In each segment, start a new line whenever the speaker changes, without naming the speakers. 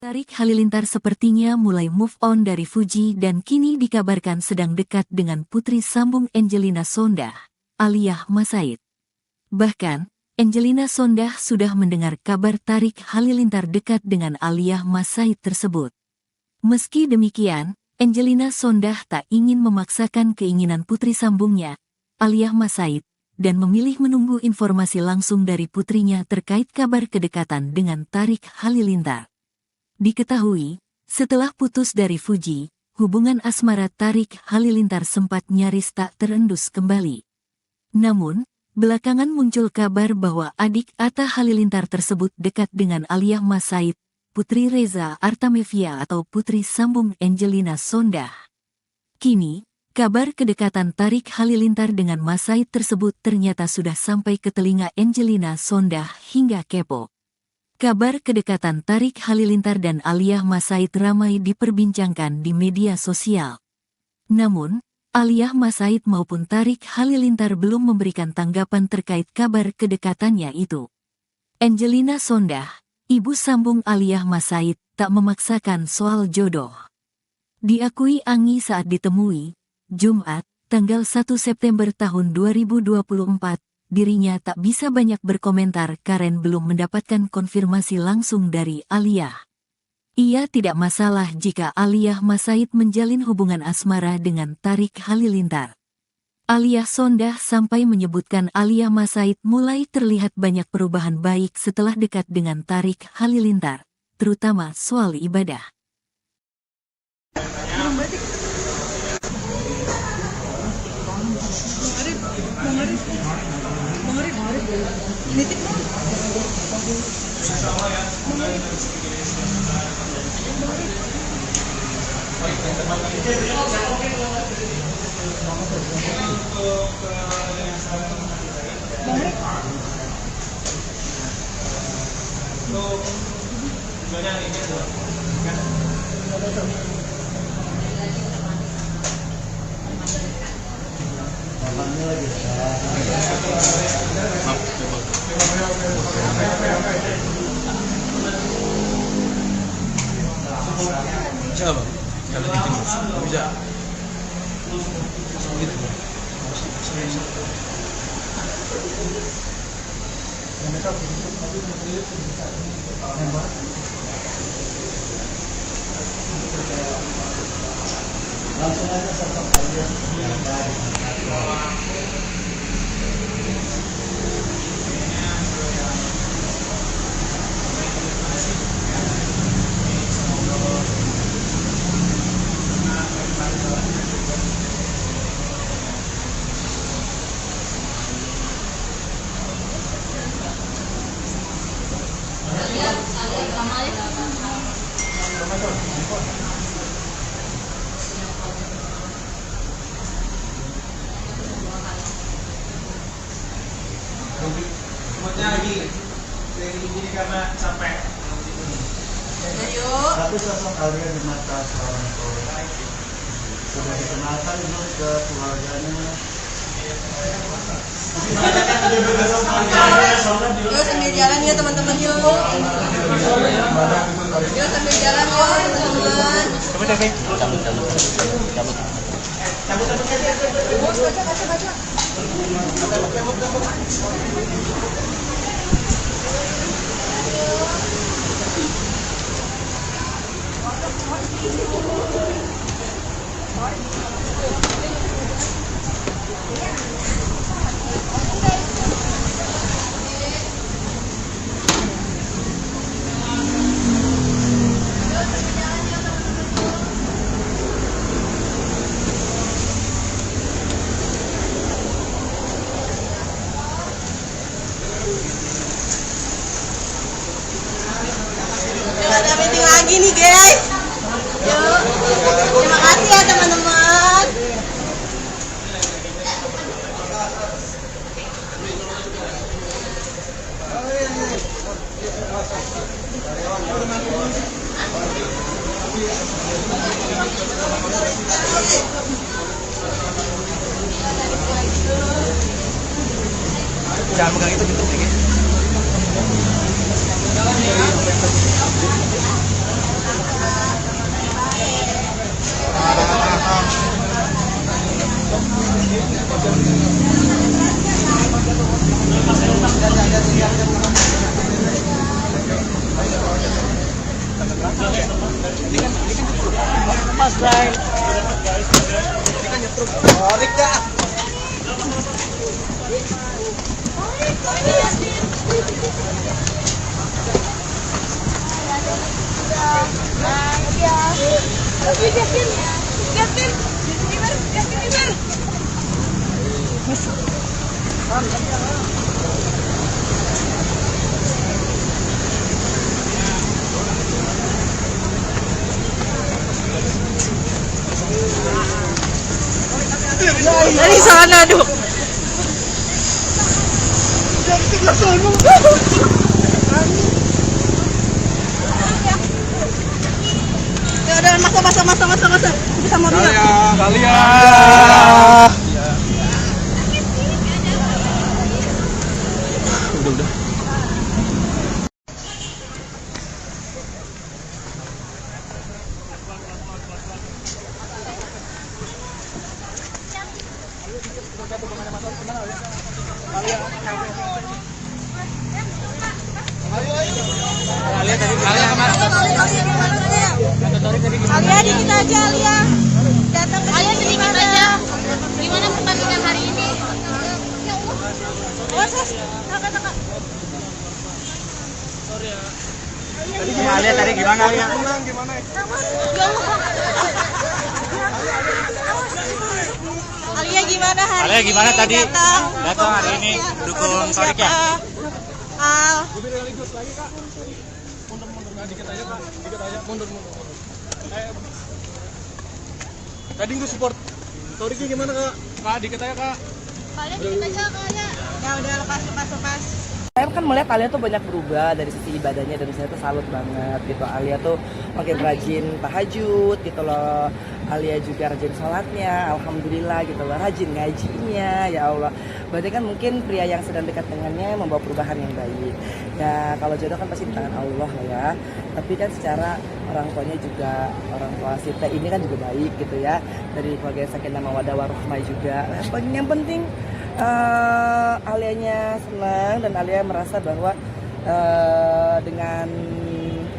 Tarik Halilintar sepertinya mulai move on dari Fuji dan kini dikabarkan sedang dekat dengan putri sambung Angelina Sondah, Aliyah Masaid. Bahkan, Angelina Sondah sudah mendengar kabar Tarik Halilintar dekat dengan Aliyah Masaid tersebut. Meski demikian, Angelina Sondah tak ingin memaksakan keinginan putri sambungnya, Aliyah Masaid, dan memilih menunggu informasi langsung dari putrinya terkait kabar kedekatan dengan Tarik Halilintar. Diketahui, setelah putus dari Fuji, hubungan asmara Tarik Halilintar sempat nyaris tak terendus kembali. Namun, belakangan muncul kabar bahwa adik Atta Halilintar tersebut dekat dengan Aliyah Masaid, putri Reza Artamevia atau putri sambung Angelina Sondah. Kini, kabar kedekatan Tarik Halilintar dengan Masaid tersebut ternyata sudah sampai ke telinga Angelina Sondah hingga kepo. Kabar kedekatan Tarik Halilintar dan Aliyah Masaid ramai diperbincangkan di media sosial. Namun, Aliyah Masaid maupun Tarik Halilintar belum memberikan tanggapan terkait kabar kedekatannya itu. Angelina Sondah, ibu sambung Aliyah Masaid, tak memaksakan soal jodoh. Diakui Anggi saat ditemui, Jumat, tanggal 1 September tahun 2024, dirinya tak bisa banyak berkomentar karena belum mendapatkan konfirmasi langsung dari Aliyah. Ia tidak masalah jika Aliyah Masaid menjalin hubungan asmara dengan Tarik Halilintar. Aliyah Sondah sampai menyebutkan Aliyah Masaid mulai terlihat banyak perubahan baik setelah dekat dengan Tarik Halilintar, terutama soal ibadah.
Bisa nggak bang? Kalau gitu bisa. Gitu. Langsung aja satu kali.
Semuanya lagi gini karena capek.
Tapi sosok kalian di mata seorang tua sudah dikenalkan belum ke keluarganya?
Yuk sambil jalan ya teman-teman yuk. Yuk sambil jalan yuk teman-teman. Ada meeting lagi nih guys. Yuk. Terima kasih ya teman-teman.
Jangan pegang itu gitu. Mas Bray. Ini kan nyetruk. Oh, Rika.
Dari sana dong. Ya udah masa. Bisa mobil.
Kalian. Udah.
Alia dikit aja Alia. Datang ke
Alia
sini
sedikit aja. Gimana pertandingan hari ini?
Kakak.
Alia tadi gimana Alia?
Alia gimana hari
Alia
ini?
gimana tadi?
Datang
hari ini dukung Torik ya?
Al.
Mundur. Tadi gue support. Toriknya gimana kak? Kak, dikit aja kak.
Kalian sedikit aja kalian.
Ya udah lepas.
Saya kan melihat Alia tuh banyak berubah dari sisi ibadahnya, dan saya tuh salut banget gitu. Alia tuh makin rajin tahajud gitu loh. Alia juga rajin sholatnya, alhamdulillah gitu loh. Rajin ngajinya, ya Allah. Berarti kan mungkin pria yang sedang dekat dengannya membawa perubahan yang baik. Ya kalau jodoh kan pasti di tangan Allah lah ya. Tapi kan secara orang tuanya juga, orang tua Sita ini kan juga baik gitu ya. Dari keluarga Sakinah Mawaddah Warahmah juga. Yang penting Alianya senang dan Alia merasa bahwa dengan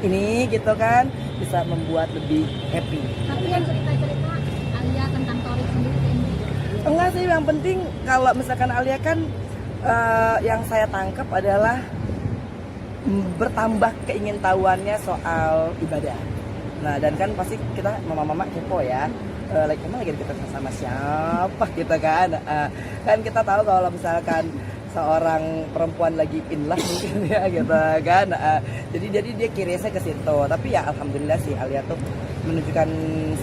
ini gitu kan bisa membuat lebih happy.
Tapi yang cerita-cerita Alia tentang Torik sendiri ini.
Enggak sih, yang penting kalau misalkan Alia kan yang saya tangkap adalah bertambah keingintahuannya soal ibadah. Nah dan kan pasti kita mama-mama kepo ya. Emang lagi deket sama siapa gitu kan. Kan kita tahu kalau misalkan seorang perempuan lagi in love mungkin ya gitu kan. Jadi dia kirisnya ke situ. Tapi ya alhamdulillah sih Alia tuh menunjukkan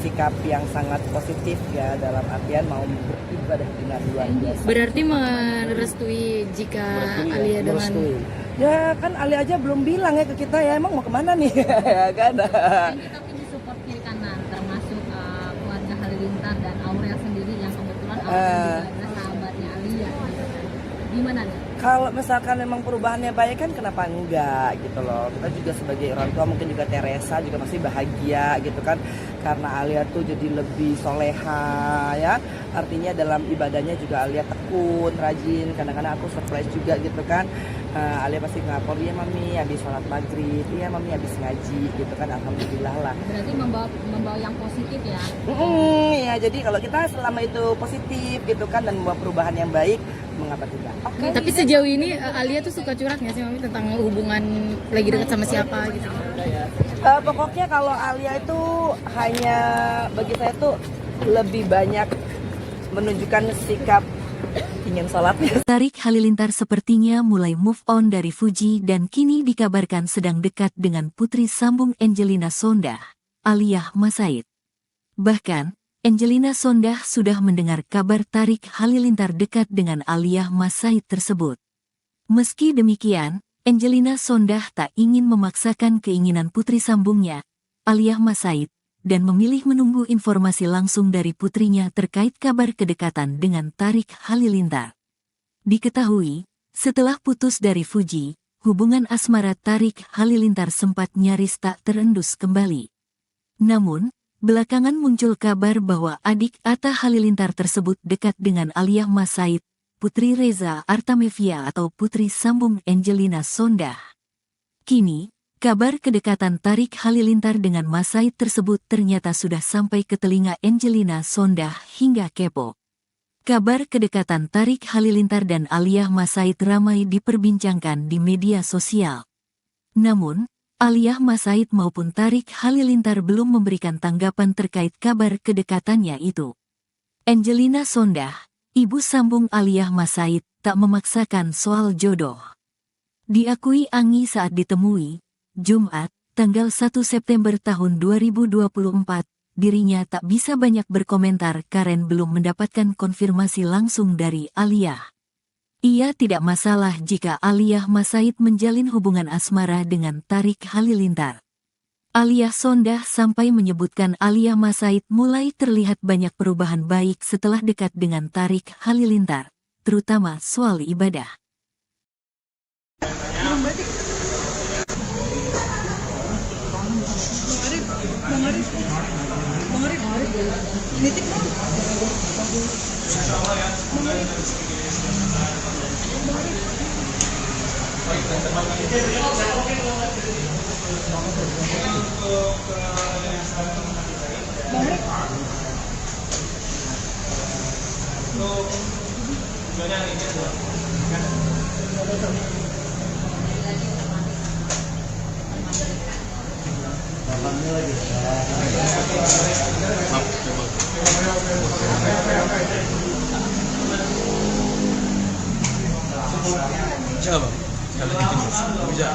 sikap yang sangat positif ya, dalam artian mau beribadah dengan luar biasa.
Berarti merestui jika Alia dengan
Merestui. Ya kan Alia aja belum bilang ya ke kita ya, emang mau kemana nih ya kan.
kita punya support kiri kanan, termasuk keluarga Halilintar dan Aurel sendiri yang kebetulan Aurel juga adalah sahabatnya Alia gitu kan. Gimana nih?
Kalau misalkan memang perubahannya baik kan kenapa enggak gitu loh. Kita juga sebagai orang tua, mungkin juga Teresa juga masih bahagia gitu kan, karena Alia tuh jadi lebih soleha ya. Artinya dalam ibadahnya juga Alia tekun, rajin. Kadang-kadang aku surprise juga gitu kan. Alia pasti ngapor, iya mami habis sholat maghrib, iya mami habis ngaji gitu kan, alhamdulillah lah.
Berarti membawa yang positif ya.
Ya jadi kalau kita selama itu positif gitu kan dan membawa perubahan yang baik, mengapa tidak? Oke.
Tapi sejauh ini Alia tuh suka curhat nggak sih Mami tentang hubungan lagi dekat sama siapa gitu?
Pokoknya kalau Alia itu hanya, bagi saya tuh lebih banyak menunjukkan sikap ingin sholatnya.
Tarik Halilintar sepertinya mulai move on dari Fuji dan kini dikabarkan sedang dekat dengan putri sambung Angelina Sondah, Aliyah Masaid. Bahkan, Angelina Sondah sudah mendengar kabar Tarik Halilintar dekat dengan Aliyah Masaid tersebut. Meski demikian, Angelina Sondah tak ingin memaksakan keinginan putri sambungnya, Aliyah Masaid, dan memilih menunggu informasi langsung dari putrinya terkait kabar kedekatan dengan Tarik Halilintar. Diketahui, setelah putus dari Fuji, hubungan asmara Tarik Halilintar sempat nyaris tak terendus kembali. Namun, belakangan muncul kabar bahwa adik Atta Halilintar tersebut dekat dengan Aliyah Masaid, putri Reza Artamevia atau putri sambung Angelina Sondah. Kini, Kabar kedekatan Tarik Halilintar dengan Mas Said tersebut ternyata sudah sampai ke telinga Angelina Sondah hingga kepo. Kabar kedekatan Tarik Halilintar dan Aliyah Mas Said ramai diperbincangkan di media sosial. Namun, Aliyah Mas Said maupun Tarik Halilintar belum memberikan tanggapan terkait kabar kedekatannya itu. Angelina Sondah, ibu sambung Aliyah Mas Said, tak memaksakan soal jodoh. Diakui Anggi saat ditemui, Jumat, tanggal 1 September tahun 2024, dirinya tak bisa banyak berkomentar karena belum mendapatkan konfirmasi langsung dari Aliyah. Ia tidak masalah jika Aliyah Mas Said menjalin hubungan asmara dengan Tarik Halilintar. Aliyah Sondah sampai menyebutkan Aliyah Mas Said mulai terlihat banyak perubahan baik setelah dekat dengan Tarik Halilintar, terutama soal ibadah.
Bisa bang, kalau di timur bisa.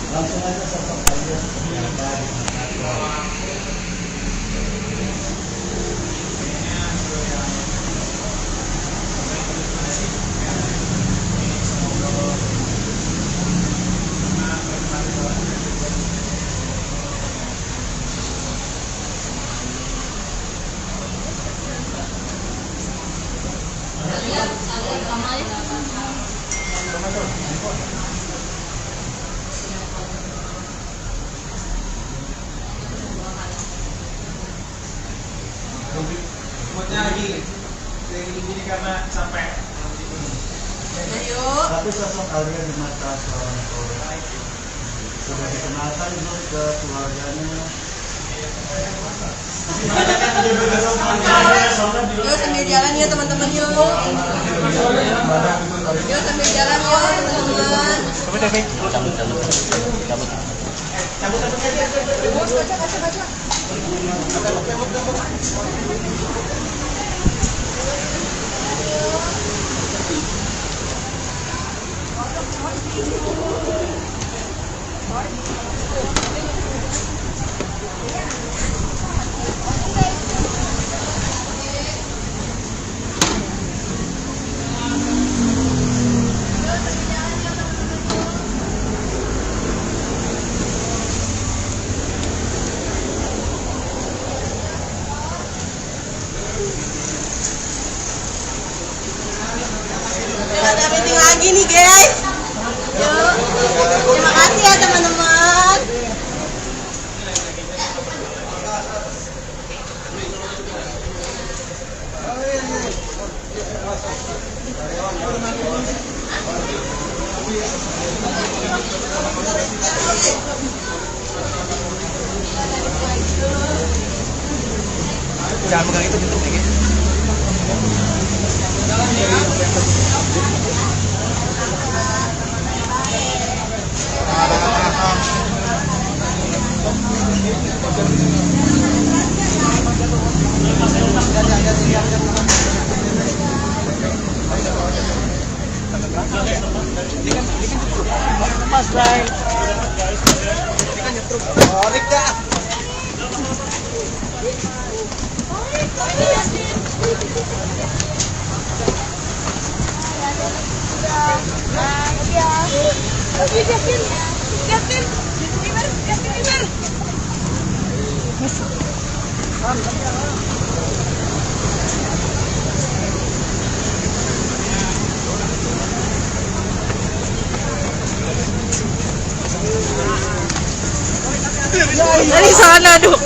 Langsung aja sosok aja.
Moodnya lagi gini karena capek.
Tapi sosok Alia di mata seorang orang sudah dikenalkan belum ke keluarganya?
Yuk sambil jalan ya teman-teman yuk. Yuk sambil jalan yuk teman-teman. Ada meeting lagi nih guys. Yuk. Terima kasih ya teman-teman.
Jangan pegang itu gitu dikit. Mas Bray. Ini kan nyetruk. Orik dah.
Dari sana dong.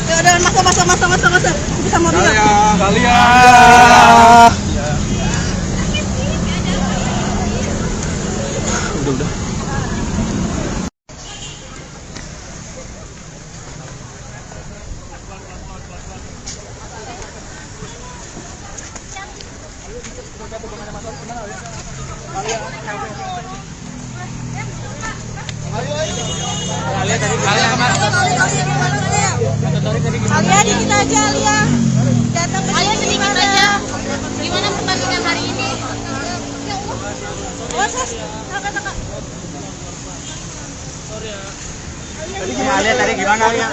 Ya udah masa. Bisa mobil.
Alia. Udah.
Alia dikit aja Alia. Datang ke
Alia
sini
sedikit aja. Gimana pertandingan hari ini?
Kakak.
Alia tadi gimana Alia?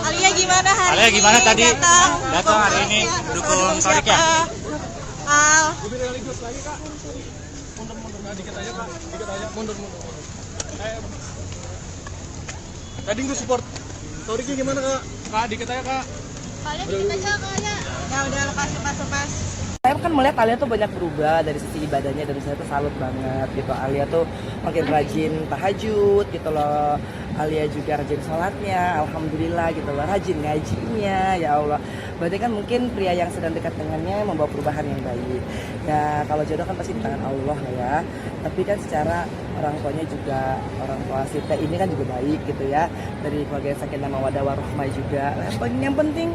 Alia gimana hari
Alia
ini?
gimana tadi?
Datang
Datang hari ini dukung Torik ya?
Al.
Dikit aja kak, mundur. Tadi gue support. Toriknya gimana kak? Kak, dikit aja kak.
Kalian dikit aja kalian. Ya udah lokasi pas.
Saya kan melihat Alia tuh banyak berubah dari sisi ibadahnya, dan saya tuh salut banget gitu. Alia tuh makin rajin tahajud gitu loh. Alia juga rajin sholatnya, alhamdulillah gitu loh. Rajin ngajinya, ya Allah. Berarti kan mungkin pria yang sedang dekat dengannya membawa perubahan yang baik. Ya kalau jodoh kan pasti di tangan Allah lah ya. Tapi kan secara orang tuanya juga, orang tua Sita ini kan juga baik gitu ya. Dari keluarga Sakinah Mawaddah Warahmah juga. Yang penting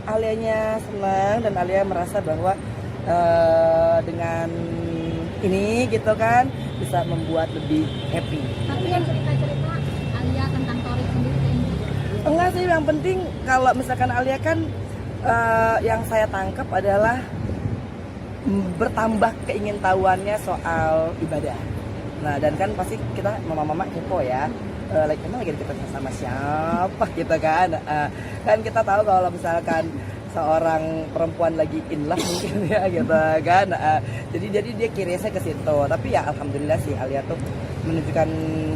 Alianya senang dan Alia merasa bahwa dengan ini gitu kan bisa membuat lebih happy.
Tapi yang cerita-cerita Alia tentang Torik sendiri ini.
Enggak sih, yang penting kalau misalkan Alia kan yang saya tangkap adalah bertambah keingintahuannya soal ibadah. Nah dan kan pasti kita mama-mama kepo ya. Emang lagi deket sama siapa gitu kan. Kan kita tahu kalau misalkan seorang perempuan lagi in love mungkin ya gitu kan. Jadi dia kirisnya ke situ. Tapi ya alhamdulillah sih Alia tuh menunjukkan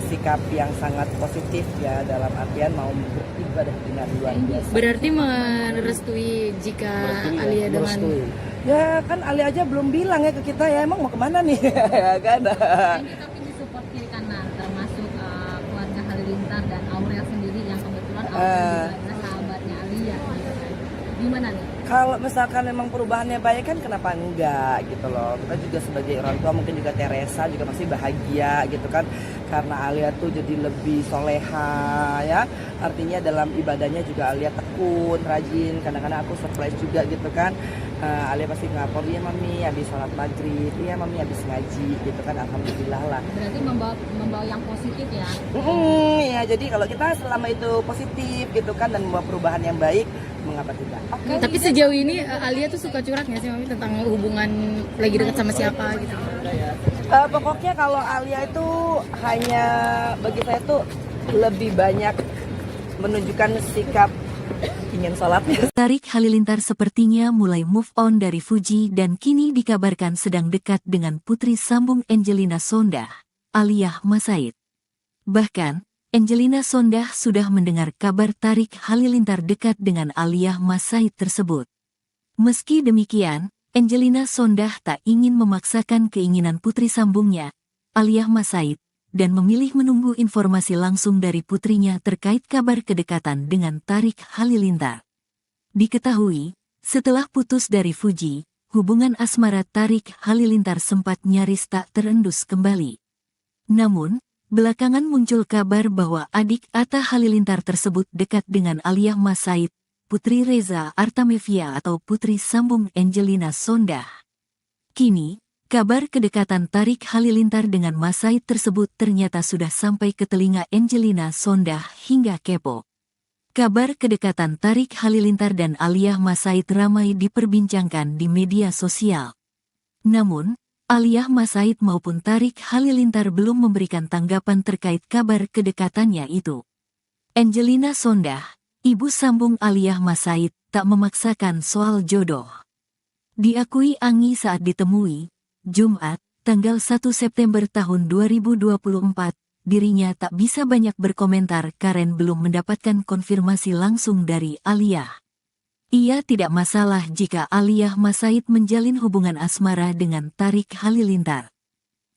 sikap yang sangat positif ya, dalam artian mau beribadah dengan luar biasa.
Berarti merestui jika Alia dengan
Ya kan Alia aja belum bilang ya ke kita ya emang mau kemana nih ya kan.
Dan kita pun disupport kiri kanan, termasuk keluarga Halilintar dan Aurel sendiri yang kebetulan Aurel juga adalah sahabatnya Alia gitu kan. Gimana nih?
Kalau misalkan memang perubahannya baik kan kenapa enggak gitu loh. Kita juga sebagai orang tua, mungkin juga Teresa juga masih bahagia gitu kan, karena Alia tuh jadi lebih soleha ya. Artinya dalam ibadahnya juga Alia tekun, rajin. Kadang-kadang aku surprise juga gitu kan. Alia pasti ngapor, iya mami habis sholat maghrib, iya mami habis ngaji gitu kan, alhamdulillah lah.
Berarti membawa yang positif ya.
Ya jadi kalau kita selama itu positif gitu kan dan membawa perubahan yang baik, mengapa tidak?
Tapi sejauh ini Alia tuh suka curhat nggak sih Mami tentang hubungan lagi dekat sama siapa gitu?
Pokoknya kalau Alia itu hanya bagi saya tuh lebih banyak menunjukkan sikap ingin sholatnya.
Tarik Halilintar sepertinya mulai move on dari Fuji dan kini dikabarkan sedang dekat dengan putri sambung Angelina Sondah, Alia Masaid. Bahkan, Angelina Sondah sudah mendengar kabar Tarik Halilintar dekat dengan Alia Masaid tersebut. Meski demikian, Angelina Sondah tak ingin memaksakan keinginan putri sambungnya, Alia Masaid, dan memilih menunggu informasi langsung dari putrinya terkait kabar kedekatan dengan Tarik Halilintar. Diketahui, setelah putus dari Fuji, hubungan asmara Tarik Halilintar sempat nyaris tak terendus kembali. Namun, belakangan muncul kabar bahwa adik Atta Halilintar tersebut dekat dengan Alia Masaid, putri Reza Artamevia atau putri sambung Angelina Sondah. Kini, kabar kedekatan Tarik Halilintar dengan Masaid tersebut ternyata sudah sampai ke telinga Angelina Sondah hingga kepo. Kabar kedekatan Tarik Halilintar dan Alia Masaid ramai diperbincangkan di media sosial. Namun, Alia Masaid maupun Tarik Halilintar belum memberikan tanggapan terkait kabar kedekatannya itu. Angelina Sondah, ibu sambung Alia Masaid, tak memaksakan soal jodoh. Diakui Anggi saat ditemui Jumat, tanggal 1 September tahun 2024, dirinya tak bisa banyak berkomentar karena belum mendapatkan konfirmasi langsung dari Aliyah. Ia tidak masalah jika Aliyah Masaid menjalin hubungan asmara dengan Tarik Halilintar.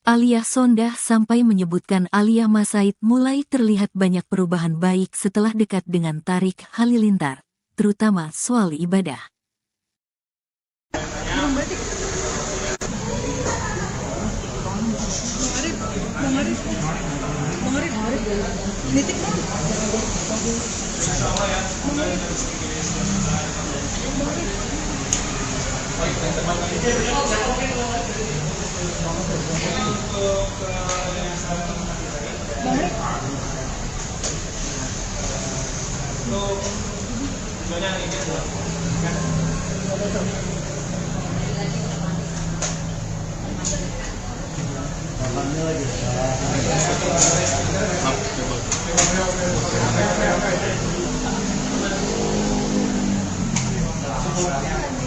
Aliyah Sondah sampai menyebutkan Aliyah Masaid mulai terlihat banyak perubahan baik setelah dekat dengan Tarik Halilintar, terutama soal ibadah.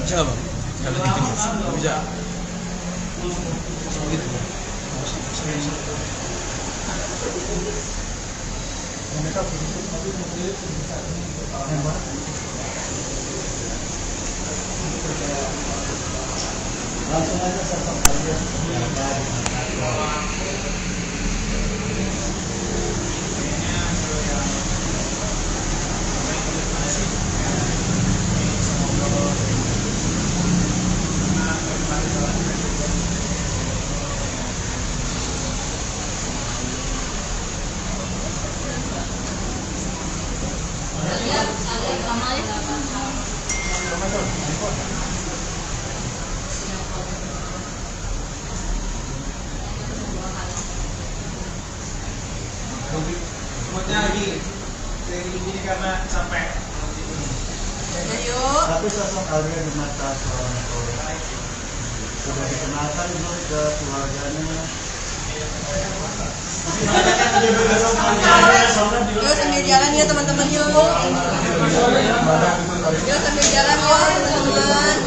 Bisa bang? Kalau di bisa.
Langsung aja sosok kalian.
Semuanya lagi gini karena capek.
Tapi sosok Alia di mata seorang korban sudah dikenalkan belum ke keluarganya?
Yuk sambil jalan ya teman-teman yuk. Yuk sambil jalan yuk teman-teman.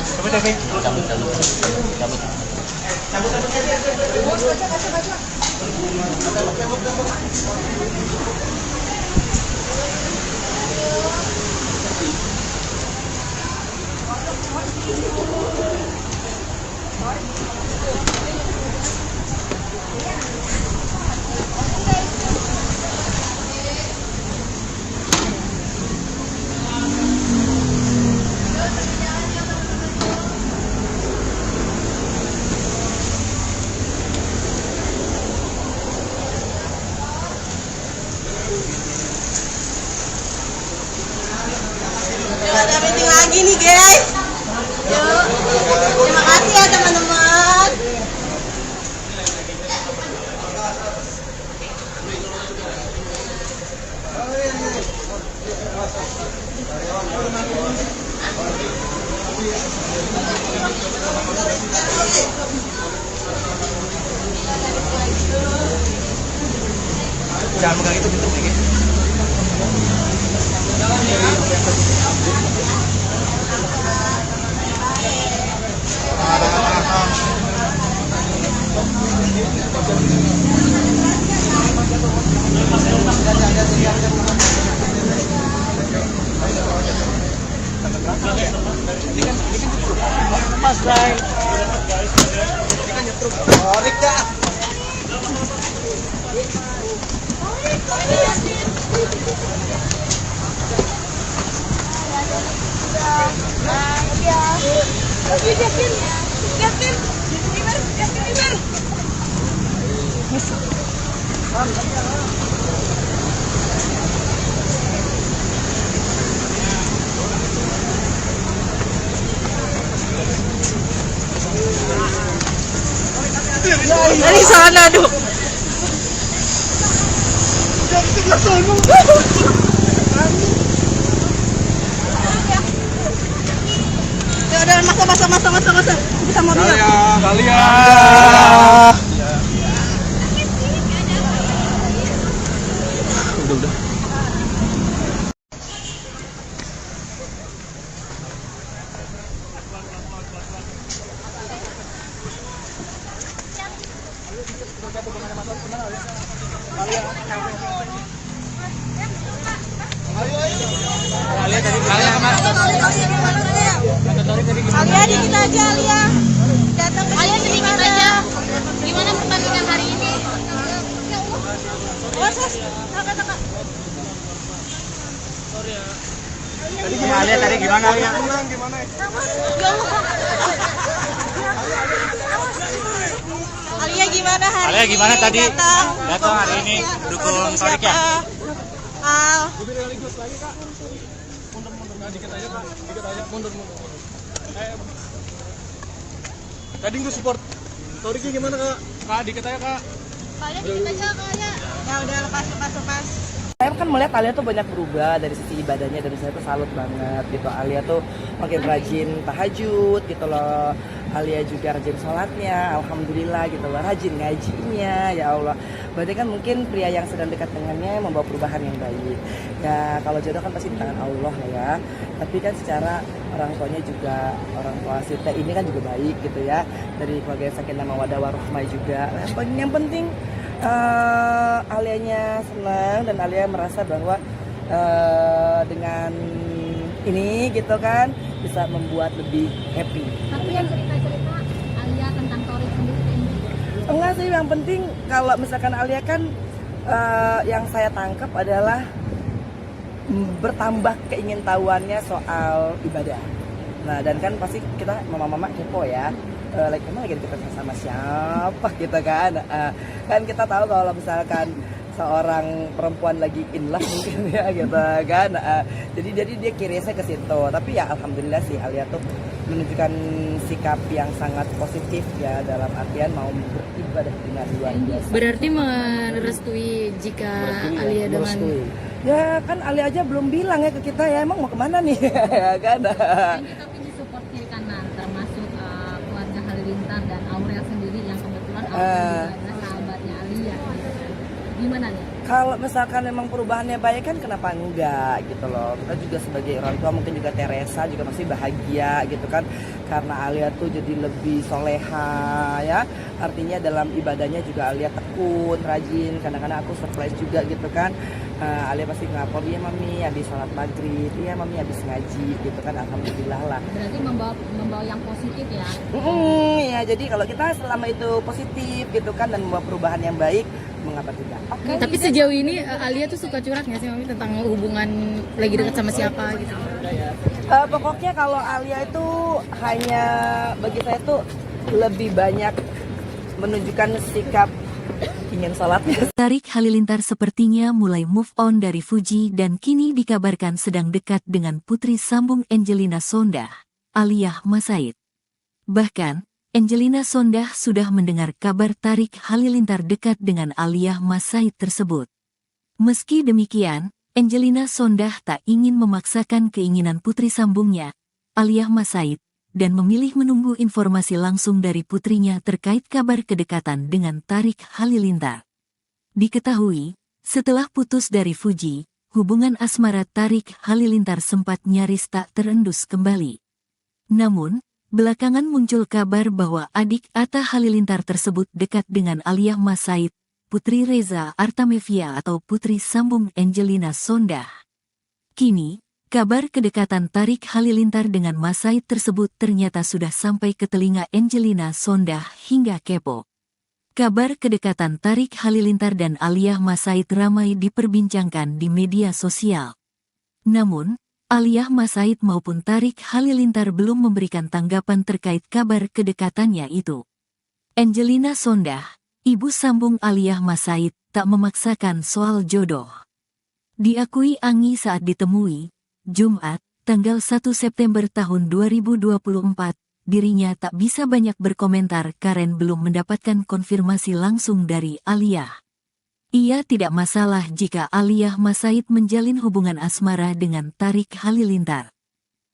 Ada meeting lagi nih guys. Yuk. Terima kasih ya teman-teman.
Jangan pegang itu bentuknya gitu. Mas Bray. Ini kan nyetruk. Orik dah.
Dari sana dong. Ya udah masa. Kita mau bilang.
Alia. Udah. Alia.
aja Alia. Datang ke
Alia
sini
sedikit
gimana?
aja. Gimana pertandingan hari ini?
Proses, kakak.
Alia tadi gimana Alia?
Ya Allah. Alia gimana hari
Alia
ini?
gimana tadi?
Datang
hari ini dukung Torik ya?
Al.
Dikit aja kak, mundur. Tadi gue support Toriki gimana kak? Kak, dikit aja kak.
Kalian dikit aja kalian. Ya udah lepas.
Saya kan melihat Alia tuh banyak berubah dari sisi ibadahnya, dan saya tuh salut banget gitu. Alia tuh makin rajin tahajud gitu loh. Alia juga rajin sholatnya, alhamdulillah gitu loh. Rajin ngajinya, ya Allah. Berarti kan mungkin pria yang sedang dekat dengannya membawa perubahan yang baik. Ya kalau jodoh kan pasti di tangan Allah ya. Tapi kan secara orang tuanya juga, orang tua Sita ini kan juga baik gitu ya. Dari keluarga Sakinah Mawaddah Warahmah juga. Yang penting Alianya senang dan Alia merasa bahwa dengan ini gitu kan bisa membuat lebih happy.
Tapi yang cerita-cerita Alia tentang Torik sendiri
Enggak sih, yang penting kalau misalkan Alia kan yang saya tangkap adalah bertambah keingintahuannya soal ibadah. Nah dan kan pasti kita mama-mama kepo ya. Emang lagi deket sama siapa gitu kan. Kan kita tahu kalau misalkan seorang perempuan lagi in love mungkin ya gitu kan. Jadi dia kirisnya ke situ. Tapi ya alhamdulillah sih Alia tuh menunjukkan sikap yang sangat positif ya, dalam artian mau beribadah dengan luar biasa.
Berarti merestui jika Alia dengan
Merestui. Ya kan Alia aja belum bilang ya ke kita ya emang mau kemana nih ya kan.
dan kita punya support kiri kanan termasuk keluarga Halilintar dan Aurel sendiri yang kebetulan Aurel juga adalah sahabatnya Alia gitu kan. Gimana nih?
Kalau misalkan memang perubahannya baik kan kenapa enggak gitu loh. Kita juga sebagai orang tua mungkin juga Teresa juga masih bahagia gitu kan. Karena Alia tuh jadi lebih soleha ya. Artinya dalam ibadahnya juga Alia tekun, rajin. Kadang-kadang aku surprise juga gitu kan. Alia pasti ngapor, iya mami habis sholat maghrib, iya mami habis ngaji gitu kan. Alhamdulillah lah.
Berarti membawa yang positif ya.
Ya jadi kalau kita selama itu positif gitu kan dan membawa perubahan yang baik, mengapa tidak? Oke.
Tapi sejauh ini Alia tuh suka curhat nggak sih Mami tentang hubungan lagi dekat sama siapa gitu?
Pokoknya kalau Alia itu hanya bagi saya tuh lebih banyak menunjukkan sikap ingin sholatnya.
Tarik Halilintar sepertinya mulai move on dari Fuji dan kini dikabarkan sedang dekat dengan putri sambung Angelina Sondah, Aliyah Masaid. Bahkan, Angelina Sondah sudah mendengar kabar Tarik Halilintar dekat dengan Aliyah Masaid tersebut. Meski demikian, Angelina Sondah tak ingin memaksakan keinginan putri sambungnya, Aliyah Masaid, dan memilih menunggu informasi langsung dari putrinya terkait kabar kedekatan dengan Tarik Halilintar. Diketahui, setelah putus dari Fuji, hubungan asmara Tarik Halilintar sempat nyaris tak terendus kembali. Namun, belakangan muncul kabar bahwa adik Atta Halilintar tersebut dekat dengan Aliyah Masaid, Putri Reza Artamevia atau putri sambung Angelina Sondah. Kini, kabar kedekatan Tarik Halilintar dengan Masaid tersebut ternyata sudah sampai ke telinga Angelina Sondah hingga kepo. Kabar kedekatan Tarik Halilintar dan Aliyah Masaid ramai diperbincangkan di media sosial. Namun, Aliyah Masaid maupun Tarik Halilintar belum memberikan tanggapan terkait kabar kedekatannya itu. Angelina Sondah, ibu sambung Aliyah Masaid, tak memaksakan soal jodoh. Diakui Anggi saat ditemui, Jumat, tanggal 1 September tahun 2024, dirinya tak bisa banyak berkomentar karena belum mendapatkan konfirmasi langsung dari Aliyah. Ia tidak masalah jika Aliyah Masaid menjalin hubungan asmara dengan Tarik Halilintar.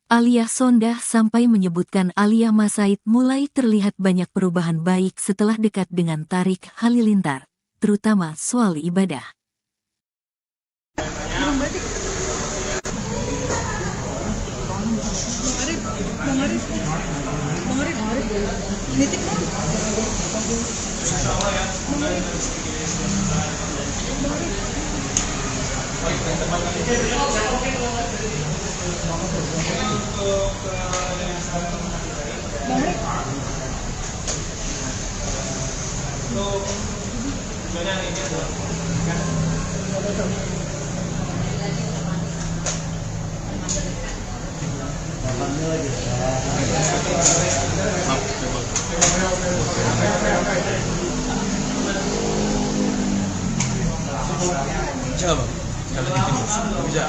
Aliyah Sondah sampai menyebutkan Aliyah Masaid mulai terlihat banyak perubahan baik setelah dekat dengan Tarik Halilintar, terutama soal ibadah.
Bang
Alhamdulillah bisa.
Bisa nggak bang? Kalau di tim bisa.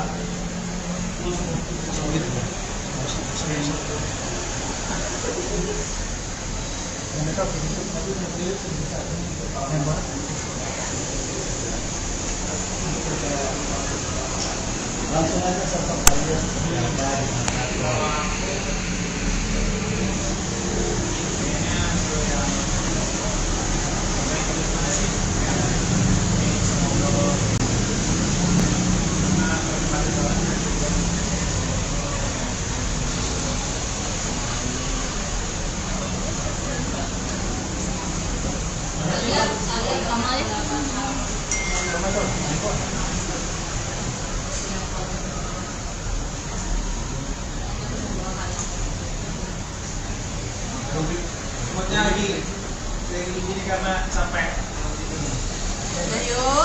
Langsung aja sosok kalian seperti apa.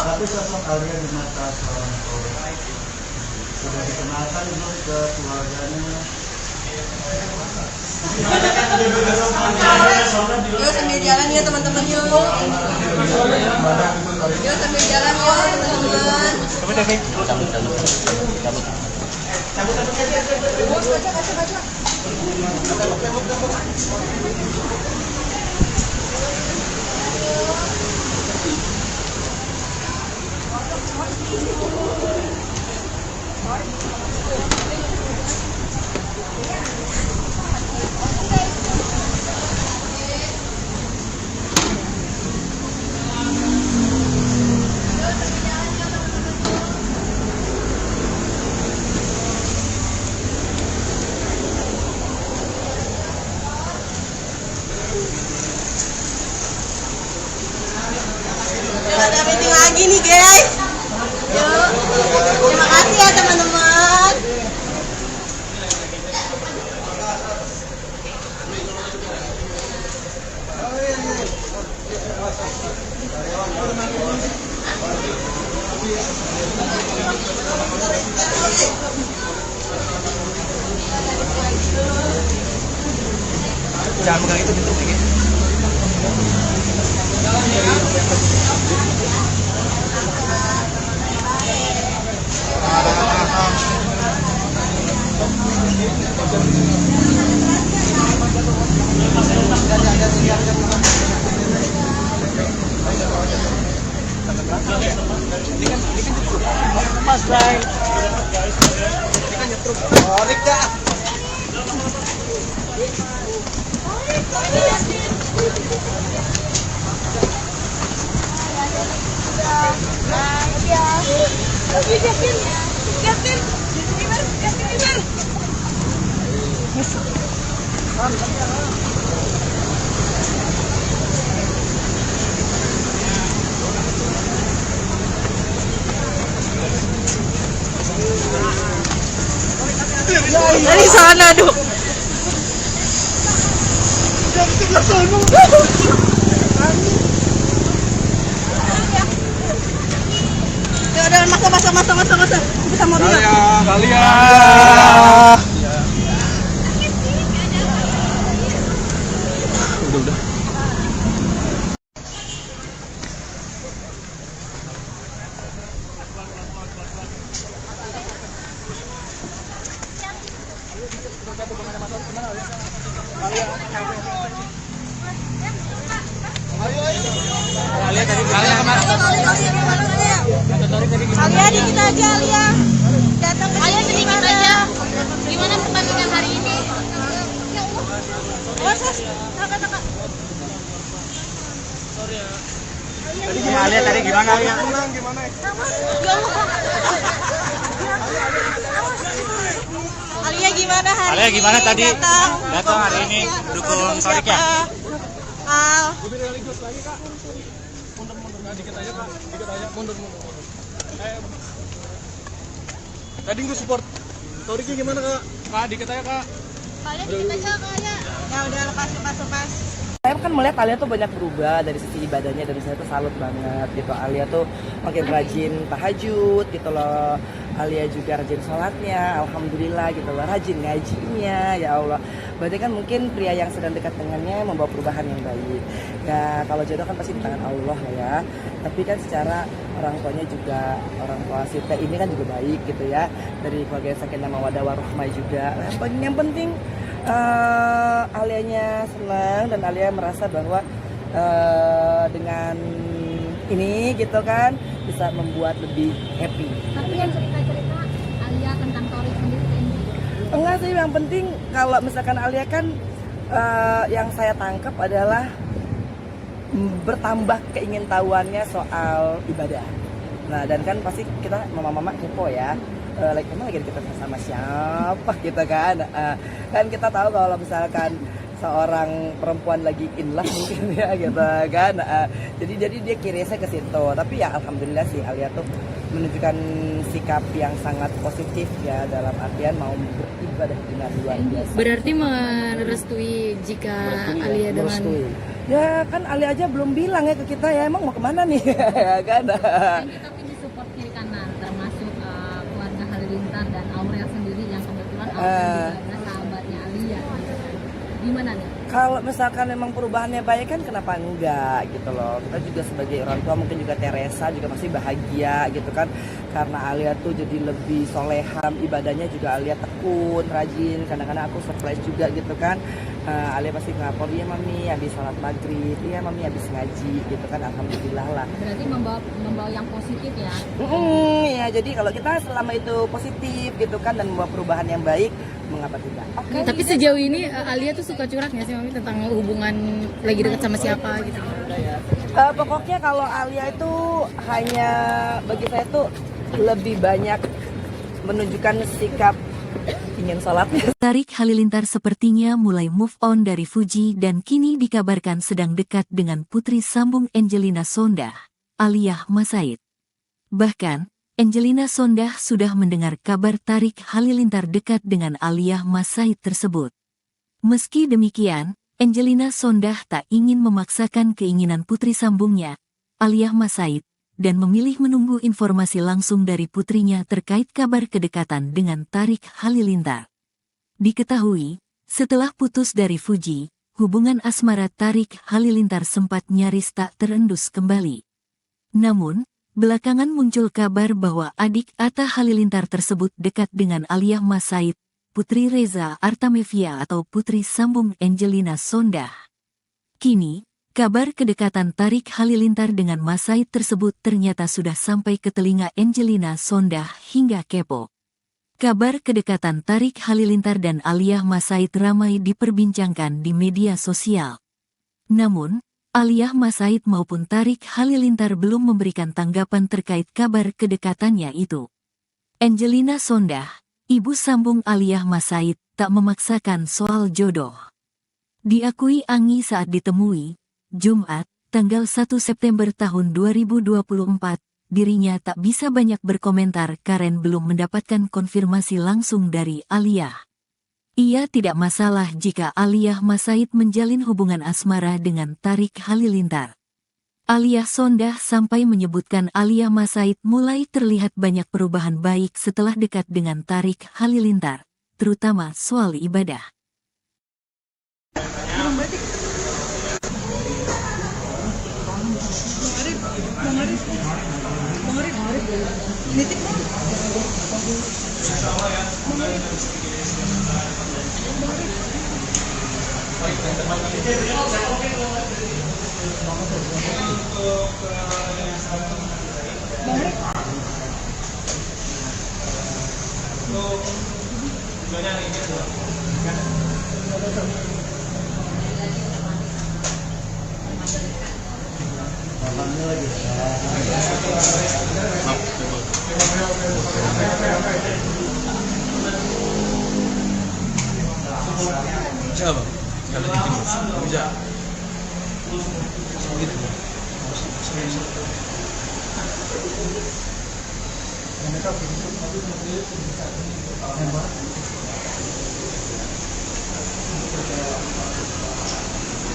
Tapi sosok kalian di mata seorang korban sudah dikenalkan belum ke keluarganya?
Yuk sambil jalan ya teman-teman yuk. Yuk sambil jalan yuk teman-teman. Yuk ada meeting lagi nih guys. Yuk. Terima kasih ya teman-teman.
Jangan pegang itu bentuk dikit. Mas Bray. Ini kan nyetruk. Orik dah.
Dari sana dong. Ya udah masa. Kita mobil.
Kalian. Udah.
Alia dikit aja Alia. Datang ke
Alia
sini
sedikit aja. Gimana pertandingan hari ini?
Alia tadi gimana Alia?
Alia gimana hari
Alia gimana
ini?
tadi?
Datang
Hari ini dukung Torik ya?
Al.
Dikit aja kak, mundur. Tadi gue support Toriknya gimana kak? Kak, dikit aja kak.
Kalian sedikit aja kayaknya.
Ya udah lepas.
Saya kan melihat Alia tuh banyak berubah dari sisi ibadahnya, dari saya tuh salut banget gitu. Alia tuh makin rajin tahajud gitu loh. Alia juga rajin sholatnya, alhamdulillah gitu loh, rajin ngajinya, ya Allah. Berarti kan mungkin pria yang sedang dekat dengannya membawa perubahan yang baik. Ya kalau jodoh kan pasti di tangan Allah lah ya. Tapi kan secara orang tuanya juga, orang tua Sita ini kan juga baik gitu ya. Dari keluarga Sakinah Mawaddah Warahmah juga. Yang penting Alianya senang dan Alia merasa bahwa dengan ini gitu kan bisa membuat lebih happy.
Tapi yang cerita-cerita Alia tentang Torik sendiri ini.
Enggak sih, yang penting kalau misalkan Alia kan yang saya tangkap adalah bertambah keingintahuannya soal ibadah. Nah dan kan pasti kita mama-mama kepo ya, emang lagi kita sama siapa gitu kan. Kan kita tahu kalau misalkan seorang perempuan lagi in love mungkin ya gitu kan. Jadi dia kirisnya ke situ. Tapi ya alhamdulillah sih Alia tuh menunjukkan sikap yang sangat positif ya, dalam artian mau beribadah dengan luar biasa.
Berarti merestui jika Alia dengan
merestui. Ya kan Alia aja belum bilang ya ke kita ya, emang mau kemana nih ya kan.
Dan kita pilih support kiri kanan, termasuk keluarga Halilintar dan Aurel sendiri yang kebetulan Aurel juga adalah sahabatnya Alia gitu kan. Gimana nih?
Kalau misalkan memang perubahannya baik kan kenapa enggak gitu loh. Kita juga sebagai orang tua, mungkin juga Teresa juga pasti bahagia gitu kan. Karena Alia tuh jadi lebih soleham, ibadahnya juga Alia tekun, rajin. Kadang-kadang aku surprise juga gitu kan. Alia pasti ngelapor, iya mami habis sholat maghrib, iya mami habis ngaji gitu kan, alhamdulillah lah.
Berarti membawa yang positif ya?
Ya jadi kalau kita selama itu positif gitu kan dan membawa perubahan yang baik, mengapa tidak?
Tapi sejauh ini Alia tuh suka curhat nggak sih Mami tentang hubungan lagi dekat sama siapa gitu?
Pokoknya kalau Alia itu hanya bagi saya tuh lebih banyak menunjukkan sikap ingin sholatnya.
Tarik Halilintar sepertinya mulai move on dari Fuji dan kini dikabarkan sedang dekat dengan putri sambung Angelina Sondah, Aliyah Masaid. Bahkan, Angelina Sondah sudah mendengar kabar Tarik Halilintar dekat dengan Aliyah Masaid tersebut. Meski demikian, Angelina Sondah tak ingin memaksakan keinginan putri sambungnya, Aliyah Masaid, dan memilih menunggu informasi langsung dari putrinya terkait kabar kedekatan dengan Tarik Halilintar. Diketahui, setelah putus dari Fuji, hubungan asmara Tarik Halilintar sempat nyaris tak terendus kembali. Namun, belakangan muncul kabar bahwa adik Atta Halilintar tersebut dekat dengan Aliyah Masaid, Putri Reza Artamevia atau putri sambung Angelina Sondah. Kini, kabar kedekatan Tarik Halilintar dengan Masaid tersebut ternyata sudah sampai ke telinga Angelina Sondah hingga kepo. Kabar kedekatan Tarik Halilintar dan Aliyah Masaid ramai diperbincangkan di media sosial. Namun, Aliyah Masaid maupun Tarik Halilintar belum memberikan tanggapan terkait kabar kedekatannya itu. Angelina Sondah, ibu sambung Aliyah Masaid, tak memaksakan soal jodoh. Diakui Anggi saat ditemui, Jumat, tanggal 1 September tahun 2024, dirinya tak bisa banyak berkomentar karena belum mendapatkan konfirmasi langsung dari Aliyah. Ia tidak masalah jika Aliyah Masaid menjalin hubungan asmara dengan Tarik Halilintar. Aliyah Sondah sampai menyebutkan Aliyah Masaid mulai terlihat banyak perubahan baik setelah dekat dengan Tarik Halilintar, terutama soal ibadah.
Siapa? Kalau di timur, bisa.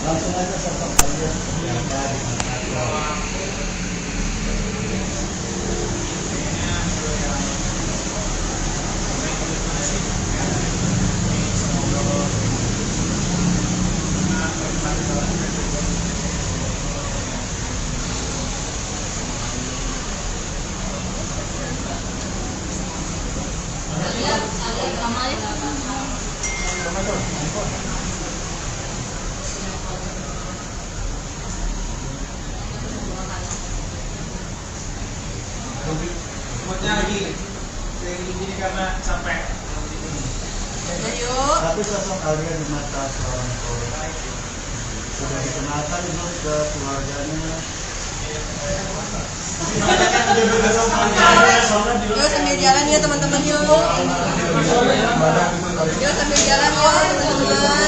Langsung aja sosok aja.
Semuanya lagi ini karena capek.
Tapi sosok Alia di mata seorang korban sudah dikenalkan belum ke keluarganya?
Yuk sambil jalan ya teman-teman yuk. Yuk sambil jalan yuk teman-teman.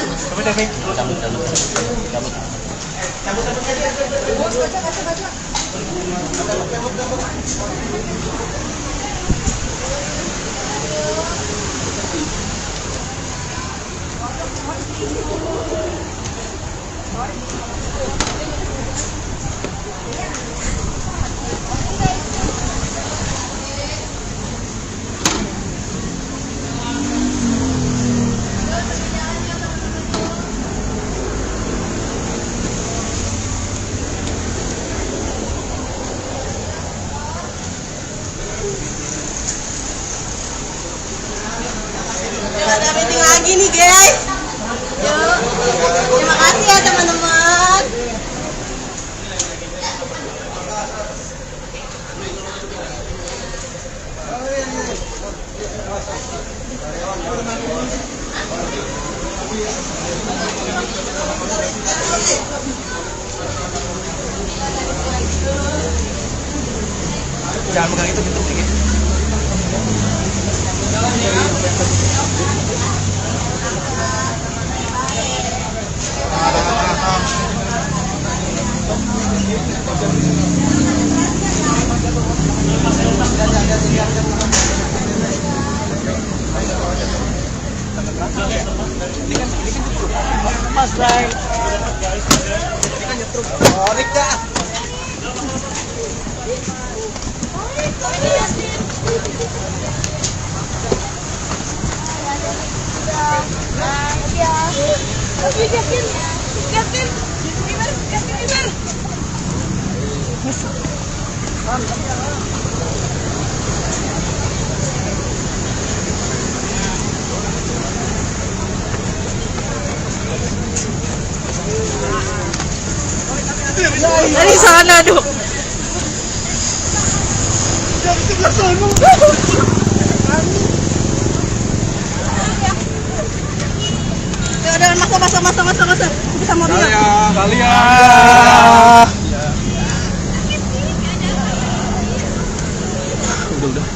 Yuk ada meeting lagi nih guys. Yuk. Terima kasih ya teman-teman.
Jangan pegang itu gitu dikit. Mas Bray. Ini kan nyetruk. Oh, Rika.
Dari sana dong. Ya udah masuk. Kita mau dia.
Alia. Udah.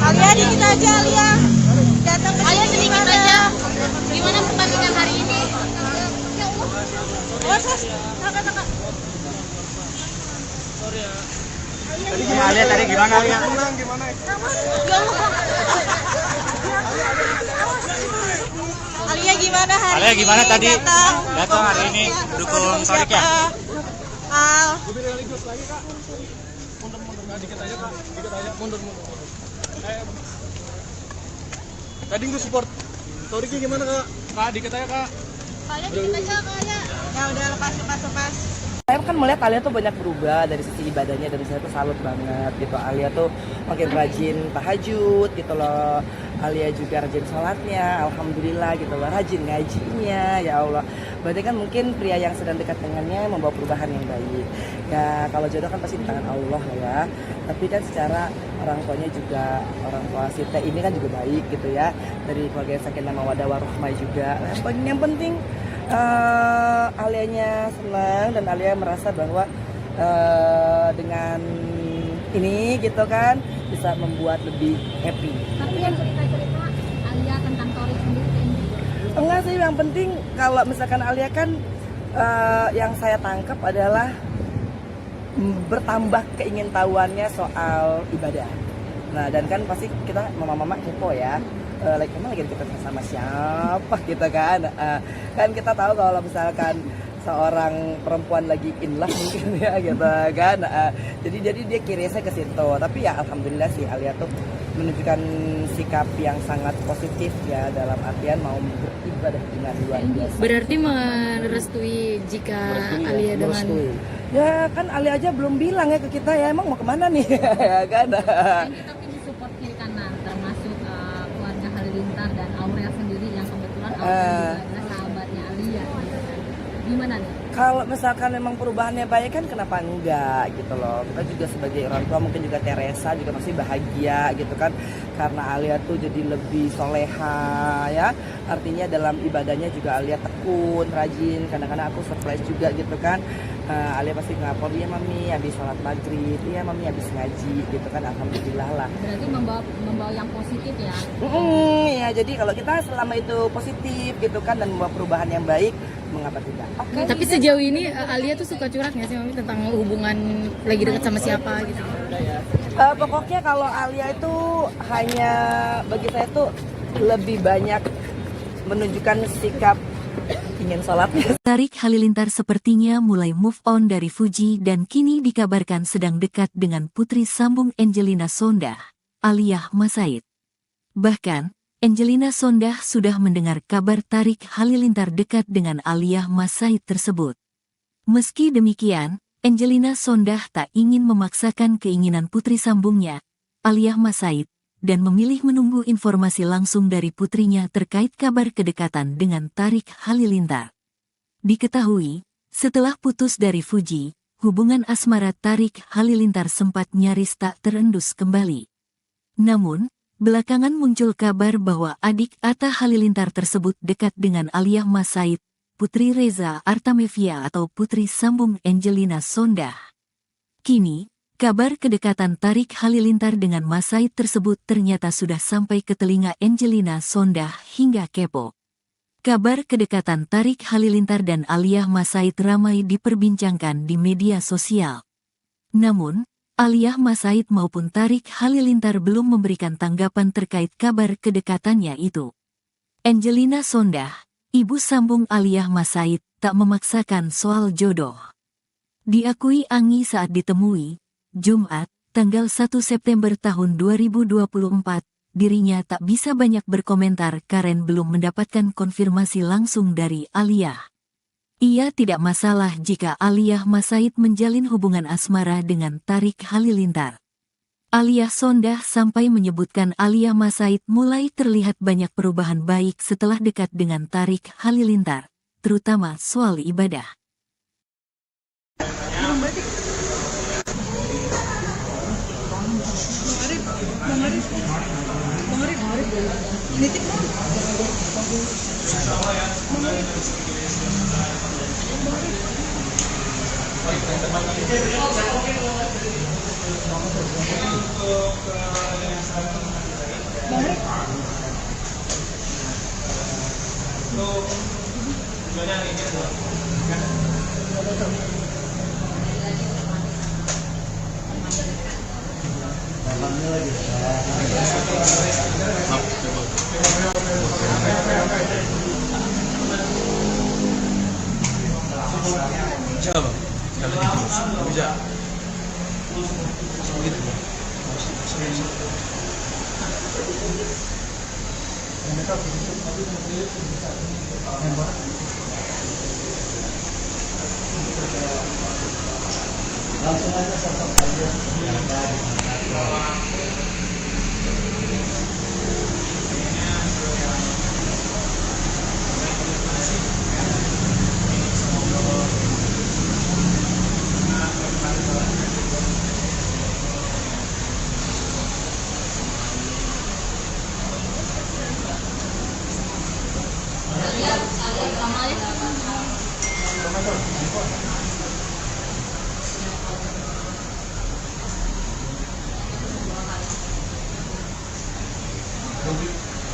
Alia dikit aja Alia. Datang ke
Alia
sini
sedikit aja. Gimana pertandingan hari ini?
Kakak.
Alia tadi gimana Alia?
Alia gimana hari
Alia gimana
ini?
tadi?
Datang
hari ini dukung Torik ya?
Al.
Mundur. Tadi gue support. Toriknya gimana kak? Kak, dikit aja kak.
Kalian dikit aja kalian.
Ya udah lepas.
Saya kan melihat Alia tuh banyak berubah dari sisi ibadahnya, dari saya tuh salut banget gitu. Alia tuh makin rajin tahajud gitu loh. Alia juga rajin sholatnya, alhamdulillah gitu loh. Rajin ngajinya, ya Allah. Berarti kan mungkin pria yang sedang dekat dengannya membawa perubahan yang baik. Ya kalau jodoh kan pasti di tangan Allah ya. Tapi kan secara orang tuanya juga, orang tua Sita ini kan juga baik gitu ya. Dari keluarga Sakinah Mawaddah Warahmah juga. Yang penting Alianya senang dan Alia merasa bahwa dengan ini gitu kan bisa membuat lebih happy.
Tapi yang cerita-cerita Alia tentang Torik sendiri
Enggak sih, yang penting kalau misalkan Alia kan yang saya tangkap adalah bertambah keingintahuannya soal ibadah. Nah dan kan pasti kita mama-mama kepo ya. Emang lagi kita sama siapa gitu kan. Kan kita tahu kalau misalkan seorang perempuan lagi in love mungkin ya gitu kan. Jadi dia kirimnya ke situ. Tapi ya alhamdulillah sih Alia tuh menunjukkan sikap yang sangat positif ya, dalam artian mau beribadah dengan luar biasa.
Berarti merestui jika Alia dengan
Merestui. Ya kan Alia aja belum bilang ya ke kita ya, emang mau kemana nih ya kan.
Dan kita pilih support kiri kanan, termasuk keluarga Halilintar dan Aurel sendiri yang kebetulan Aurel juga adalah sahabatnya Alia gitu kan. Gimana nih?
Kalau misalkan memang perubahannya baik kan kenapa enggak gitu loh. Kita juga sebagai orang tua, mungkin juga Teresa juga pasti bahagia gitu kan, karena Alia tuh jadi lebih soleha ya. Artinya dalam ibadahnya juga Alia tekun, rajin. Kadang-kadang aku surprise juga gitu kan. Alia pasti ngapor, iya mami habis sholat maghrib, iya mami habis ngaji gitu kan, alhamdulillah lah.
Berarti membawa yang positif ya.
Ya jadi kalau kita selama itu positif gitu kan dan membawa perubahan yang baik, mengapa tidak?
Tapi sejauh ini Alia tuh suka curhat nggak sih Mami tentang hubungan lagi dekat sama siapa gitu?
Pokoknya kalau Alia itu hanya bagi saya tuh lebih banyak menunjukkan sikap ingin sholat.
Tarik Halilintar sepertinya mulai move on dari Fuji dan kini dikabarkan sedang dekat dengan putri sambung Angelina Sondah, Aliyah Masaid. Bahkan, Angelina Sondah sudah mendengar kabar Tarik Halilintar dekat dengan Aliyah Masaid tersebut. Meski demikian, Angelina Sondah tak ingin memaksakan keinginan putri sambungnya, Aliyah Masaid, dan memilih menunggu informasi langsung dari putrinya terkait kabar kedekatan dengan Tarik Halilintar. Diketahui, setelah putus dari Fuji, hubungan asmara Tarik Halilintar sempat nyaris tak terendus kembali. Namun, belakangan muncul kabar bahwa adik Atta Halilintar tersebut dekat dengan Aliyah Masaid, Putri Reza Artamevia atau putri sambung Angelina Sondah. Kini, kabar kedekatan Tarik Halilintar dengan Masaid tersebut ternyata sudah sampai ke telinga Angelina Sondah hingga kepo. Kabar kedekatan Tarik Halilintar dan Aliyah Masaid ramai diperbincangkan di media sosial. Namun, Aliyah Masaid maupun Tarik Halilintar belum memberikan tanggapan terkait kabar kedekatannya itu. Angelina Sondah, ibu sambung Aliyah Masaid, tak memaksakan soal jodoh. Diakui Anggi saat ditemui Jumat, tanggal 1 September tahun 2024, dirinya tak bisa banyak berkomentar karena belum mendapatkan konfirmasi langsung dari Aliyah. Ia tidak masalah jika Aliyah Masaid menjalin hubungan asmara dengan Tarik Halilintar. Aliyah Sondah sampai menyebutkan Aliyah Masaid mulai terlihat banyak perubahan baik setelah dekat dengan Tarik Halilintar, terutama soal ibadah.
Bisa bang, kalau itu bisa. Begitu bang.
Langsung aja sosok aja.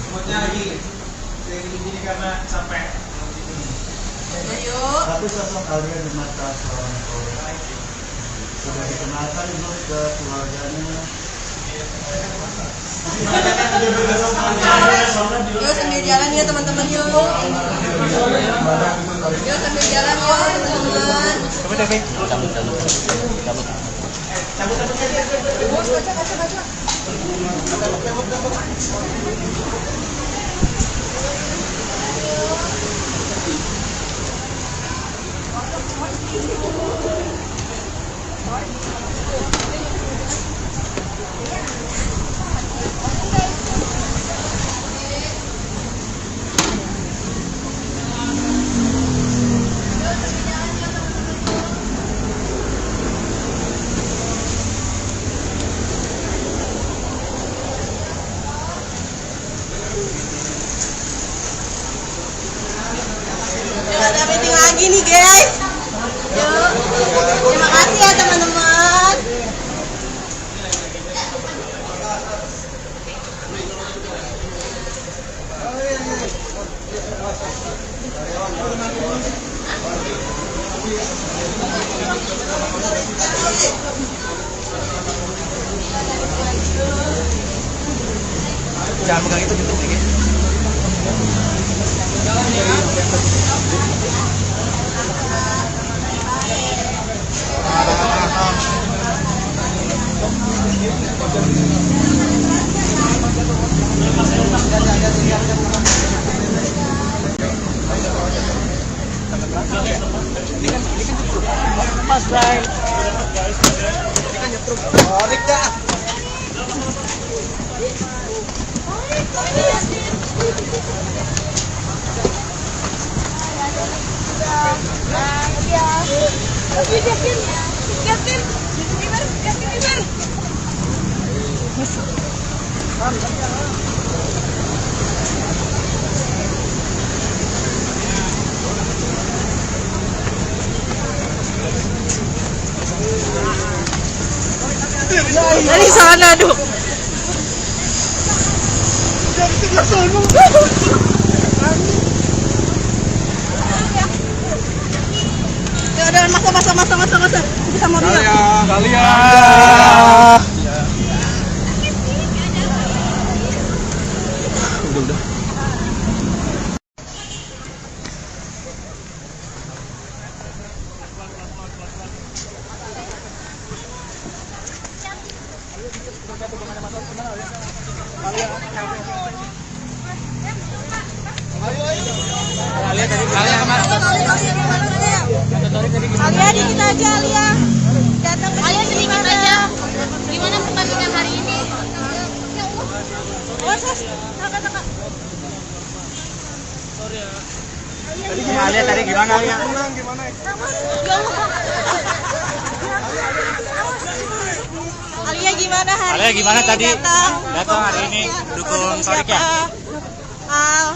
Semuanya lagi kayak gini karena capek.
Tapi sosok Alia di mata seorang orang sudah dikenalkan belum ke keluarganya?
Yuk sambil jalan ya teman-teman yuk. Yuk sambil jalan yuk teman-teman. Yuk ada meeting lagi nih guys. Yuk. Terima kasih ya teman-teman.
Jangan pegang itu gitu dikit.
Mas Bray.
Tarik dah.
Dari sana dong. Ya udah masa. Kita mau dulu.
Kalian. Udah.
Alia dikit aja Alia. Datang ke
Alia
sini
sedikit
gimana?
aja. Gimana pertandingan hari ini?
Oh, sos. Kakak.
Alia tadi gimana Alia?
Alia gimana hari
Alia
ini?
gimana tadi?
Datang
hari ini dukung Torik ya?
Al.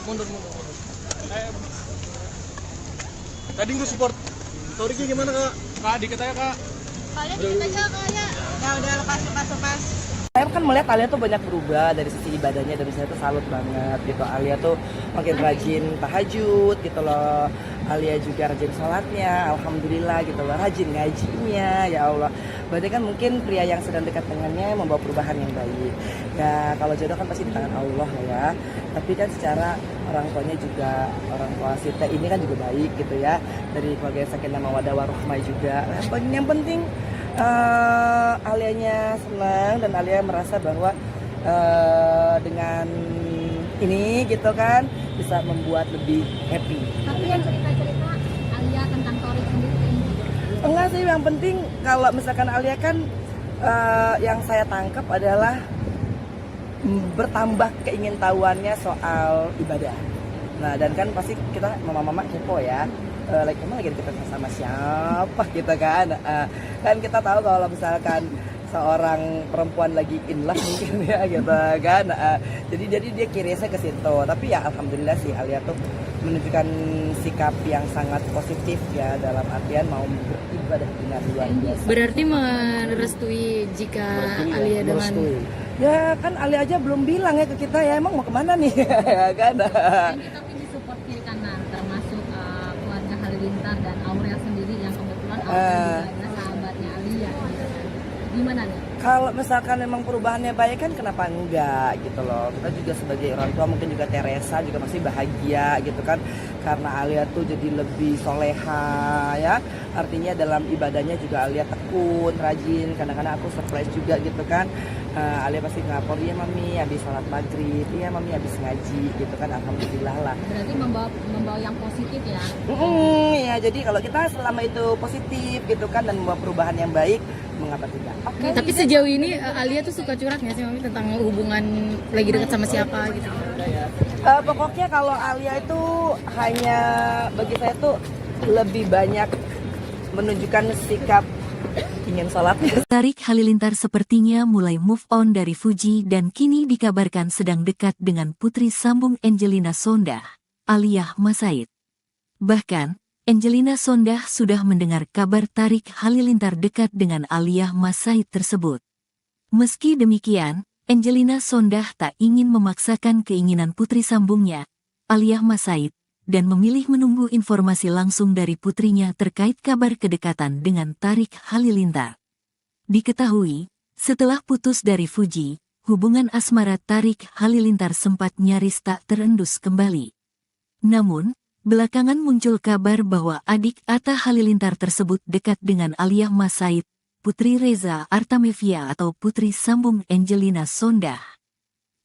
Mundur. Tadi gue support. Toriknya gimana kak? Kak, dikit aja kak.
Alia sedikit aja Kak.
Ya udah lepas.
Saya kan melihat Alia tuh banyak berubah dari sisi ibadahnya, dan saya tuh salut banget gitu. Alia tuh makin rajin tahajud gitu loh. Alia juga rajin sholatnya, alhamdulillah gitu loh. Rajin ngajinya, ya Allah. Berarti kan mungkin pria yang sedang dekat dengannya membawa perubahan yang baik. Ya kalau jodoh kan pasti di tangan Allah ya. Tapi kan secara orang tuanya juga, orang tua Sita ini kan juga baik gitu ya. Dari keluarga Sakinah Mawaddah Warahmah juga. Yang penting Alianya senang dan Alia merasa bahwa dengan ini gitu kan bisa membuat lebih happy.
Tapi yang cerita-cerita Alia tentang Torik sendiri.
Enggak sih, yang penting kalau misalkan Alia kan yang saya tangkap adalah bertambah keingintahuannya soal ibadah. Nah dan kan pasti kita mama-mama kepo ya. Emang lagi deket sama siapa gitu kan. Kan kita tahu kalau misalkan seorang perempuan lagi in love mungkin ya gitu kan. Jadi dia curious-nya ke situ. Tapi ya alhamdulillah sih Alia tuh menunjukkan sikap yang sangat positif ya, dalam artian mau beribadah dengan luar biasa.
Berarti merestui jika Alia dengan
Merestui. Ya kan Alia aja belum bilang ya ke kita ya, emang mau kemana nih ya kan.
Dan kita pilih support kiri kanan, termasuk keluarga Halilintar dan Aurel sendiri yang kebetulan Aurel juga adalah sahabatnya Alia. Gitu kan. Gimana nih?
Kalau misalkan memang perubahannya baik kan kenapa enggak gitu loh. Kita juga sebagai orang tua mungkin juga Teresa juga pasti bahagia gitu kan. Karena Alia tuh jadi lebih soleha ya. Artinya dalam ibadahnya juga Alia tekun, rajin. Kadang-kadang aku surprise juga gitu kan. Alia pasti ngapor, iya mami habis sholat maghrib, iya mami habis ngaji gitu kan. Alhamdulillah lah.
Berarti membawa yang positif ya.
Ya jadi kalau kita selama itu positif gitu kan dan membawa perubahan yang baik, mengapa tidak? Oke.
Tapi sejauh ini Alia tuh suka curhat nggak sih Mami tentang hubungan lagi dekat sama siapa gitu?
Pokoknya kalau Alia itu hanya bagi saya tuh lebih banyak menunjukkan sikap ingin sholatnya.
Tarik Halilintar sepertinya mulai move on dari Fuji dan kini dikabarkan sedang dekat dengan putri sambung Angelina Sondah, Aliyah Masaid. Bahkan, Angelina Sondah sudah mendengar kabar Tarik Halilintar dekat dengan Aliyah Masaid tersebut. Meski demikian, Angelina Sondah tak ingin memaksakan keinginan putri sambungnya, Aliyah Masaid, dan memilih menunggu informasi langsung dari putrinya terkait kabar kedekatan dengan Tarik Halilintar. Diketahui, setelah putus dari Fuji, hubungan asmara Tarik Halilintar sempat nyaris tak terendus kembali. Namun, belakangan muncul kabar bahwa adik Atta Halilintar tersebut dekat dengan Aliyah Masaid, Putri Reza Artamevia atau putri sambung Angelina Sondah.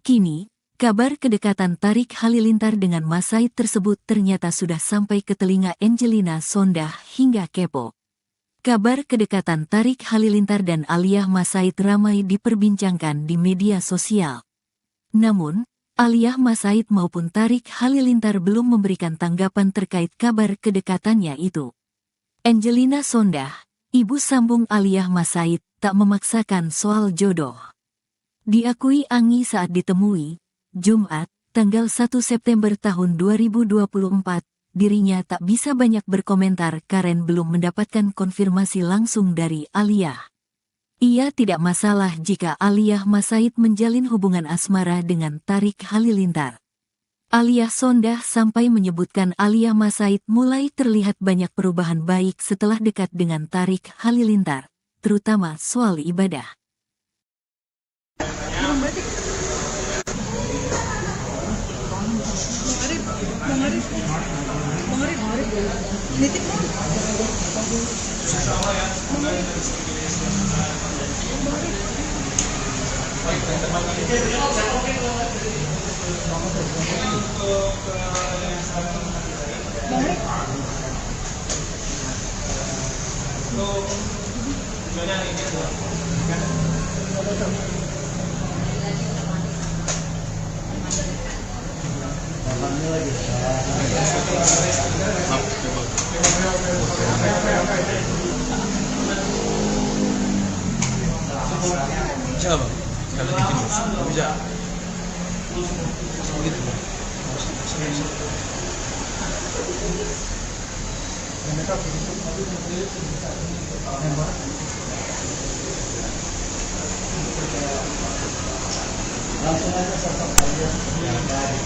Kini, kabar kedekatan Tarik Halilintar dengan Masaid tersebut ternyata sudah sampai ke telinga Angelina Sondah hingga kepo. Kabar kedekatan Tarik Halilintar dan Aliyah Masaid ramai diperbincangkan di media sosial. Namun, Aliyah Masaid maupun Tarik Halilintar belum memberikan tanggapan terkait kabar kedekatannya itu. Angelina Sondah, ibu sambung Aliyah Masaid, tak memaksakan soal jodoh. Diakui Anggi saat ditemui, Jumat, tanggal 1 September tahun 2024, dirinya tak bisa banyak berkomentar karena belum mendapatkan konfirmasi langsung dari Aliyah. Ia tidak masalah jika Aliyah Masaid menjalin hubungan asmara dengan Tarik Halilintar. Aliyah Sondah sampai menyebutkan Aliyah Masaid mulai terlihat banyak perubahan baik setelah dekat dengan Tarik Halilintar, terutama soal ibadah.
Bisa bang, sekali lagi gini, bisa. Begitu.
Langsung aja sosok kalian yang dari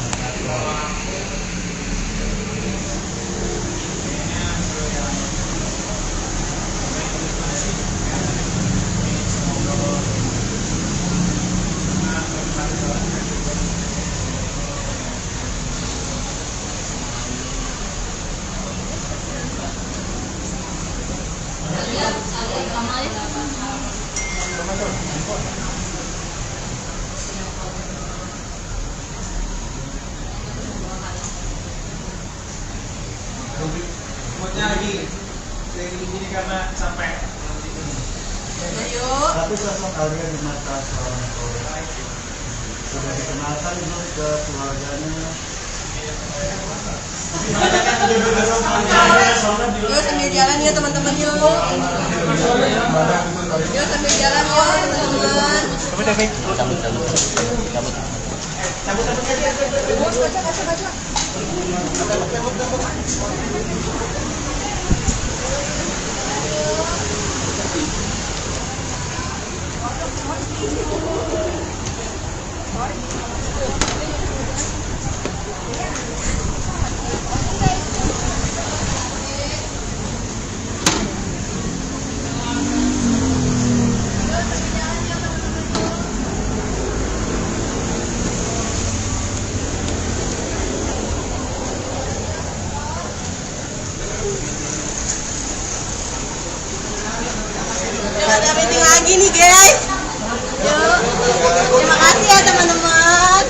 Moodnya lagi gini karena capek.
tapi sosok Alia di mata seorang orang sudah dikenalkan belum ke keluarganya?
Yuk sambil jalan ya teman-teman yuk. Yuk sambil jalan yuk teman-teman. lagi nih guys. Yuk. Terima kasih ya teman-teman.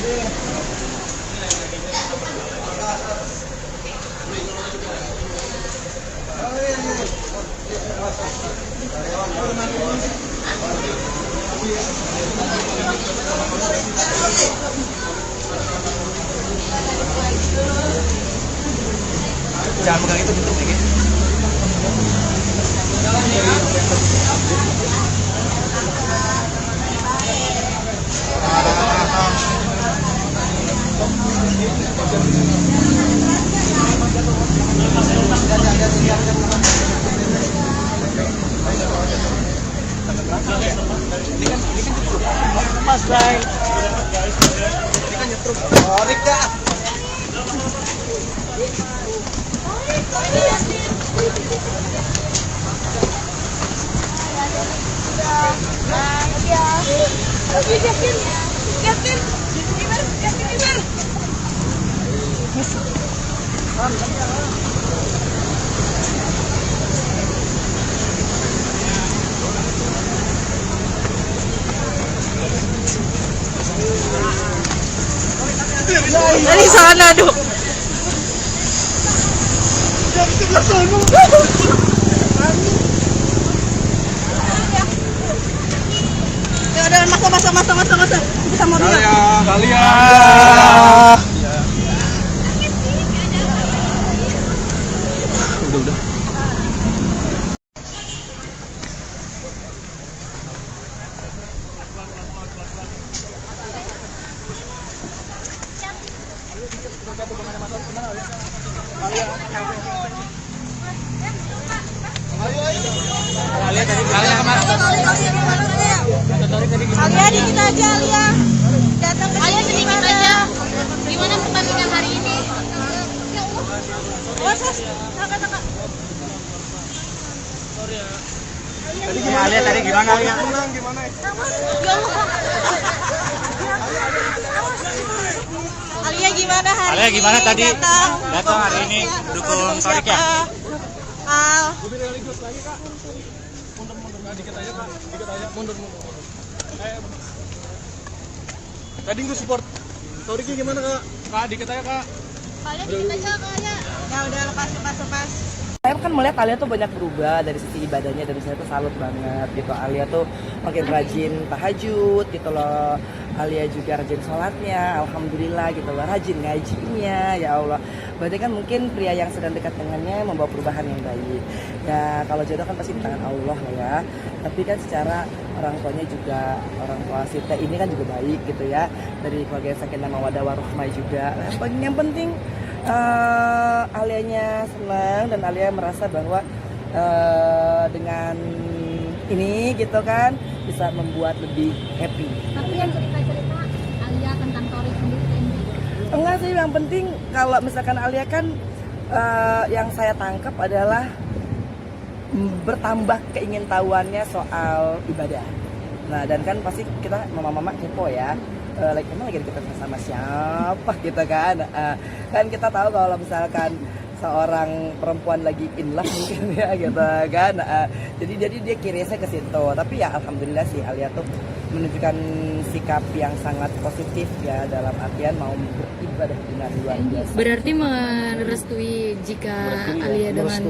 Jangan pegang itu tutup dikit. Mas Bray. Ini kan nyetrum. Tarik dah.
Dari sana dong. Ya udah masa. Kita mau dulu.
Kalian. Udah.
Alia dikit aja Alia. Datang ke
Alia
sini
sedikit aja. Gimana pertandingan hari ini?
Oh, sos. Kakak.
Alia tadi gimana Alia?
Alia gimana hari ini?
Alia gimana tadi?
Datang
hari ini dukung Torik ya?
Al.
Mundur. Tadi gue support. Toriknya gimana kak? Kak, dikit aja kak.
Alia sedikit aja kayaknya.
Ya udah lepas.
Saya kan melihat Alia tuh banyak berubah dari sisi ibadahnya, dan saya tuh salut banget gitu. Alia tuh makin rajin tahajud gitu loh. Alia juga rajin sholatnya, alhamdulillah gitu loh. Rajin ngajinya, ya Allah. Berarti kan mungkin pria yang sedang dekat dengannya membawa perubahan yang baik. Ya kalau jodoh kan pasti di tangan Allah lah ya. Tapi kan secara orang tuanya juga, orang tua Sita ini kan juga baik gitu ya. Dari keluarga Sakinah Mawaddah Warahmah juga. Yang penting Alianya senang dan Alia merasa bahwa dengan ini gitu kan bisa membuat lebih happy.
Tapi yang cerita-cerita Alia tentang Torik sendiri ini.
Enggak sih, yang penting kalau misalkan Alia kan yang saya tangkap adalah bertambah keingintahuannya soal ibadah. Nah dan kan pasti kita mama-mama kepo ya. Emang lagi deket sama siapa gitu kan. Kan kita tahu kalau misalkan seorang perempuan lagi in love mungkin ya gitu kan. Jadi dia kirisnya ke situ. Tapi ya alhamdulillah sih Alia tuh menunjukkan sikap yang sangat positif ya, dalam artian mau beribadah dengan luar biasa.
Berarti merestui jika Alia dengan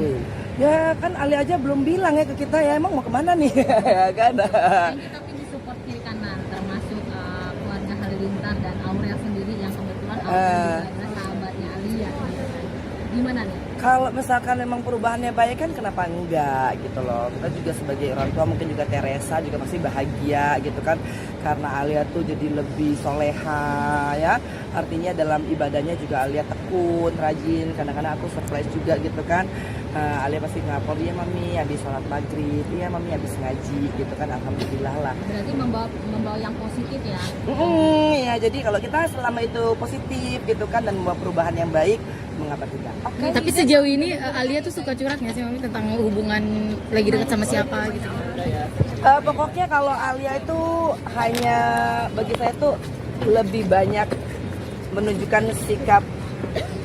Ya kan Alia aja belum bilang ya ke kita ya, emang mau kemana nih ya kan.
Yang kita pilih support kiri kanan termasuk keluarga Halilintar dan Aurel sendiri yang kebetulan Aurel juga adalah sahabatnya Alia gitu kan. Gimana nih?
Kalau misalkan memang perubahannya baik kan kenapa enggak gitu loh. Kita juga sebagai orang tua, mungkin juga Teresa juga pasti bahagia gitu kan, karena Alia tuh jadi lebih soleha ya. Artinya dalam ibadahnya juga Alia tekun, rajin. Kadang-kadang aku surprise juga gitu kan. Alia pasti ngapor, iya mami habis sholat maghrib, iya mami habis ngaji gitu kan, alhamdulillah lah.
Berarti membawa yang positif ya.
Ya jadi kalau kita selama itu positif gitu kan dan membawa perubahan yang baik, mengapa tidak?
Tapi sejauh ini Alia tuh suka curhat nggak sih mami tentang hubungan lagi dekat sama siapa gitu?
Pokoknya kalau Alia itu hanya bagi saya tuh lebih banyak menunjukkan sikap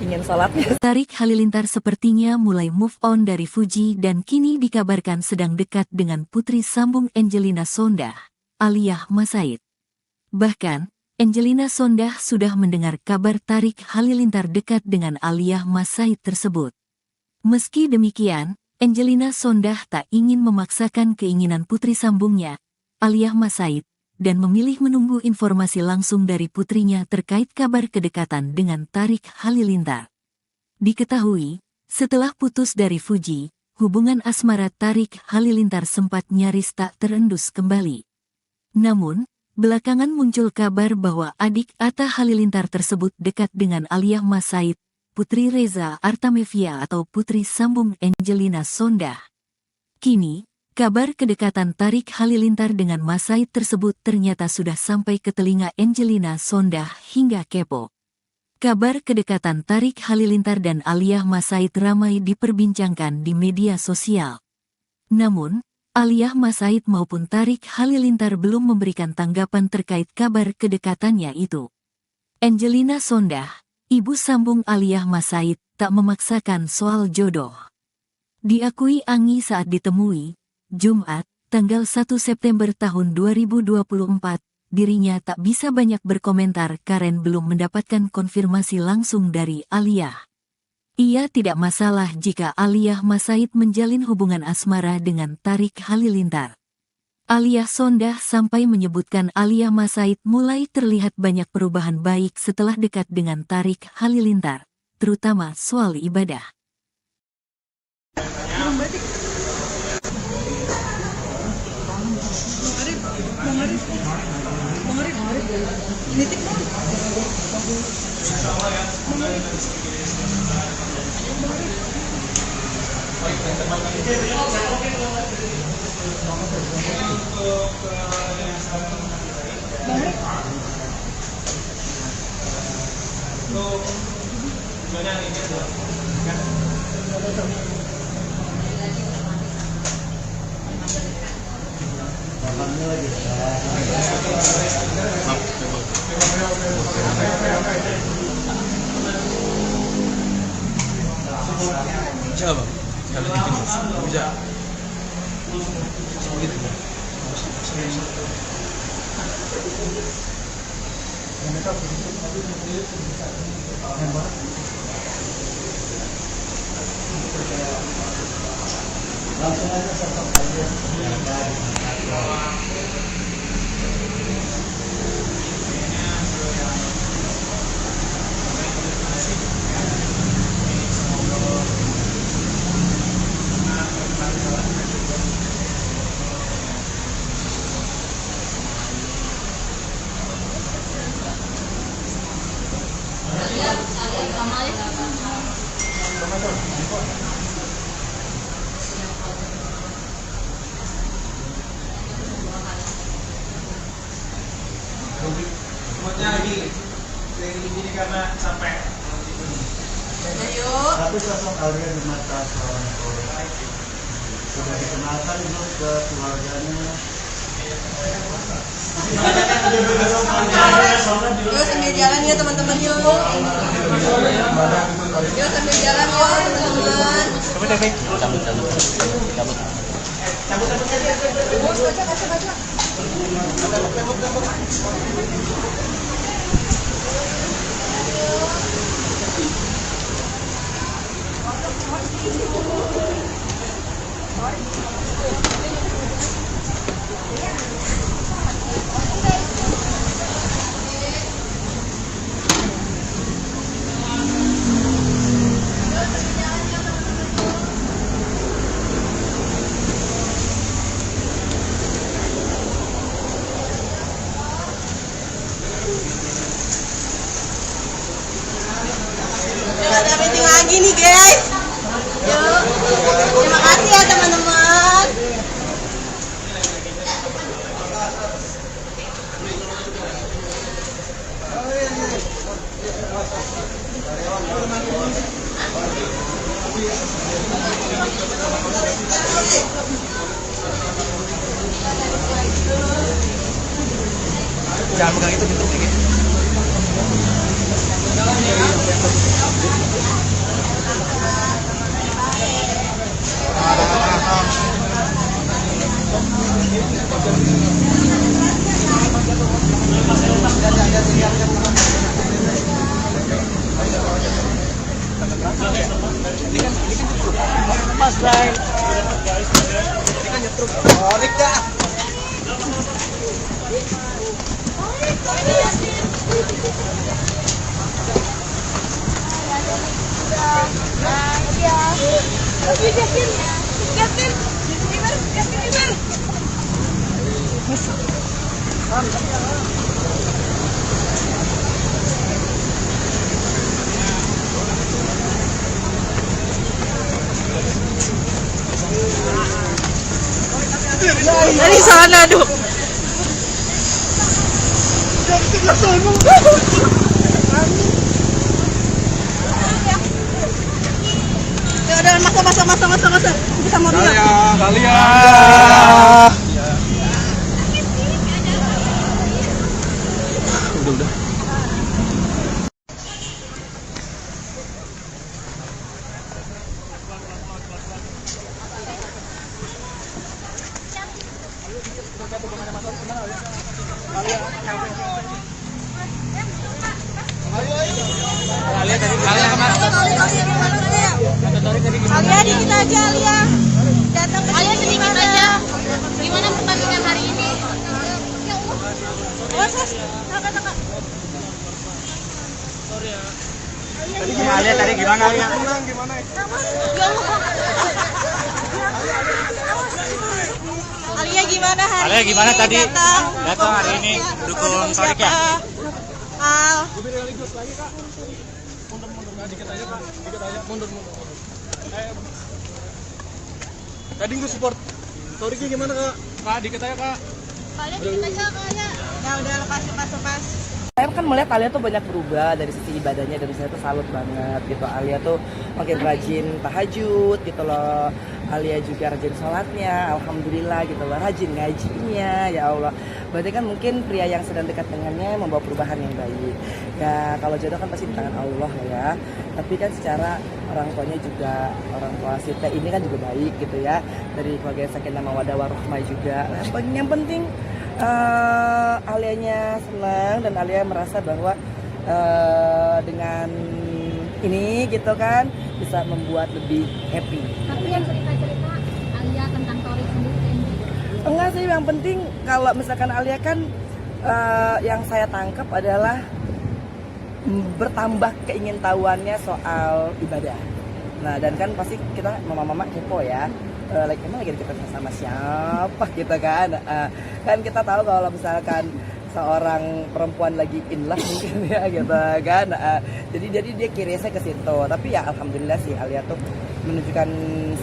ingin sholatnya.
Tarik Halilintar sepertinya mulai move on dari Fuji dan kini dikabarkan sedang dekat dengan putri sambung Angelina Sondah, Aliyah Masaid. Bahkan, Angelina Sondah sudah mendengar kabar Tarik Halilintar dekat dengan Aliyah Masaid tersebut. Meski demikian, Angelina Sondah tak ingin memaksakan keinginan putri sambungnya, Aliyah Masaid, dan memilih menunggu informasi langsung dari putrinya terkait kabar kedekatan dengan Tarik Halilintar. Diketahui, setelah putus dari Fuji, hubungan asmara Tarik Halilintar sempat nyaris tak terendus kembali. Namun, belakangan muncul kabar bahwa adik Atta Halilintar tersebut dekat dengan Aliyah Masaid, Putri Reza Artamevia atau putri sambung Angelina Sondah. Kini, kabar kedekatan Tarik Halilintar dengan Masaid tersebut ternyata sudah sampai ke telinga Angelina Sondah hingga kepo. Kabar kedekatan Tarik Halilintar dan Aliyah Masaid ramai diperbincangkan di media sosial. Namun, Aliyah Masaid maupun Tarik Halilintar belum memberikan tanggapan terkait kabar kedekatannya itu. Angelina Sondah, ibu sambung Aliyah Masaid, tak memaksakan soal jodoh. Diakui Anggi saat ditemui, Jumat, tanggal 1 September tahun 2024, dirinya tak bisa banyak berkomentar karena belum mendapatkan konfirmasi langsung dari Aliyah. Ia tidak masalah jika Aliyah Masaid menjalin hubungan asmara dengan Tarik Halilintar. Aliyah Sondah sampai menyebutkan Aliyah Masaid mulai terlihat banyak perubahan baik setelah dekat dengan Tarik Halilintar, terutama soal ibadah.
Bisa bang, kalau bikin bisa.
Langsung aja sosok aja.
Karena sampai
Tapi sosok Alia di mata seorang orang sudah dikenalkan belum ke keluarganya?
Yuk sambil jalan ya teman-teman yuk. Yuk sambil jalan yuk teman-teman. Ada meeting lagi nih guys. Yuk. Terima kasih ya teman-teman.
Jangan pegang itu gitu sedikit. Mas Ray. Ini kan nyetruk. Oh, Rika.
Dari sana dong. Ya udah masuk. Kita mau lihat.
Kalian. Udah.
Alia dikit aja Alia. Datang ke
Alia
sini
sedikit aja. Gimana pertandingan hari ini?
Kakak.
Tadi gimana ya?
Alia gimana hari
Alia
ini?
gimana tadi?
Datang
hari ini dukung Torik ya?
Al.
Mundur. Tadi gue support. Toriknya gimana kak? Kak, dikit aja kak.
Alia dikit aja Alia. Ya udah lepas.
Saya kan melihat Alia tuh banyak berubah dari sisi ibadahnya, dari saya tuh salut banget gitu. Alia tuh makin rajin tahajud gitu loh. Alia juga rajin sholatnya, alhamdulillah gitu loh. Rajin ngajinya, ya Allah. Berarti kan mungkin pria yang sedang dekat dengannya membawa perubahan yang baik. Ya kalau jodoh kan pasti di tangan Allah ya. Tapi kan secara orang tuanya juga, orang tua Sita ini kan juga baik gitu ya. Dari keluarga Sakinah Mawaddah Warahmah juga. Yang penting Alianya senang dan Alia merasa bahwa dengan ini gitu kan bisa membuat lebih happy.
Tapi yang cerita-cerita Alia tentang Torik sendiri.
Enggak sih, yang penting kalau misalkan Alia kan yang saya tangkap adalah bertambah keingintahuannya soal ibadah. Nah dan kan pasti kita mama-mama kepo ya. Emang lagi kita sama siapa gitu kan. Kan kita tahu kalau misalkan seorang perempuan lagi in love mungkin ya gitu kan. Jadi dia kirisnya ke situ. Tapi ya alhamdulillah sih Alia tuh menunjukkan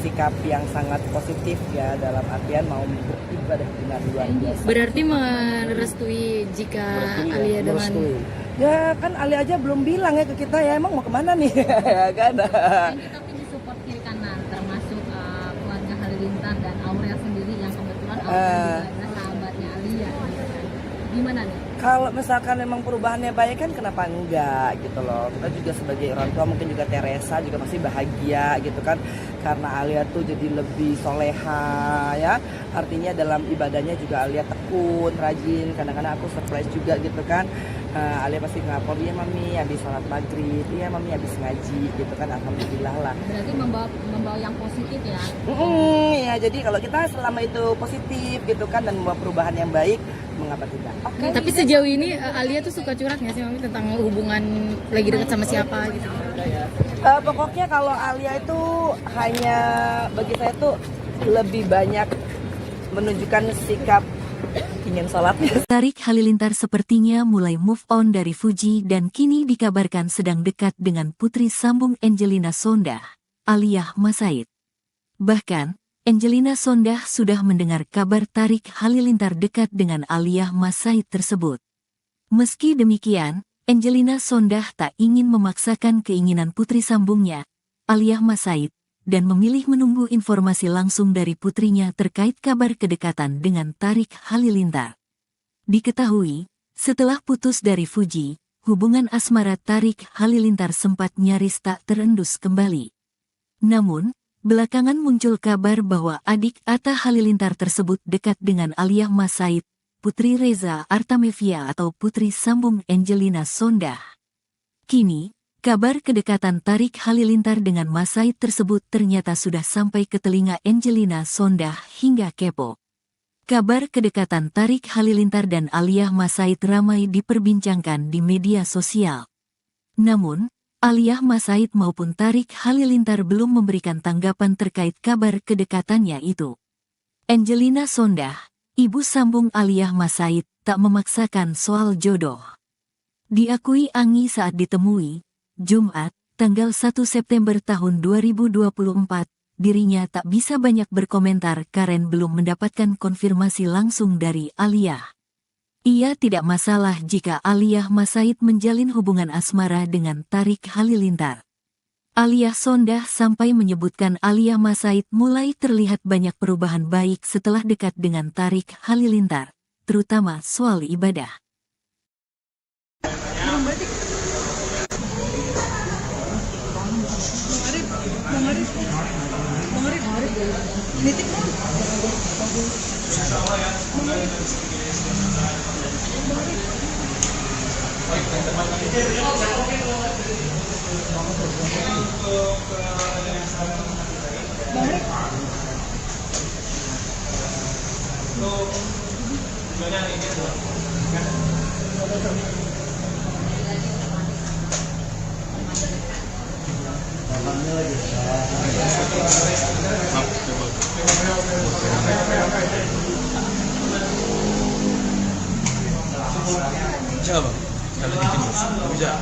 sikap yang sangat positif ya, dalam artian mau beribadah dengan luar biasa.
Berarti merestui jika Alia dengan
Merestui. Ya kan Alia aja belum bilang ya ke kita ya emang mau kemana nih ya kan.
Dan kita pun disupport kiri kanan, termasuk keluarga Halilintar dan Aurel sendiri yang kebetulan Aurel juga adalah sahabatnya Alia. Gimana nih?
Kalau misalkan memang perubahannya baik kan kenapa enggak gitu loh. Kita juga sebagai orang tua mungkin juga Teresa juga pasti bahagia gitu kan. Karena Alia tuh jadi lebih soleha ya. Artinya dalam ibadahnya juga Alia tekun, rajin. Kadang-kadang aku surprise juga gitu kan. Alia pasti ngapor, iya mami habis sholat maghrib, iya mami habis ngaji gitu kan. Alhamdulillah lah.
Berarti membawa yang positif ya.
Ya jadi kalau kita selama itu positif gitu kan dan membawa perubahan yang baik, mengapa tidak?
Tapi sejauh ini Alia tuh suka curhat nggak sih Mami tentang hubungan lagi dekat sama siapa gitu?
Pokoknya kalau Alia itu hanya bagi saya tuh lebih banyak menunjukkan sikap ingin sholatnya.
Tarik Halilintar sepertinya mulai move on dari Fuji dan kini dikabarkan sedang dekat dengan putri sambung Angelina Sondah, Aliyah Masaid. Bahkan, Angelina Sondah sudah mendengar kabar Tarik Halilintar dekat dengan Aliyah Masaid tersebut. Meski demikian, Angelina Sondah tak ingin memaksakan keinginan putri sambungnya, Aliyah Masaid, dan memilih menunggu informasi langsung dari putrinya terkait kabar kedekatan dengan Tarik Halilintar. Diketahui, setelah putus dari Fuji, hubungan asmara Tarik Halilintar sempat nyaris tak terendus kembali. Namun, Belakangan muncul kabar bahwa adik Atta Halilintar tersebut dekat dengan Aliyah Mas Said, Putri Reza Artamevia atau Putri Sambung Angelina Sondah. Kini, kabar kedekatan Tarik Halilintar dengan Mas Said tersebut ternyata sudah sampai ke telinga Angelina Sondah hingga kepo. Kabar kedekatan Tarik Halilintar dan Aliyah Mas Said ramai diperbincangkan di media sosial. Namun, Aliyah Mas Said maupun Tarik Halilintar belum memberikan tanggapan terkait kabar kedekatannya itu. Angelina Sondah, ibu sambung Aliyah Mas Said, tak memaksakan soal jodoh. Diakui Anggi saat ditemui, Jumat, tanggal 1 September tahun 2024, dirinya tak bisa banyak berkomentar karena belum mendapatkan konfirmasi langsung dari Aliyah. Ia tidak masalah jika Aliyah Mas Said menjalin hubungan asmara dengan Tarik Halilintar. Aliyah Sondah sampai menyebutkan Aliyah Mas Said mulai terlihat banyak perubahan baik setelah dekat dengan Tarik Halilintar, terutama soal ibadah.
Bisa bang, kalau bikin bisa.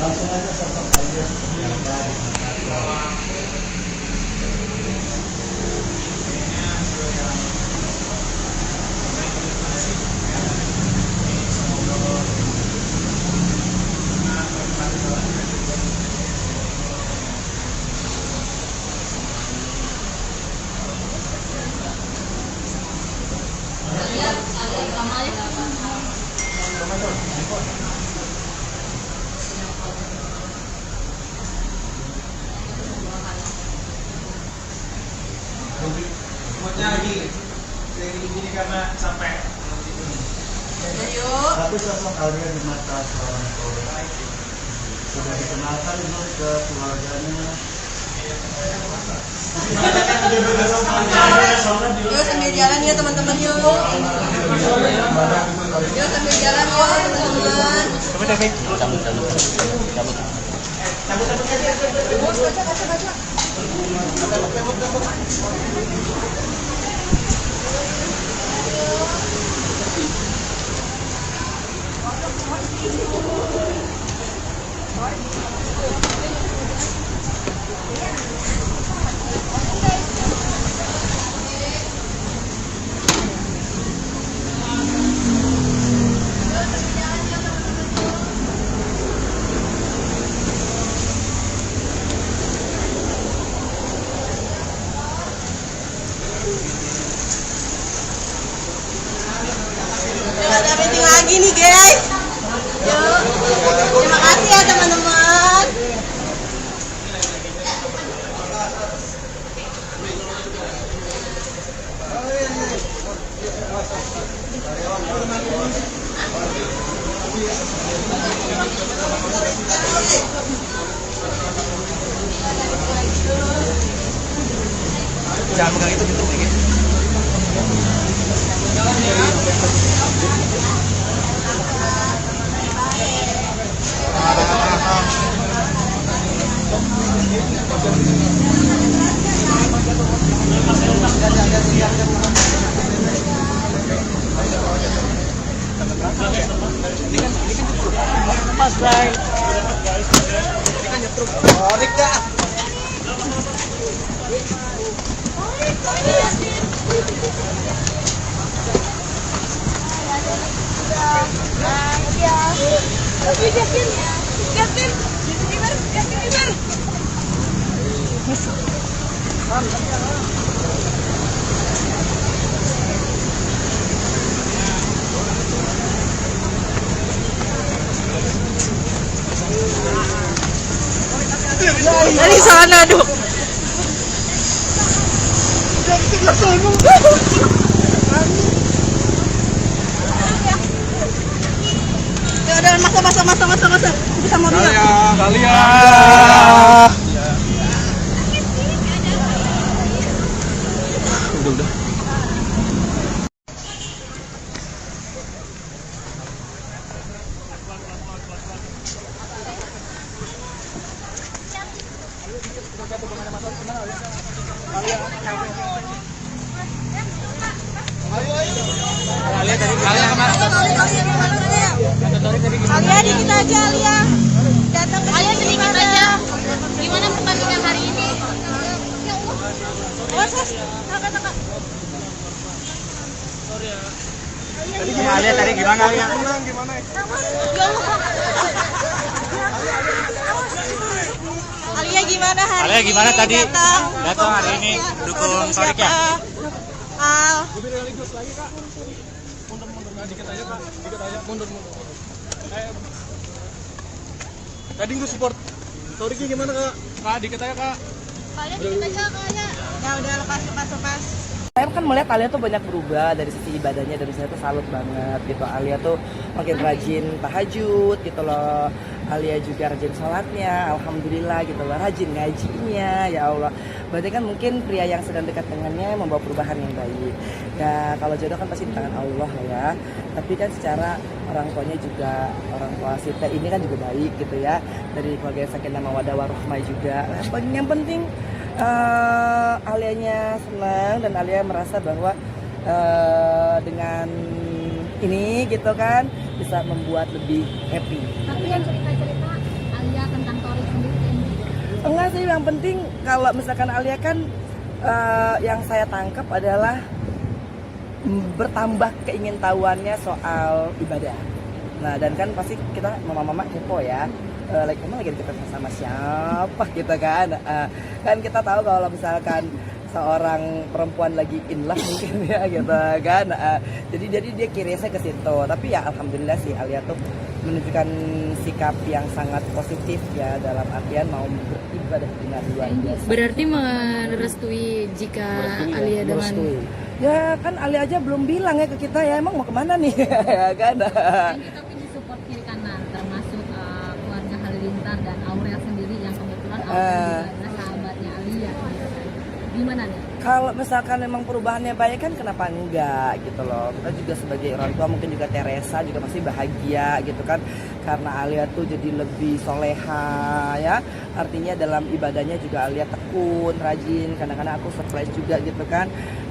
Langsung aja sosok aja.
Moodnya lagi kayak gini karena sampai.
Tapi sosok Alia di mata seorang korban sudah dikenalkan belum ke keluarganya?
Yuk sambil jalan ya teman-teman yuk. Yuk sambil jalan yuk teman-teman. Ada meeting lagi nih guys. Yuk. Terima kasih ya teman-teman.
Jangan pegang itu gitu dikit.
Mas Bray. Ini kan nyetruk. Orik dah.
Dari sana dong. Ya udah masuk. Kita mau lihat.
Alia. Udah.
Alia dikit aja Alia. Datang ke
Alia
sini
sedikit aja. Gimana pertandingan hari ini?
Kakak.
Alia tadi gimana Alia?
Alia gimana hari
Alia gimana
ini?
tadi?
Datang
Hari ini dukung Torik ya?
Al.
Mundur. Tadi gue support. Toriknya gimana kak? Kak, dikit aja kak.
Alia sedikit aja kayaknya.
Ya udah lepas.
Saya kan melihat Alia tuh banyak berubah dari sisi ibadahnya, dari saya tuh salut banget gitu. Alia tuh makin rajin tahajud gitu loh. Alia juga rajin sholatnya, alhamdulillah gitu loh. Rajin ngajinya, ya Allah. Berarti kan mungkin pria yang sedang dekat dengannya membawa perubahan yang baik. Ya kalau jodoh kan pasti di tangan Allah ya. Tapi kan secara orang tuanya juga, orang tua Sita ini kan juga baik gitu ya. Dari keluarga Sakinah Mawaddah Warahmah juga. Yang penting Alianya senang dan Alia merasa bahwa dengan ini gitu kan bisa membuat lebih happy.
Tapi yang cerita-cerita Alia tentang Torik sendiri.
Enggak sih, yang penting kalau misalkan Alia kan yang saya tangkap adalah bertambah keingintahuannya soal ibadah. Nah dan kan pasti kita mama-mama kepo ya. Emang lagi kita sama siapa gitu kan. Kan kita tahu kalau misalkan seorang perempuan lagi in love mungkin ya gitu kan. Jadi dia kirisnya ke situ. Tapi ya alhamdulillah sih Alia tuh menunjukkan sikap yang sangat positif ya, dalam artian mau beribadah dengan luar biasa.
Berarti merestui jika Alia dengan
Merestui. Ya kan Alia aja belum bilang ya ke kita ya, emang mau kemana nih ya kan.
Dan kita punya support kiri kanan, termasuk keluarga Halilintar dan Aurel sendiri yang kebetulan Aurel juga adalah sahabatnya Alia. Gimana nih?
Kalau misalkan memang perubahannya baik kan kenapa enggak gitu loh. Kita juga sebagai orang tua, mungkin juga Teresa juga pasti bahagia gitu kan, karena Alia tuh jadi lebih soleha ya. Artinya dalam ibadahnya juga Alia tekun, rajin. Kadang-kadang aku surprise juga gitu kan.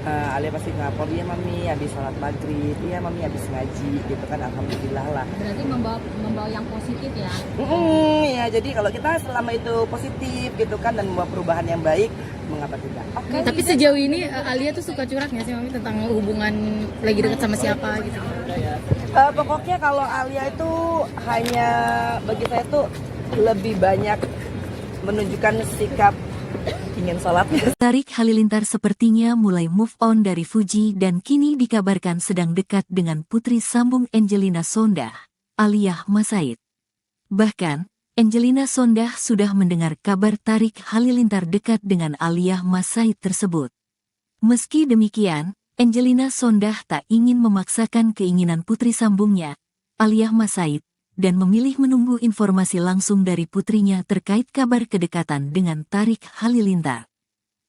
Alia pasti ngapor, iya mami habis sholat maghrib, iya mami habis ngaji gitu kan, alhamdulillah lah.
Berarti membawa yang positif ya.
Ya jadi kalau kita selama itu positif gitu kan dan membawa perubahan yang baik, mengapa tidak? Oke.
Tapi sejauh ini Alia tuh suka curhat nggak sih Mami tentang hubungan lagi dekat sama siapa gitu?
Pokoknya kalau Alia itu hanya bagi saya tuh lebih banyak menunjukkan sikap ingin sholatnya.
Tarik Halilintar sepertinya mulai move on dari Fuji dan kini dikabarkan sedang dekat dengan putri sambung Angelina Sondah, Alia Masaid. Bahkan, Angelina Sondah sudah mendengar kabar Tarik Halilintar dekat dengan Alia Masaid tersebut. Meski demikian, Angelina Sondah tak ingin memaksakan keinginan putri sambungnya, Alia Masaid, dan memilih menunggu informasi langsung dari putrinya terkait kabar kedekatan dengan Tarik Halilintar.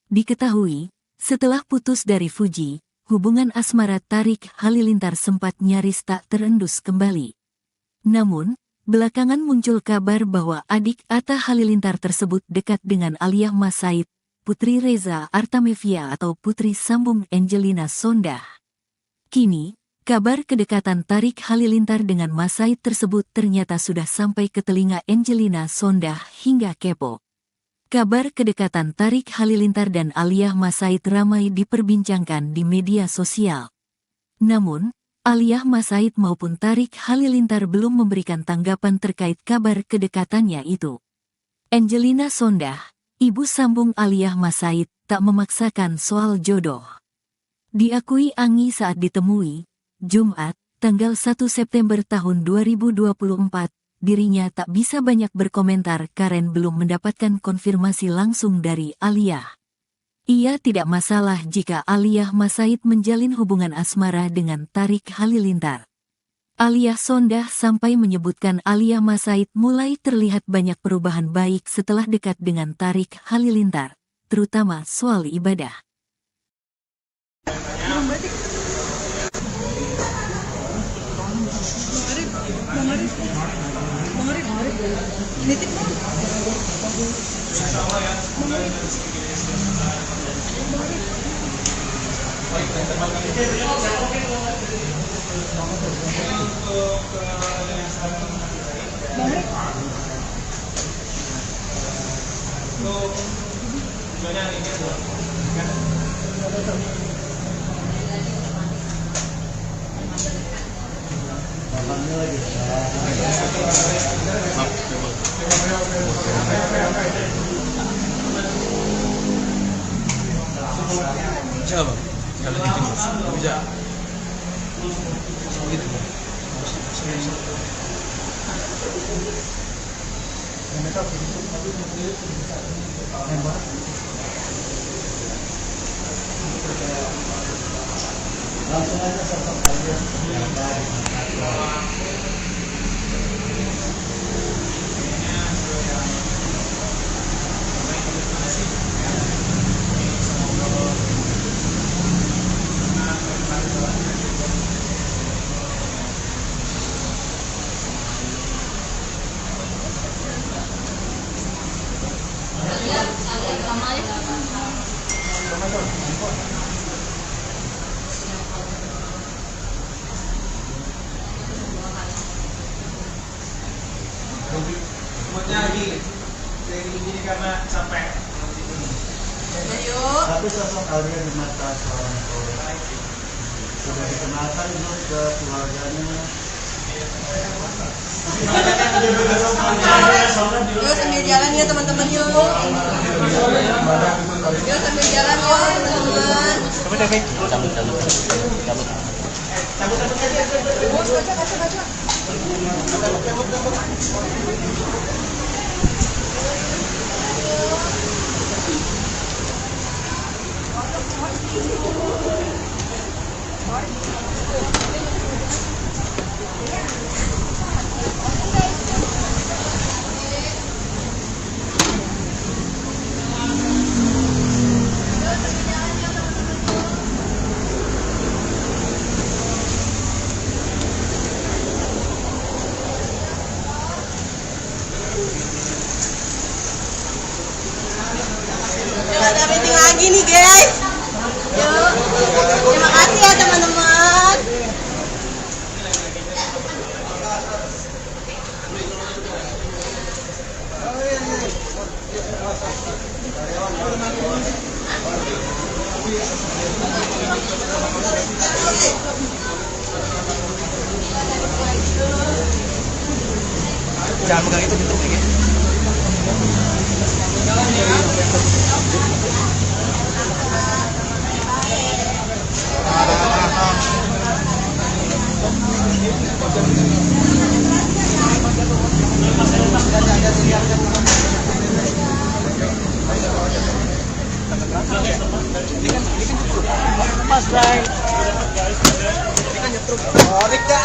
Diketahui, setelah putus dari Fuji, hubungan asmara Tarik Halilintar sempat nyaris tak terendus kembali. Namun, belakangan muncul kabar bahwa adik Atta Halilintar tersebut dekat dengan Alia Masaid, putri Reza Artamevia atau putri sambung Angelina Sondah. Kini, kabar kedekatan Tarik Halilintar dengan Masaid tersebut ternyata sudah sampai ke telinga Angelina Sondah hingga kepo. Kabar kedekatan Tarik Halilintar dan Alia Masaid ramai diperbincangkan di media sosial. Namun, Alia Masaid maupun Tarik Halilintar belum memberikan tanggapan terkait kabar kedekatannya itu. Angelina Sondah, Ibu sambung Aliyah Masaid tak memaksakan soal jodoh. Diakui Anggi saat ditemui, Jumat, tanggal 1 September tahun 2024, dirinya tak bisa banyak berkomentar karena belum mendapatkan konfirmasi langsung dari Aliyah. Ia tidak masalah jika Aliyah Masaid menjalin hubungan asmara dengan Tarik Halilintar. Aliyah Sondah sampai menyebutkan Aliyah Masaid mulai terlihat banyak perubahan baik setelah dekat dengan Tarik Halilintar, terutama soal ibadah.
Siapa? Kalau di timur, bisa. Gitu.
Langsung aja sosok aja. Tapi sosok Alia di mata seorang cowok sudah dikenalkan belum ke keluarganya?
Yuk sambil jalan ya teman-teman yuk. Yuk sambil jalan yuk teman-teman. Ada meeting lagi nih guys. Yuk. Terima kasih ya teman-teman.
Jangan pegang itu gitu lagi. Mas Bray. Ini kan nyetruk. Oh, Rika.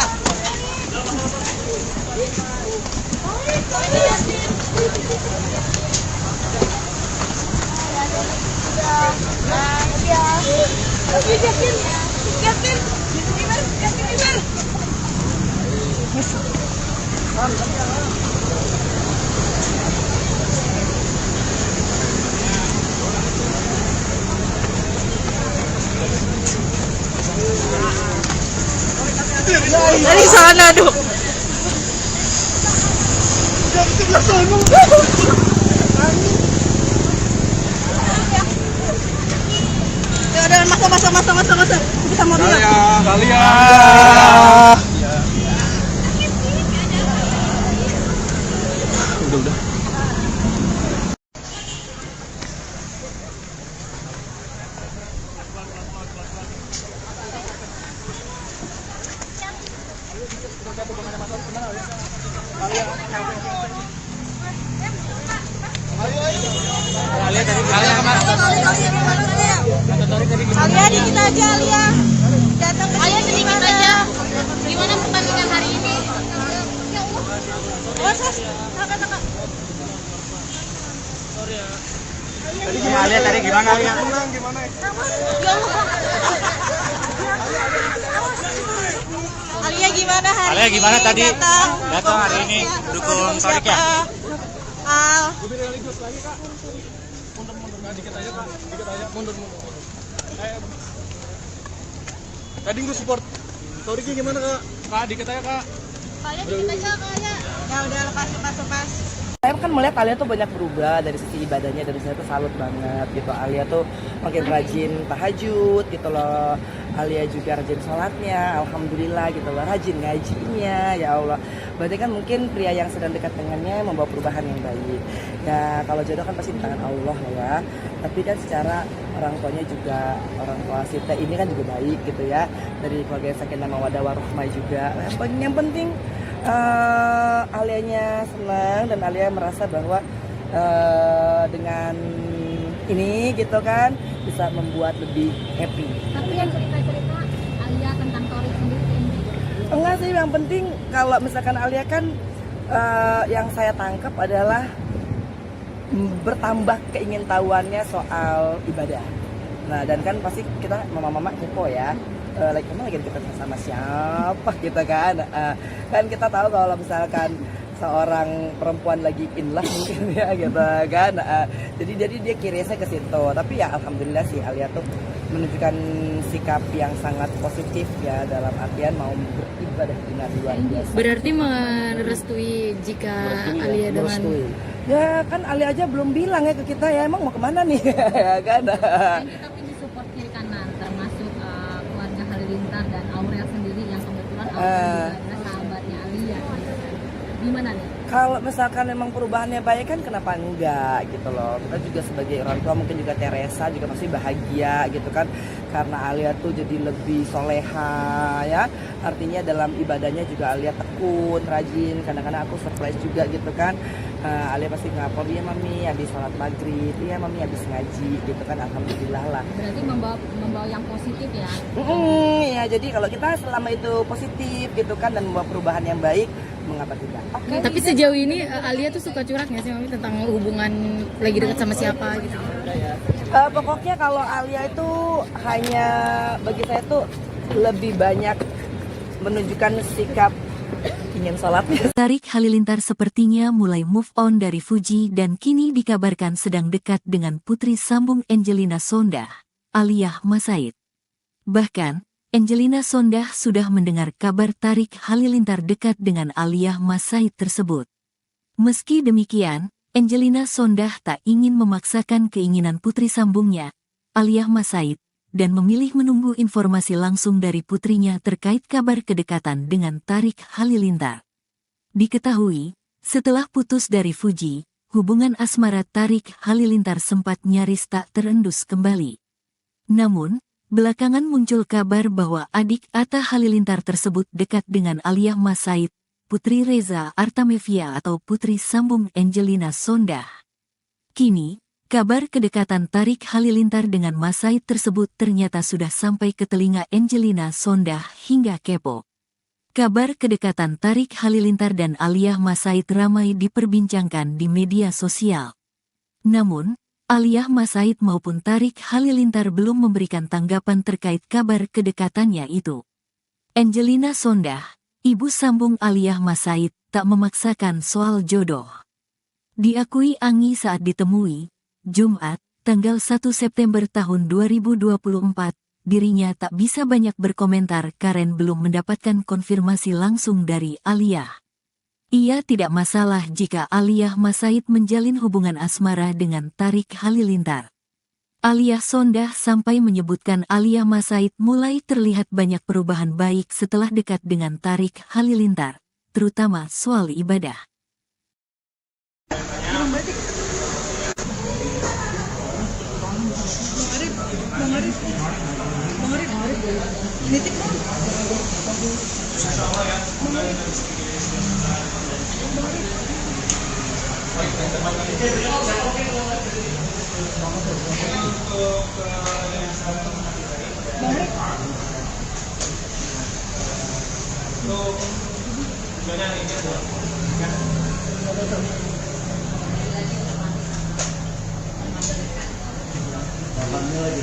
Dari sana dong. Ya udah masa. Kita mau dulu.
Kalian. Udah.
Alia dikit aja Alia. Datang ke
Alia
sini
sedikit
gimana?
aja. Gimana pertandingan hari ini?
Oh, sos. Kakak.
Alia tadi gimana Alia? Menang gimana?
Ya Allah. Alia gimana hari
Alia gimana
ini?
tadi?
Datang
Hari ini dukung Torik ya?
Al.
Lebih religius lagi kak. Mundur. Nah, dikit aja kak. Mundur. Tadi gue support Toriknya gimana kak? Kak, dikit aja kak.
Kalian dikit aja kayaknya. Ya udah lepas.
Saya kan melihat Alia tuh banyak berubah dari sisi ibadahnya, dari saya tuh salut banget gitu. Alia tuh makin rajin tahajud gitu loh. Alia juga rajin sholatnya, alhamdulillah gitu loh. Rajin ngajinya, ya Allah. Berarti kan mungkin pria yang sedang dekat dengannya membawa perubahan yang baik. Ya kalau jodoh kan pasti di tangan Allah ya. Tapi kan secara orang tuanya juga, orang tua Sita ini kan juga baik gitu ya. Dari keluarga Sakinah Mawaddah Warahmah juga. Yang penting Alianya senang dan Alia merasa bahwa dengan ini gitu kan bisa membuat lebih happy.
Tapi yang cerita-cerita Alia tentang Torik sendiri ini.
Enggak sih, yang penting kalau misalkan Alia kan yang saya tangkap adalah bertambah keingintahuannya soal ibadah. Nah dan kan pasti kita mama-mama kepo ya. Emang lagi deket sama siapa gitu kan. Kan kita tahu kalau misalkan seorang perempuan lagi in love mungkin ya gitu kan. Jadi dia curious-nya ke situ. Tapi ya alhamdulillah sih Alia tuh menunjukkan sikap yang sangat positif ya, dalam artian mau beribadah dengan luar biasa.
Berarti merestui jika Alia dengan
Merestui. Ya kan Alia aja belum bilang ya ke kita ya emang mau kemana nih ya kan.
Dan kita pilih support kiri kanan termasuk keluarga Halilintar dan Aurel sendiri yang kebetulan Aurel juga adalah sahabatnya Alia. Gimana nih?
Kalau misalkan memang perubahannya baik kan kenapa enggak gitu loh. Kita juga sebagai orang tua mungkin juga Teresa juga pasti bahagia gitu kan. Karena Alia tuh jadi lebih soleha ya. Artinya dalam ibadahnya juga Alia tekun, rajin. Kadang-kadang aku surprise juga gitu kan. Alia pasti ngapor, iya mami habis sholat maghrib, iya mami habis ngaji gitu kan. Alhamdulillah lah.
Berarti membawa yang positif ya.
Ya jadi kalau kita selama itu positif gitu kan dan membawa perubahan yang baik, mengapa tidak?
Tapi sejauh ini Alia tuh suka curhat nggak sih Mami tentang hubungan lagi dekat sama siapa gitu?
Pokoknya kalau Alia itu hanya bagi saya tuh lebih banyak menunjukkan sikap ingin sholatnya.
Tarik Halilintar sepertinya mulai move on dari Fuji dan kini dikabarkan sedang dekat dengan putri sambung Angelina Sondah, Aliyah Masaid. Bahkan, Angelina Sondah sudah mendengar kabar Tarik Halilintar dekat dengan Aliyah Masaid tersebut. Meski demikian, Angelina Sondah tak ingin memaksakan keinginan putri sambungnya, Aliyah Masaid, dan memilih menunggu informasi langsung dari putrinya terkait kabar kedekatan dengan Tarik Halilintar. Diketahui, setelah putus dari Fuji, hubungan asmara Tarik Halilintar sempat nyaris tak terendus kembali. Namun, belakangan muncul kabar bahwa adik Atta Halilintar tersebut dekat dengan Aliyah Masaid, Putri Reza Artamevia atau putri sambung Angelina Sondah. Kini, kabar kedekatan Tarik Halilintar dengan Masaid tersebut ternyata sudah sampai ke telinga Angelina Sondah hingga kepo. Kabar kedekatan Tarik Halilintar dan Aliyah Masaid ramai diperbincangkan di media sosial. Namun, Aliyah Masaid maupun Tarik Halilintar belum memberikan tanggapan terkait kabar kedekatannya itu. Angelina Sondah, ibu sambung Aliyah Masaid, tak memaksakan soal jodoh. Diakui Anggi saat ditemui, Jumat, tanggal 1 September tahun 2024, dirinya tak bisa banyak berkomentar karena belum mendapatkan konfirmasi langsung dari Aliyah. Ia tidak masalah jika Aliyah Masaid menjalin hubungan asmara dengan Tarik Halilintar. Aliyah Sondah sampai menyebutkan Aliyah Masaid mulai terlihat banyak perubahan baik setelah dekat dengan Tarik Halilintar, terutama soal ibadah.
Bang Arif.
Abangnya lagi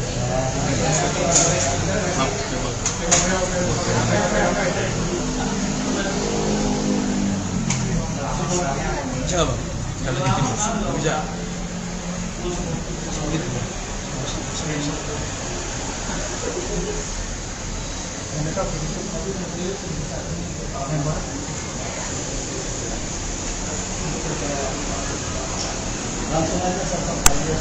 Bisa nggak bang? Sekali bikin bisa.
langsung aja sosok aja.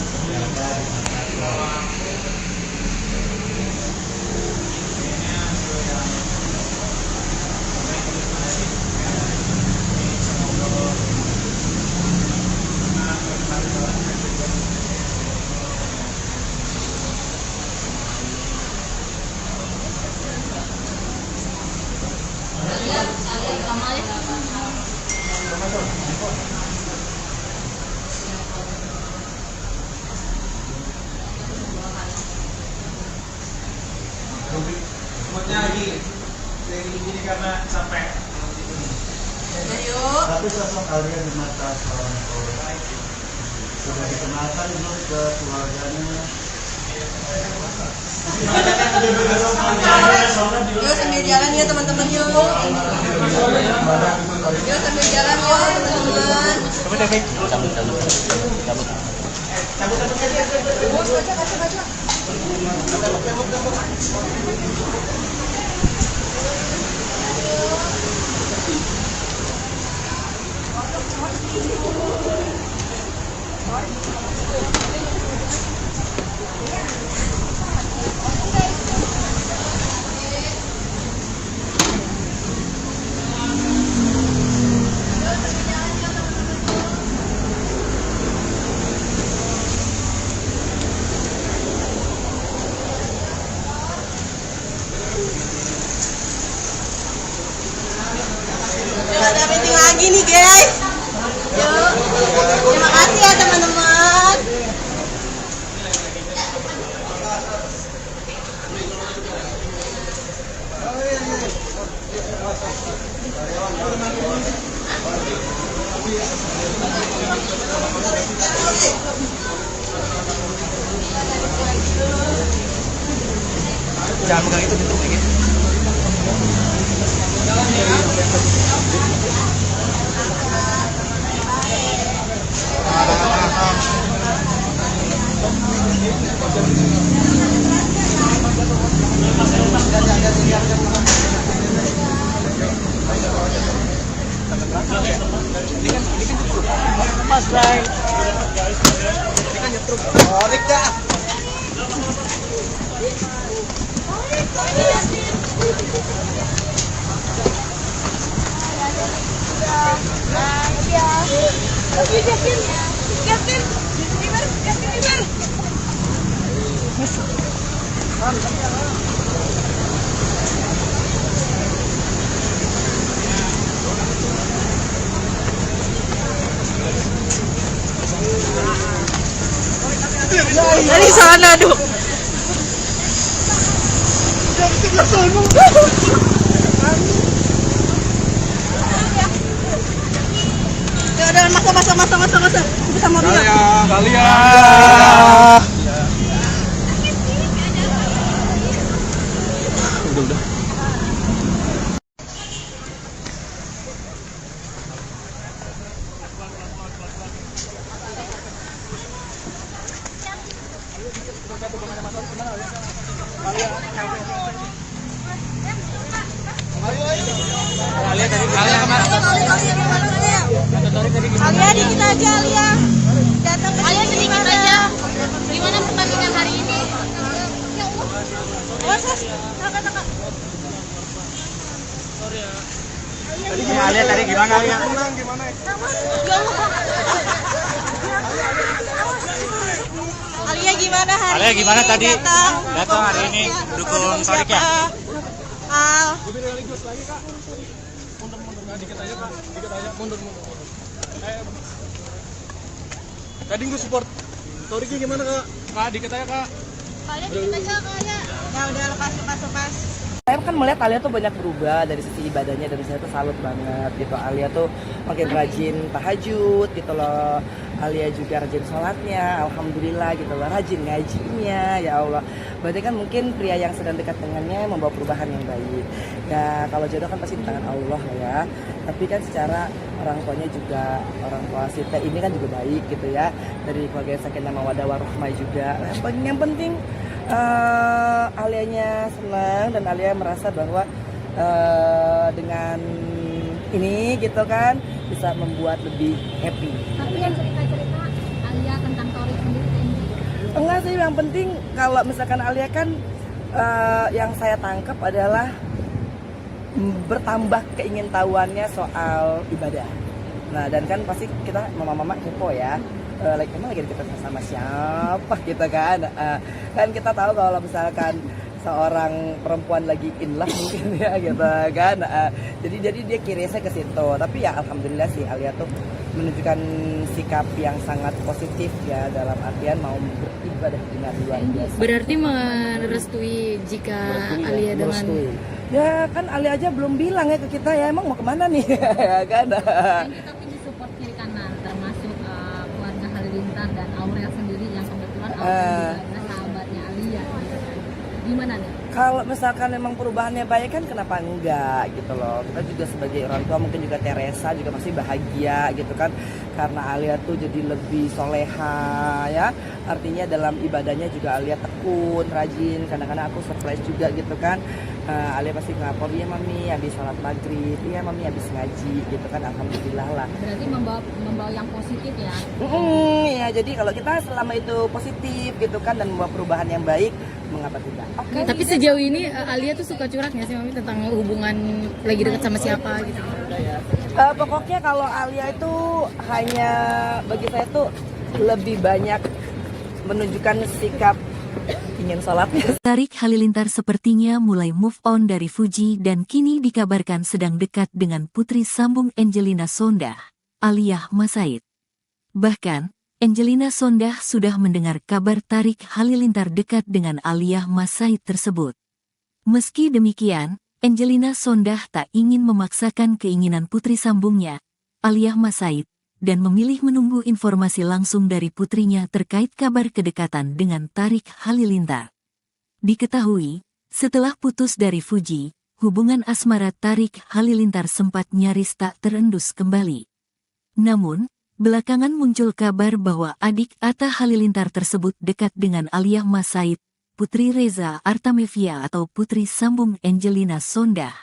Tapi sosok Alia di mata seorang orang sudah dikenalkan belum ke keluarganya?
Yuk sambil jalan ya teman-teman yuk. Yuk sambil jalan yuk teman-teman. Yuk ada meeting lagi nih guys. Yuk. Terima kasih ya teman-teman.
Jangan pegang itu tutup dikit. Mas Bray. Ini kan nyetruk. Orik dah.
Dari sana dong. Ya udah masa. Bisa mobil.
Kalian. Udah.
Alia dikit aja Alia. Datang ke
Alia
sini
sedikit aja. Gimana pertandingan hari ini?
Alia tadi gimana Alia?
Alia Alia gimana hari
Alia
ini?
gimana tadi?
Datang
hari ini dukung Torik ya?
Al.
Lebih religius lagi kak. Mundur. Nah, dikit aja kak. Dikit aja. Mundur. Tadi gue support. Toriki gimana kak? Kak, dikit aja kak.
Kalian dikit aja kalian. Ya udah lepas.
Saya kan melihat Alia tuh banyak berubah dari sisi ibadahnya, dan saya tuh salut banget gitu. Alia tuh makin rajin tahajud gitu loh. Alia juga rajin sholatnya, alhamdulillah gitu loh. Rajin ngajinya, ya Allah. Berarti kan mungkin pria yang sedang dekat dengannya membawa perubahan yang baik. Ya kalau jodoh kan pasti di tangan Allah lah ya. Tapi kan secara orang tuanya juga, orang tua Sita ini kan juga baik gitu ya. Dari keluarga Sakinah Mawaddah Warahmah juga. Yang penting Alianya senang dan Alia merasa bahwa dengan ini gitu kan bisa membuat lebih happy.
Tapi yang cerita-cerita Alia tentang Torik sendiri
Enggak sih, yang penting kalau misalkan Alia kan yang saya tangkap adalah bertambah keingintahuannya soal ibadah. Nah dan kan pasti kita mama-mama kepo ya. Emang lagi deket sama siapa gitu kan. Kan kita tahu kalau misalkan seorang perempuan lagi in love mungkin ya gitu kan. Jadi dia kirisnya ke situ. Tapi ya alhamdulillah sih Alia tuh menunjukkan sikap yang sangat positif ya, dalam artian mau beribadah dengan luar biasa.
Berarti merestui jika Alia dengan
merestui. Ya kan Alia aja belum bilang ya ke kita ya emang mau kemana nih ya kan.
kita punya support kiri kanan, termasuk keluarga Halilintar dan Aurel sendiri yang kebetulan Aurel juga adalah sahabatnya Alia gitu kan. Gimana nih?
Kalau misalkan memang perubahannya baik kan kenapa enggak gitu loh. Kita juga sebagai orang tua mungkin juga Teresa juga pasti bahagia gitu kan. Karena Alia tuh jadi lebih soleha ya. Artinya dalam ibadahnya juga Alia tekun, rajin. Kadang-kadang aku surprise juga gitu kan. Alia pasti ngelapor, iya mami habis sholat maghrib, iya mami habis ngaji gitu kan. Alhamdulillah lah.
Berarti membawa yang positif ya?
Ya jadi kalau kita selama itu positif gitu kan dan membawa perubahan yang baik, mengapa tidak? Oke.
Tapi sejauh ini Alia tuh suka curhat nggak sih Mami tentang hubungan lagi dekat sama siapa gitu?
Pokoknya kalau Alia itu hanya bagi saya tuh lebih banyak menunjukkan sikap ingin sholatnya.
Tarik Halilintar sepertinya mulai move on dari Fuji dan kini dikabarkan sedang dekat dengan putri sambung Angelina Sondah, Aliyah Masaid. Bahkan, Angelina Sondah sudah mendengar kabar Tarik Halilintar dekat dengan Aliyah Masaid tersebut. Meski demikian, Angelina Sondah tak ingin memaksakan keinginan putri sambungnya, Aliyah Masaid, dan memilih menunggu informasi langsung dari putrinya terkait kabar kedekatan dengan Tarik Halilintar. Diketahui, setelah putus dari Fuji, hubungan asmara Tarik Halilintar sempat nyaris tak terendus kembali. Namun, belakangan muncul kabar bahwa adik Atta Halilintar tersebut dekat dengan Aliyah Masaid, Putri Reza Artamevia atau putri sambung Angelina Sondah.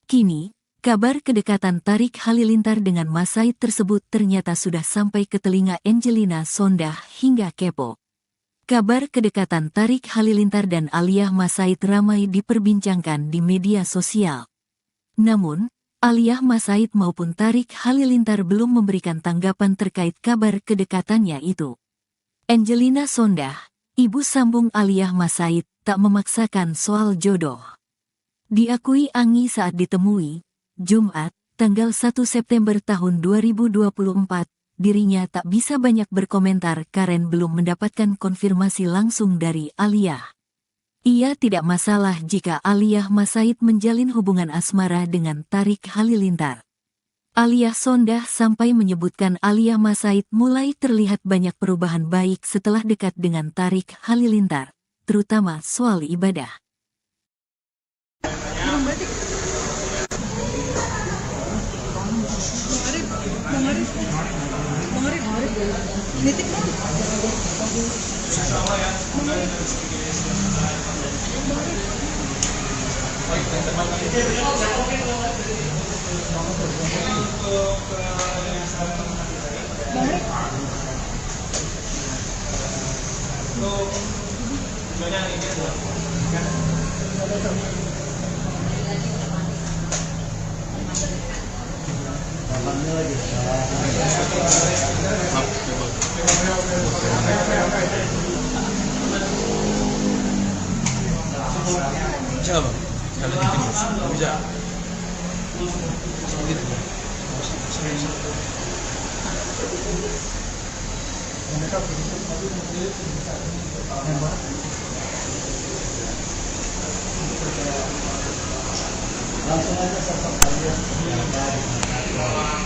Kini, kabar kedekatan Tarik Halilintar dengan Masaid tersebut ternyata sudah sampai ke telinga Angelina Sondah hingga kepo. Kabar kedekatan Tarik Halilintar dan Aliyah Masaid ramai diperbincangkan di media sosial. Namun, Aliyah Masaid maupun Tarik Halilintar belum memberikan tanggapan terkait kabar kedekatannya itu. Angelina Sondah, ibu sambung Aliyah Masaid, tak memaksakan soal jodoh. Diakui Anggi saat ditemui, Jumat, tanggal 1 September tahun 2024, dirinya tak bisa banyak berkomentar karena belum mendapatkan konfirmasi langsung dari Aliyah. Ia tidak masalah jika Aliyah Masaid menjalin hubungan asmara dengan Tarik Halilintar. Aliyah Sondah sampai menyebutkan Aliyah Masaid mulai terlihat banyak perubahan baik setelah dekat dengan Tarik Halilintar, terutama soal ibadah.
Bisa bang? Sekali lagi terus. Bisa. Gitu.
Langsung aja sosok Alia dari Makassar.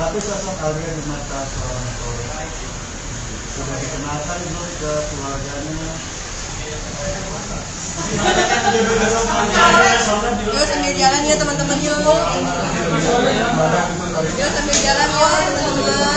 Tapi sosok Alia di mata seorang korban sudah dikenalkan belum ke keluarganya?
Yuk sambil jalan ya teman-teman yuk. Yuk sambil jalan yuk teman-teman.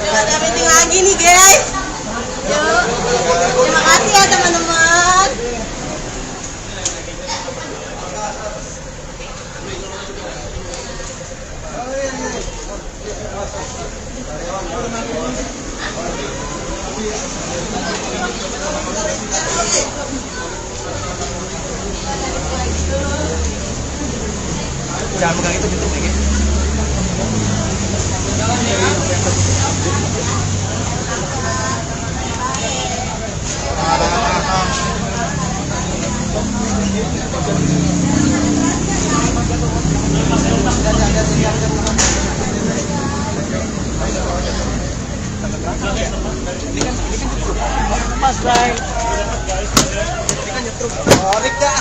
Yuk ada meeting lagi nih guys. Yuk. Terima kasih ya teman-teman.
Jangan pegang itu gitu lagi. Mas Bray. Ini kan nyetruk. Orik dah.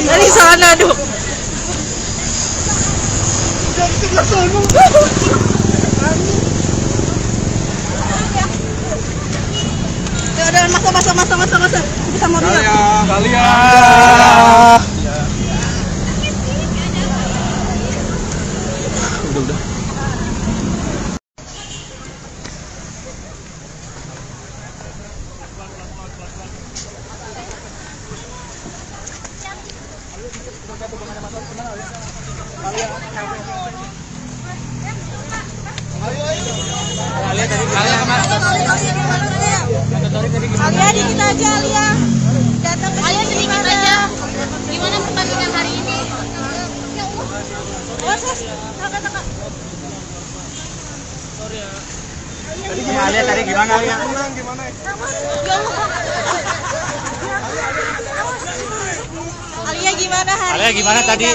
Dari sana dong. Udah masuk. Kita mau dulu.
Alia. Udah.
Alia dikit aja Alia. Datang ke
Alia sedikit aja. Gimana pertandingan hari ini?
Kakak.
Alia tadi gimana Alia?
Alia gimana hari
Alia gimana
ini?
tadi?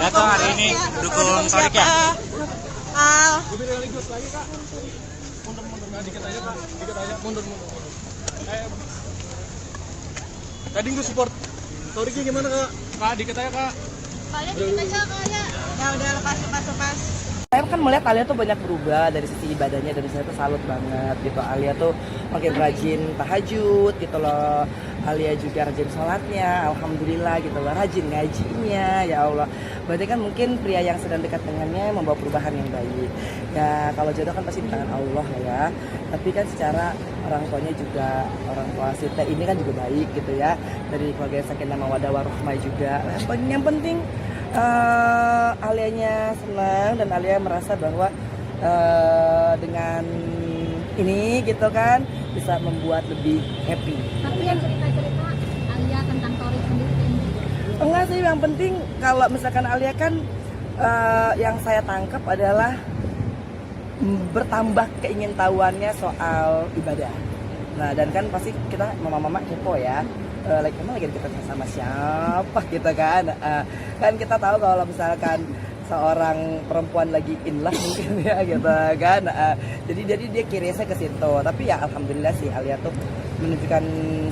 Datang
hari ini dukung Torik ya?
Al.
Mundur. Tadi gue support. Toriknya gimana kak? Kak, dikit aja kak.
Kalian sedikit aja Alia.
Ya udah lepas.
Saya kan melihat Alia tuh banyak berubah dari sisi ibadahnya, dari saya tuh salut banget gitu. Alia tuh makin rajin tahajud gitu loh. Alia juga rajin sholatnya, alhamdulillah gitu loh, rajin ngajinya, ya Allah. Berarti kan mungkin pria yang sedang dekat dengannya membawa perubahan yang baik. Ya kalau jodoh kan pasti di tangan Allah ya. Tapi kan secara orang tuanya juga, orang tua Sita ini kan juga baik gitu ya. Dari keluarga Sakinah Mawaddah Warahmah juga. Yang penting Alianya senang dan Alia merasa bahwa dengan ini gitu kan bisa membuat lebih happy.
Tapi yang cerita-cerita Alia tentang Torik sendiri
Enggak sih, yang penting kalau misalkan Alia kan yang saya tangkap adalah bertambah keingintahuannya soal ibadah. Nah dan kan pasti kita mama-mama kepo ya, emang lagi kita sama siapa gitu kan. Kan kita tahu kalau misalkan seorang perempuan lagi in love mungkin ya gitu kan. Jadi dia kirisnya ke situ. Tapi ya alhamdulillah sih Alia tuh menunjukkan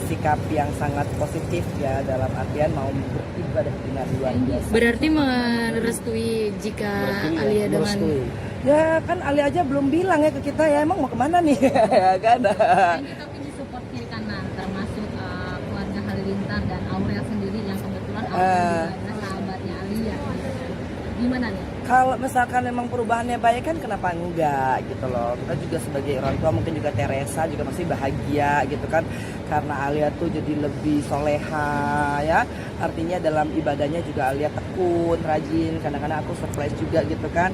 sikap yang sangat positif ya, dalam artian mau beribadah dengan luar biasa.
Berarti merestui jika Alia dengan
Merestui. Ya kan Alia aja belum bilang ya ke kita ya, emang mau kemana nih ya kan.
dan kita punya support kiri kanan termasuk keluarga Halilintar dan Aurel sendiri yang kebetulan Aurel juga adalah sahabatnya Alia. Gimana nih?
Kalau misalkan memang perubahannya baik kan kenapa enggak gitu loh. Kita juga sebagai orang tua mungkin juga Teresa juga pasti bahagia gitu kan. Karena Alia tuh jadi lebih soleha ya. Artinya dalam ibadahnya juga Alia tekun, rajin. Kadang-kadang aku surprise juga gitu kan.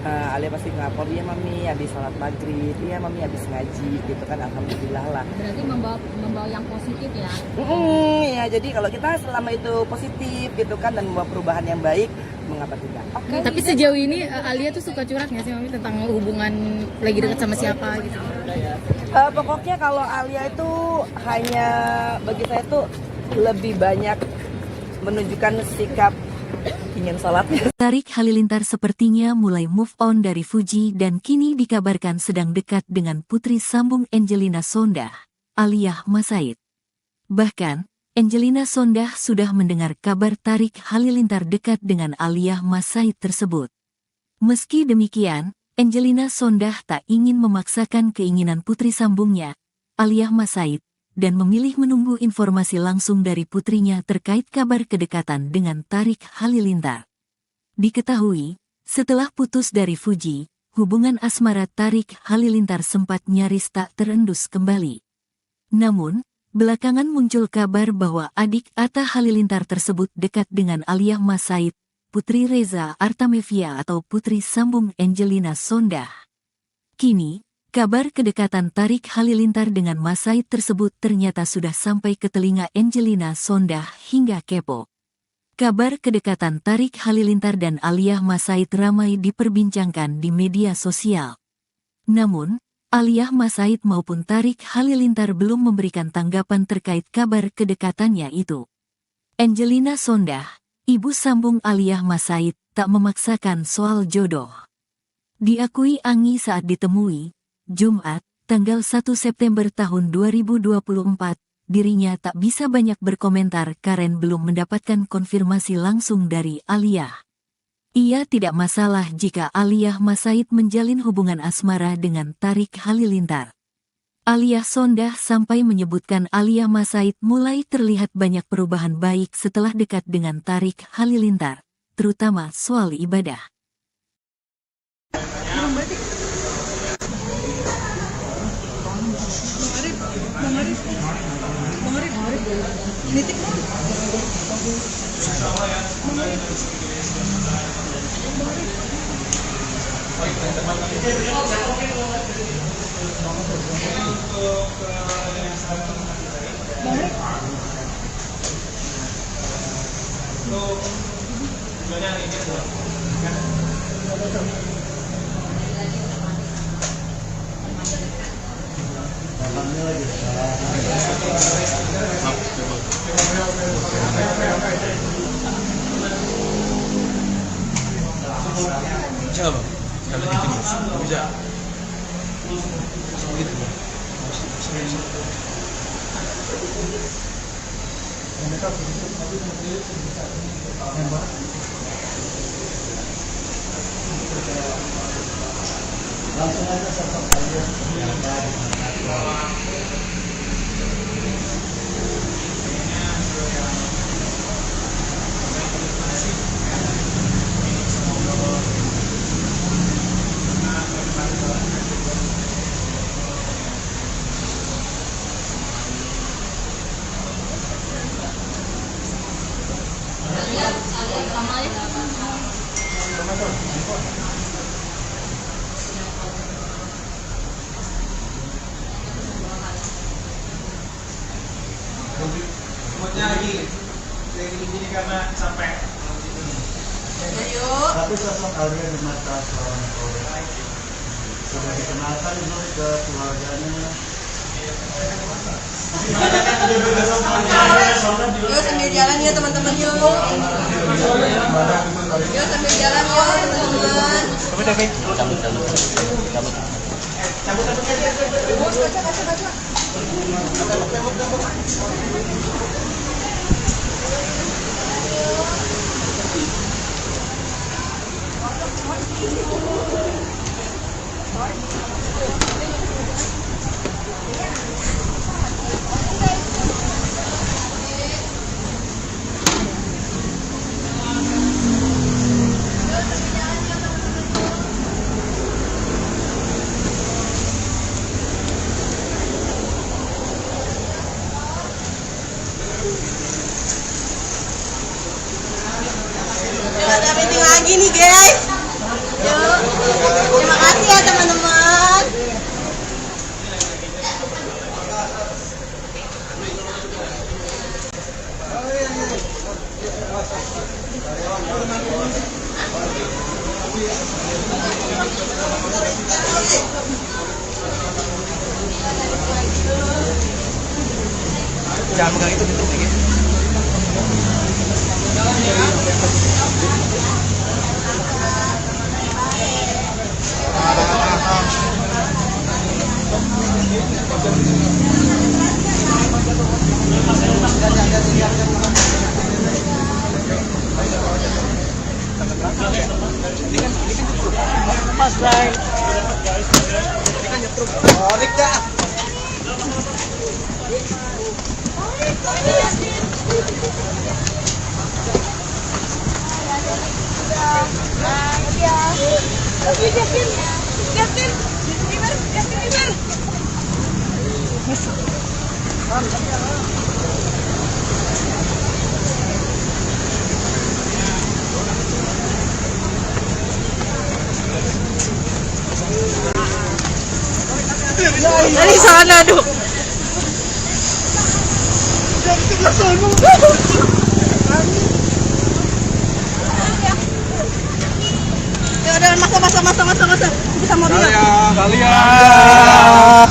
Alia pasti ngelapor, iya mami habis sholat maghrib, iya mami habis ngaji gitu kan. Alhamdulillah lah.
Berarti membawa yang positif ya?
Ya jadi kalau kita selama itu positif gitu kan dan membawa perubahan yang baik, mengapa tidak? Oke.
Tapi sejauh ini Alia tuh suka curhat nggak sih Mami tentang hubungan lagi dekat sama siapa gitu?
Pokoknya kalau Alia itu hanya bagi saya tuh lebih banyak menunjukkan sikap ingin sholatnya.
Tarik Halilintar sepertinya mulai move on dari Fuji dan kini dikabarkan sedang dekat dengan putri sambung Angelina Sondah, Aliyah Masaid. Bahkan, Angelina Sondah sudah mendengar kabar Tarik Halilintar dekat dengan Aliyah Masaid tersebut. Meski demikian, Angelina Sondah tak ingin memaksakan keinginan putri sambungnya, Aliyah Masaid, dan memilih menunggu informasi langsung dari putrinya terkait kabar kedekatan dengan Tarik Halilintar. Diketahui, setelah putus dari Fuji, hubungan asmara Tarik Halilintar sempat nyaris tak terendus kembali. Namun, belakangan muncul kabar bahwa adik Atta Halilintar tersebut dekat dengan Aliyah Masaid, Putri Reza Artamevia atau putri sambung Angelina Sondah. Kini, kabar kedekatan Tarik Halilintar dengan Masaid tersebut ternyata sudah sampai ke telinga Angelina Sondah hingga kepo. Kabar kedekatan Tarik Halilintar dan Aliyah Masaid ramai diperbincangkan di media sosial. Namun, Aliyah Masaid maupun Tarik Halilintar belum memberikan tanggapan terkait kabar kedekatannya itu. Angelina Sondah, ibu sambung Aliyah Masaid, tak memaksakan soal jodoh. Diakui Anggi saat ditemui, Jumat, tanggal 1 September tahun 2024, dirinya tak bisa banyak berkomentar karena belum mendapatkan konfirmasi langsung dari Aliyah. Ia tidak masalah jika Aliyah Masaid menjalin hubungan asmara dengan Tarik Halilintar. Aliyah Sondah sampai menyebutkan Aliyah Masaid mulai terlihat banyak perubahan baik setelah dekat dengan Tarik Halilintar, terutama soal ibadah.
Bisa bang? Sekali lagi terus. Bisa. Gitu bang.
Langsung aja sosok aja.
Sama ya.
Semuanya lagi kayak gini karena capek.
Tapi sosok Alia di mata seorang orang sudah dikenalkan belum ke keluarganya?
Yuk sambil jalan ya teman-teman yuk. Yuk sambil jalan yuk teman-teman. Yuk ada meeting lagi nih guys. Yuk. Terima kasih ya teman-teman.
Jangan pegang itu dikit.
Dari sana dong. Ya udah masa. Kita mau lihat.
Kalian.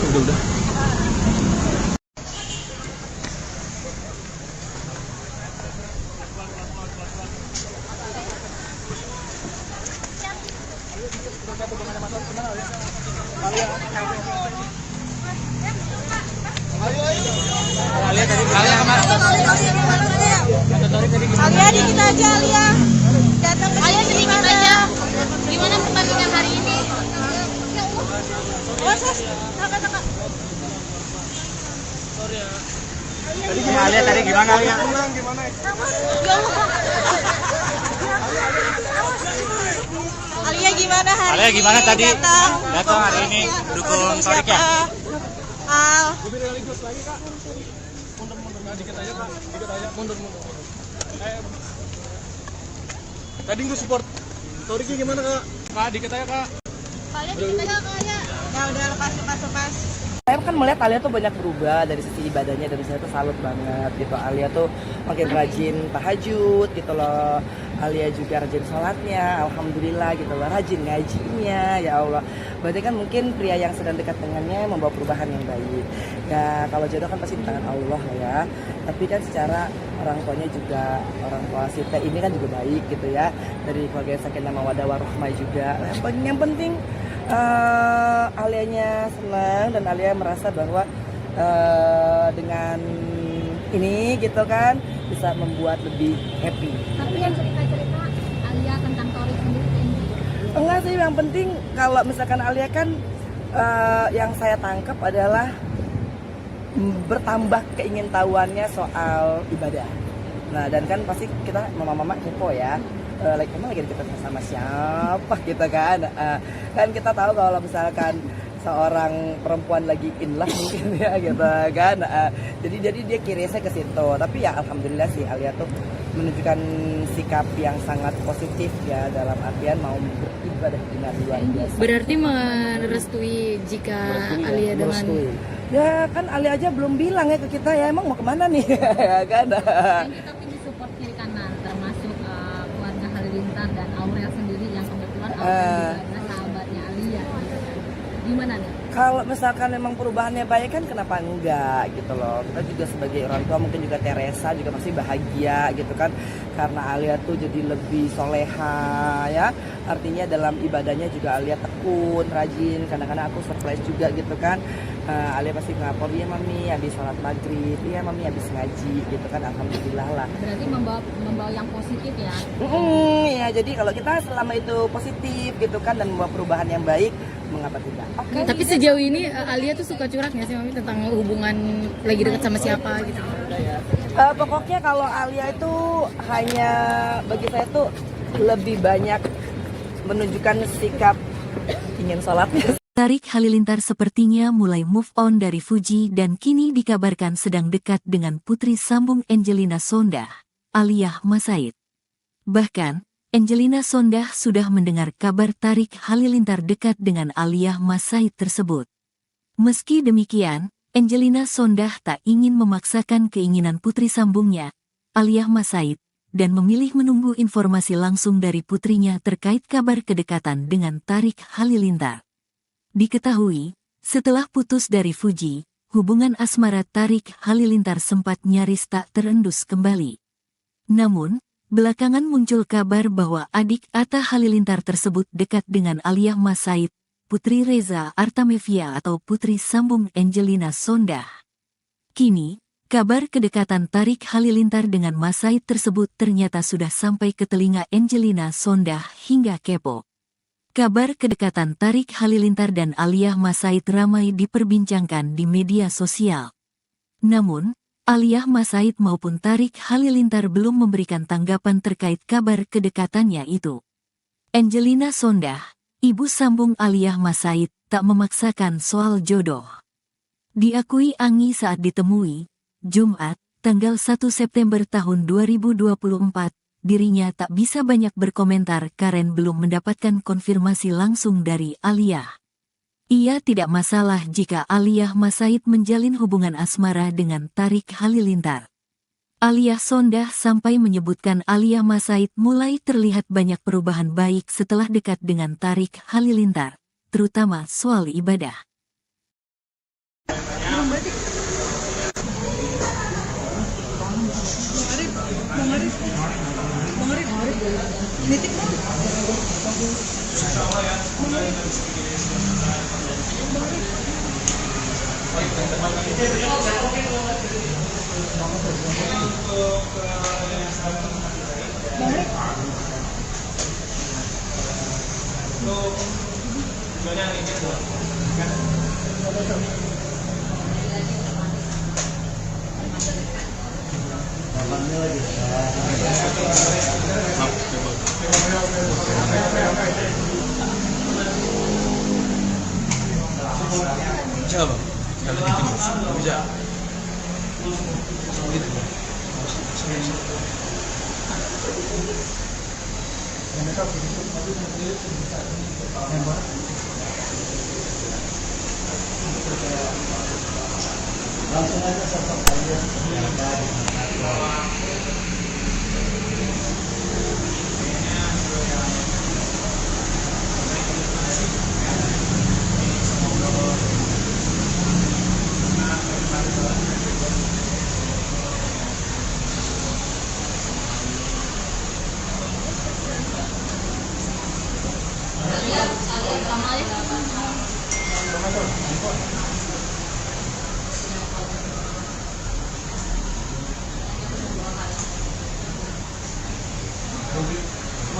Udah.
Alia dikit aja Alia. Datang ke
Alia
sini
sedikit aja. Gimana pertandingan hari ini?
Kakak.
Alia tadi gimana Alia?
Alia gimana hari
Alia
ini?
gimana tadi?
Datang
hari ini dukung Torik ya?
Al.
Mundur. Tadi gue support. Toriknya gimana kak? Kak, dikit aja kak.
Kalian sedikit aja kalian.
Ya udah lepas.
Saya kan melihat Alia tuh banyak berubah dari sisi ibadahnya, dan saya tuh salut banget gitu. Alia tuh makin rajin tahajud gitu loh. Alia juga rajin sholatnya, alhamdulillah gitu loh. Rajin ngajinya, ya Allah. Berarti kan mungkin pria yang sedang dekat dengannya membawa perubahan yang baik. Ya kalau jodoh kan pasti di tangan Allah lah ya. Tapi kan secara orang tuanya juga, orang tua Sita ini kan juga baik gitu ya. Dari keluarga Sakinah Mawaddah Warahmah juga. Yang penting Alianya senang dan Alia merasa bahwa dengan ini gitu kan bisa membuat lebih happy.
Tapi yang cerita-cerita Alia tentang Torik sendiri ini.
Enggak sih, yang penting kalau misalkan Alia kan yang saya tangkap adalah bertambah keingintahuannya soal ibadah. Nah dan kan pasti kita mama-mama kepo ya. Emang lagi deket sama siapa gitu kan. Kan kita tahu kalau misalkan seorang perempuan lagi in love mungkin ya gitu kan. Jadi dia kirisnya ke situ. Tapi ya alhamdulillah sih Alia tuh menunjukkan sikap yang sangat positif ya, dalam artian mau beribadah dengan luar biasa.
Berarti merestui jika Alia dengan
Merestui. Ya kan Alia aja belum bilang ya ke kita ya, emang mau kemana nih ya kan.
Dan kita punya support kiri kanan, termasuk keluarga Halilintar dan Aurel sendiri yang kebetulan Aurel juga adalah sahabatnya Alia. Gimana nih?
Kalau misalkan memang perubahannya baik kan kenapa enggak gitu loh. Kita juga sebagai orang tua, mungkin juga Teresa juga pasti bahagia gitu kan, karena Alia tuh jadi lebih soleha ya. Artinya dalam ibadahnya juga Alia tekun, rajin. Kadang-kadang aku surprise juga gitu kan. Alia pasti ngapor, iya mami habis sholat maghrib, iya mami habis ngaji gitu kan, alhamdulillah lah.
Berarti membawa yang positif ya?
Ya jadi kalau kita selama itu positif gitu kan dan membawa perubahan yang baik, mengapa tidak?
Tapi sejauh ini Alia tuh suka curhat nggak sih Mami tentang hubungan lagi dekat sama siapa gitu?
Pokoknya kalau Alia itu hanya bagi saya tuh lebih banyak menunjukkan sikap ingin sholatnya.
Tarik Halilintar sepertinya mulai move on dari Fuji dan kini dikabarkan sedang dekat dengan putri sambung Angelina Sondah, Aliyah Masaid. Bahkan, Angelina Sondah sudah mendengar kabar Tarik Halilintar dekat dengan Aliyah Masaid tersebut. Meski demikian, Angelina Sondah tak ingin memaksakan keinginan putri sambungnya, Aliyah Masaid, dan memilih menunggu informasi langsung dari putrinya terkait kabar kedekatan dengan Tarik Halilintar. Diketahui, setelah putus dari Fuji, hubungan asmara Tarik Halilintar sempat nyaris tak terendus kembali. Namun, belakangan muncul kabar bahwa adik Atta Halilintar tersebut dekat dengan Aliyah Masaid, Putri Reza Artamevia atau putri sambung Angelina Sondah. Kini, kabar kedekatan Tarik Halilintar dengan Masaid tersebut ternyata sudah sampai ke telinga Angelina Sondah hingga kepo. Kabar kedekatan Tarik Halilintar dan Aliyah Masaid ramai diperbincangkan di media sosial. Namun, Aliyah Masaid maupun Tarik Halilintar belum memberikan tanggapan terkait kabar kedekatannya itu. Angelina Sondah, ibu sambung Aliyah Masaid, tak memaksakan soal jodoh. Diakui Anggi saat ditemui, Jumat, tanggal 1 September tahun 2024, dirinya tak bisa banyak berkomentar karena belum mendapatkan konfirmasi langsung dari Aliyah. Ia tidak masalah jika Aliyah Masaid menjalin hubungan asmara dengan Tarik Halilintar. Aliyah Sondah sampai menyebutkan Aliyah Masaid mulai terlihat banyak perubahan baik setelah dekat dengan Tarik Halilintar, terutama soal ibadah.
Bisa bang, kalau gitu bisa.
Langsung aja sosok aja.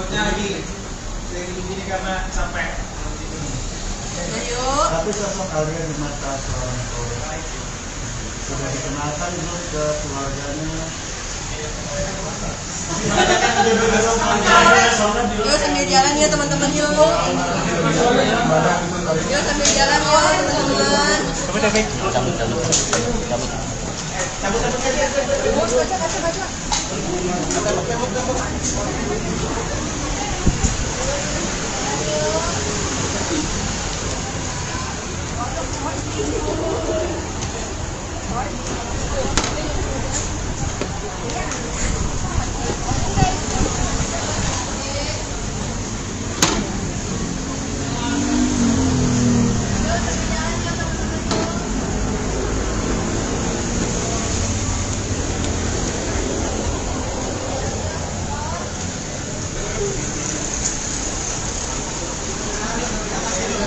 Moodnya lagi gini karena capek.
Tapi sosok Alia di mata seorang orang sudah dikenalkan belum ke keluarganya?
Yuk sambil jalan ya teman-teman yuk. Yuk sambil jalan yuk teman-teman.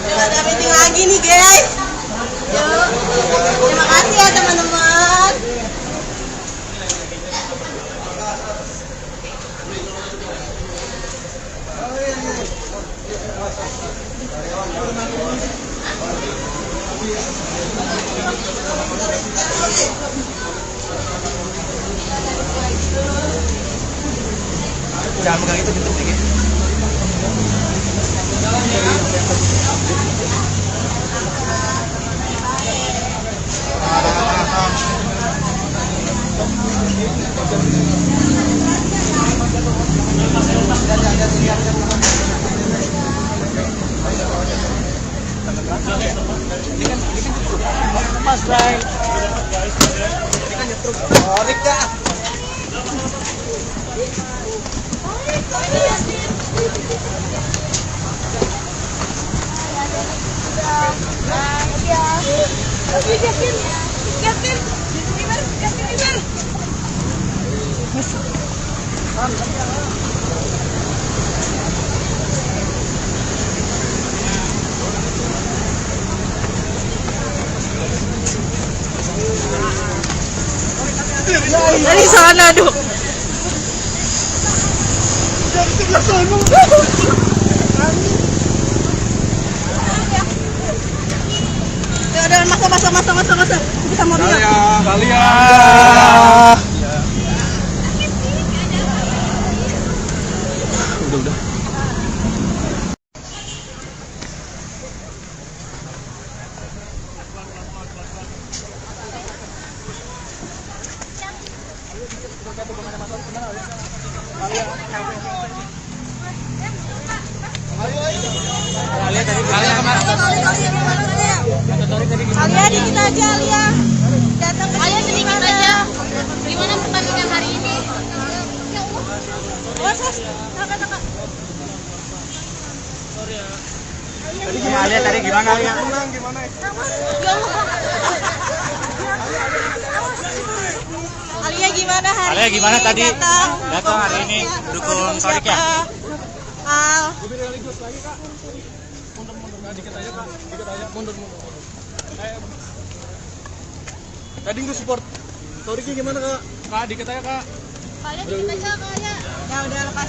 Yuk ada meeting lagi nih guys. Yuk. Terima kasih ya teman-teman.
Jangan pegang itu gitu dikit. Mas Bray. Ini kan nyetruk. Orik dah.
Dari sana duk. Ya udah masuk. Kita mau lihat.
Alia. Udah.
Alia dikit aja Alia. Datang ke
Alia
sini
sedikit
gimana?
aja. Gimana pertandingan hari ini?
Was. Kakak.
Alia tadi gimana Alia?
Alia gimana hari ini?
Alia gimana tadi?
Datang
hari ini dukung Torik ya?
Al.
Mundur. Tadi gue support. Toriknya gimana kak? Kak, dikit aja kak.
Kalian sedikit aja kalian.
Ya udah lepas.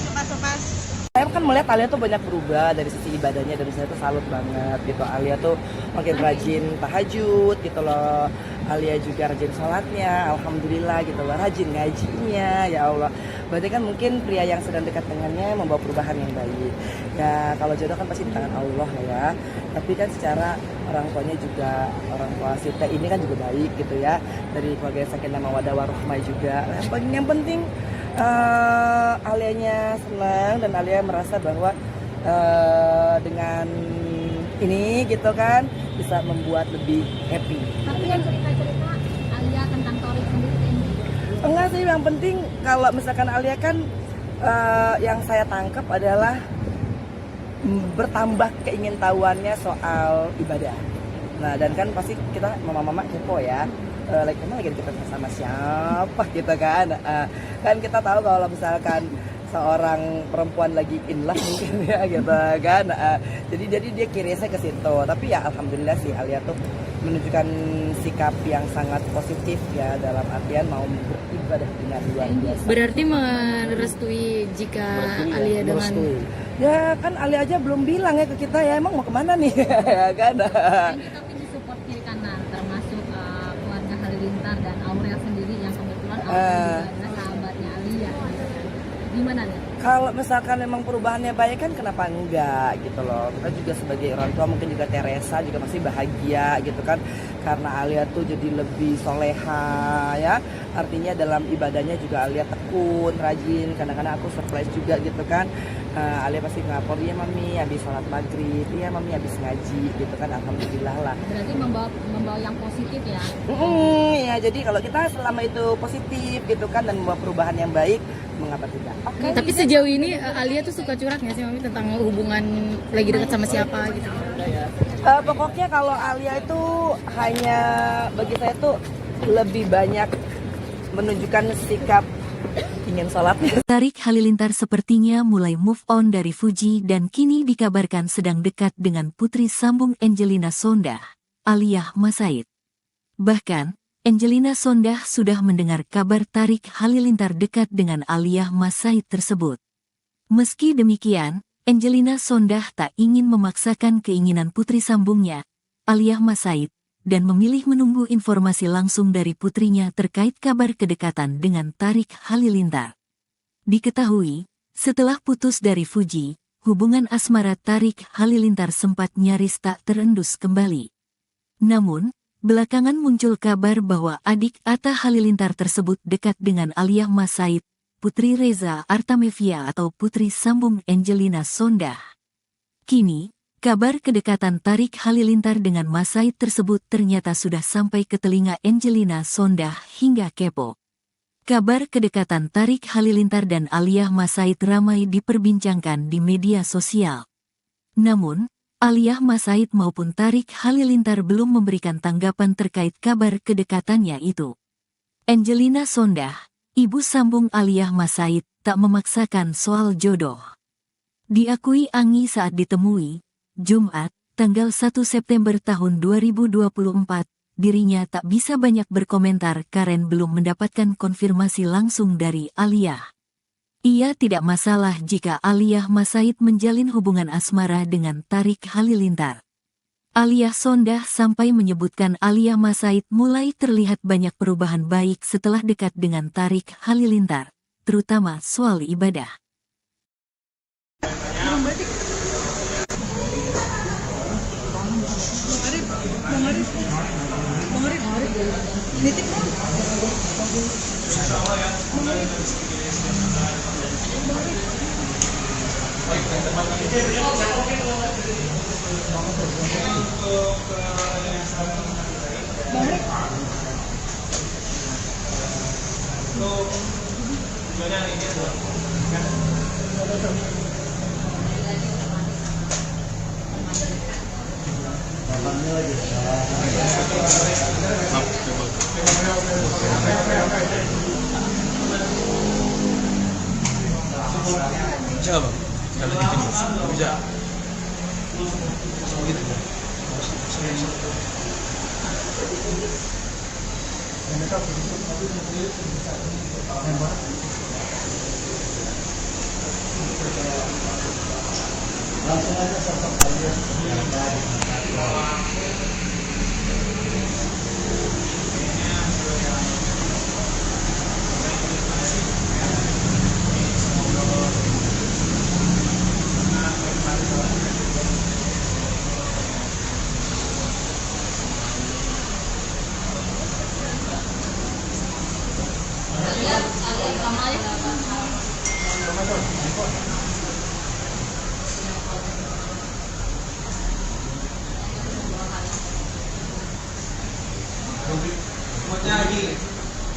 Saya kan melihat Alia tuh banyak berubah dari sisi ibadahnya, dan saya tuh salut banget gitu. Alia tuh makin rajin tahajud gitu loh. Alia juga rajin sholatnya, alhamdulillah gitu loh. Rajin ngajinya, ya Allah. Berarti kan mungkin pria yang sedang dekat dengannya membawa perubahan yang baik. Ya kalau jodoh kan pasti di tangan Allah ya. Tapi kan secara orang tuanya juga, orang tua Sita ini kan juga baik gitu ya. Dari keluarga Sakinah Mawaddah Warahmah juga. Yang penting Alianya senang, dan Alia merasa bahwa dengan ini gitu kan bisa membuat lebih happy.
Tapi yang cerita-cerita Alia tentang Torik sendiri ini.
Enggak sih, yang penting kalau misalkan Alia kan yang saya tangkap adalah bertambah keingintahuannya soal ibadah. Nah, dan kan pasti kita mama-mama kepo ya. Emang lagi deket sama siapa gitu kan. Kan kita tahu kalau misalkan seorang perempuan lagi in love mungkin ya gitu kan. Jadi dia kirisnya ke situ. Tapi ya alhamdulillah sih Alia tuh menunjukkan sikap yang sangat positif ya, dalam artian mau beribadah dengan luar biasa.
Berarti merestui jika Alia dengan
Merestui. Ya kan Alia aja belum bilang ya ke kita ya, emang mau kemana nih ya kan.
Dan kita pun disupport kiri kanan, termasuk keluarga Halilintar dan Aurel sendiri yang kebetulan Aurel juga adalah sahabatnya Alia. Gimana nih?
Kalau misalkan memang perubahannya baik kan kenapa enggak gitu loh. Kita juga sebagai orang tua mungkin juga Teresa juga pasti bahagia gitu kan. Karena Alia tuh jadi lebih soleha ya. Artinya dalam ibadahnya juga Alia tekun, rajin. Kadang-kadang aku surprise juga gitu kan. Alia pasti ngapor, iya mami habis sholat maghrib, iya mami habis ngaji gitu kan. Alhamdulillah lah.
Berarti membawa yang positif ya.
Ya jadi kalau kita selama itu positif gitu kan dan membawa perubahan yang baik, mengapa tidak? Oke.
Tapi sejauh ini Alia tuh suka curhat nggak sih Mami tentang hubungan lagi dekat sama siapa gitu?
Pokoknya kalau Alia itu hanya bagi saya tuh lebih banyak menunjukkan sikap ingin sholatnya.
Tarik Halilintar sepertinya mulai move on dari Fuji dan kini dikabarkan sedang dekat dengan putri sambung Angelina Sondah, Aliyah Masaid. Bahkan, Angelina Sondah sudah mendengar kabar Tarik Halilintar dekat dengan Aliyah Masaid tersebut. Meski demikian, Angelina Sondah tak ingin memaksakan keinginan putri sambungnya, Aliyah Masaid, dan memilih menunggu informasi langsung dari putrinya terkait kabar kedekatan dengan Tarik Halilintar. Diketahui, setelah putus dari Fuji, hubungan asmara Tarik Halilintar sempat nyaris tak terendus kembali. Namun, belakangan muncul kabar bahwa adik Atta Halilintar tersebut dekat dengan Aliyah Masaid, Putri Reza Artamevia atau putri sambung Angelina Sondah. Kini, kabar kedekatan Tarik Halilintar dengan Masaid tersebut ternyata sudah sampai ke telinga Angelina Sondah hingga kepo. Kabar kedekatan Tarik Halilintar dan Aliyah Masaid ramai diperbincangkan di media sosial. Namun, Aliyah Masaid maupun Tarik Halilintar belum memberikan tanggapan terkait kabar kedekatannya itu. Angelina Sondah, ibu sambung Aliyah Masaid, tak memaksakan soal jodoh. Diakui Anggi saat ditemui, Jumat, tanggal 1 September tahun 2024, dirinya tak bisa banyak berkomentar karena belum mendapatkan konfirmasi langsung dari Aliyah. Ia tidak masalah jika Aliyah Masaid menjalin hubungan asmara dengan Tarik Halilintar. Aliyah Sondah sampai menyebutkan Aliyah Masaid mulai terlihat banyak perubahan baik setelah dekat dengan Tarik Halilintar, terutama soal ibadah.
Bisa bang? Sekali lagi bisa. Begitu.
Langsung aja sosok kalian.
Moodnya lagi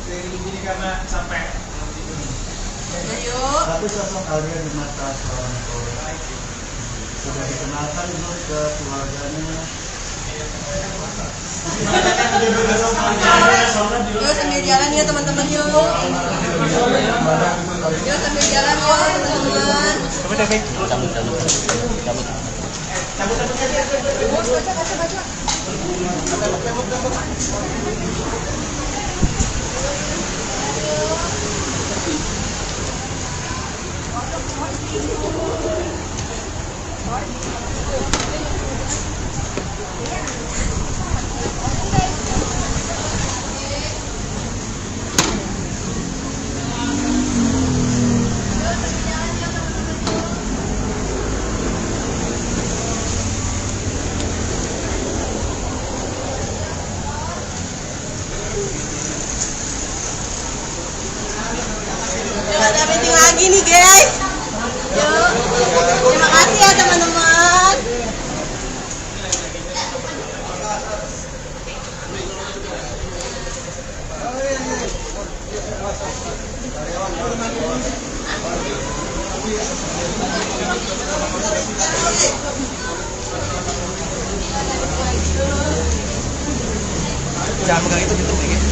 keliling gini karena capek.
Tapi sosok Alia di mata seorang tua sudah dikenalkan belum ke keluarganya?
Yuk sambil jalan ya teman-teman yuk. Yuk sambil jalan yuk teman-teman. meeting lagi nih guys. Yuk. Terima kasih ya teman-teman.
Jangan pegang itu gitu dikit.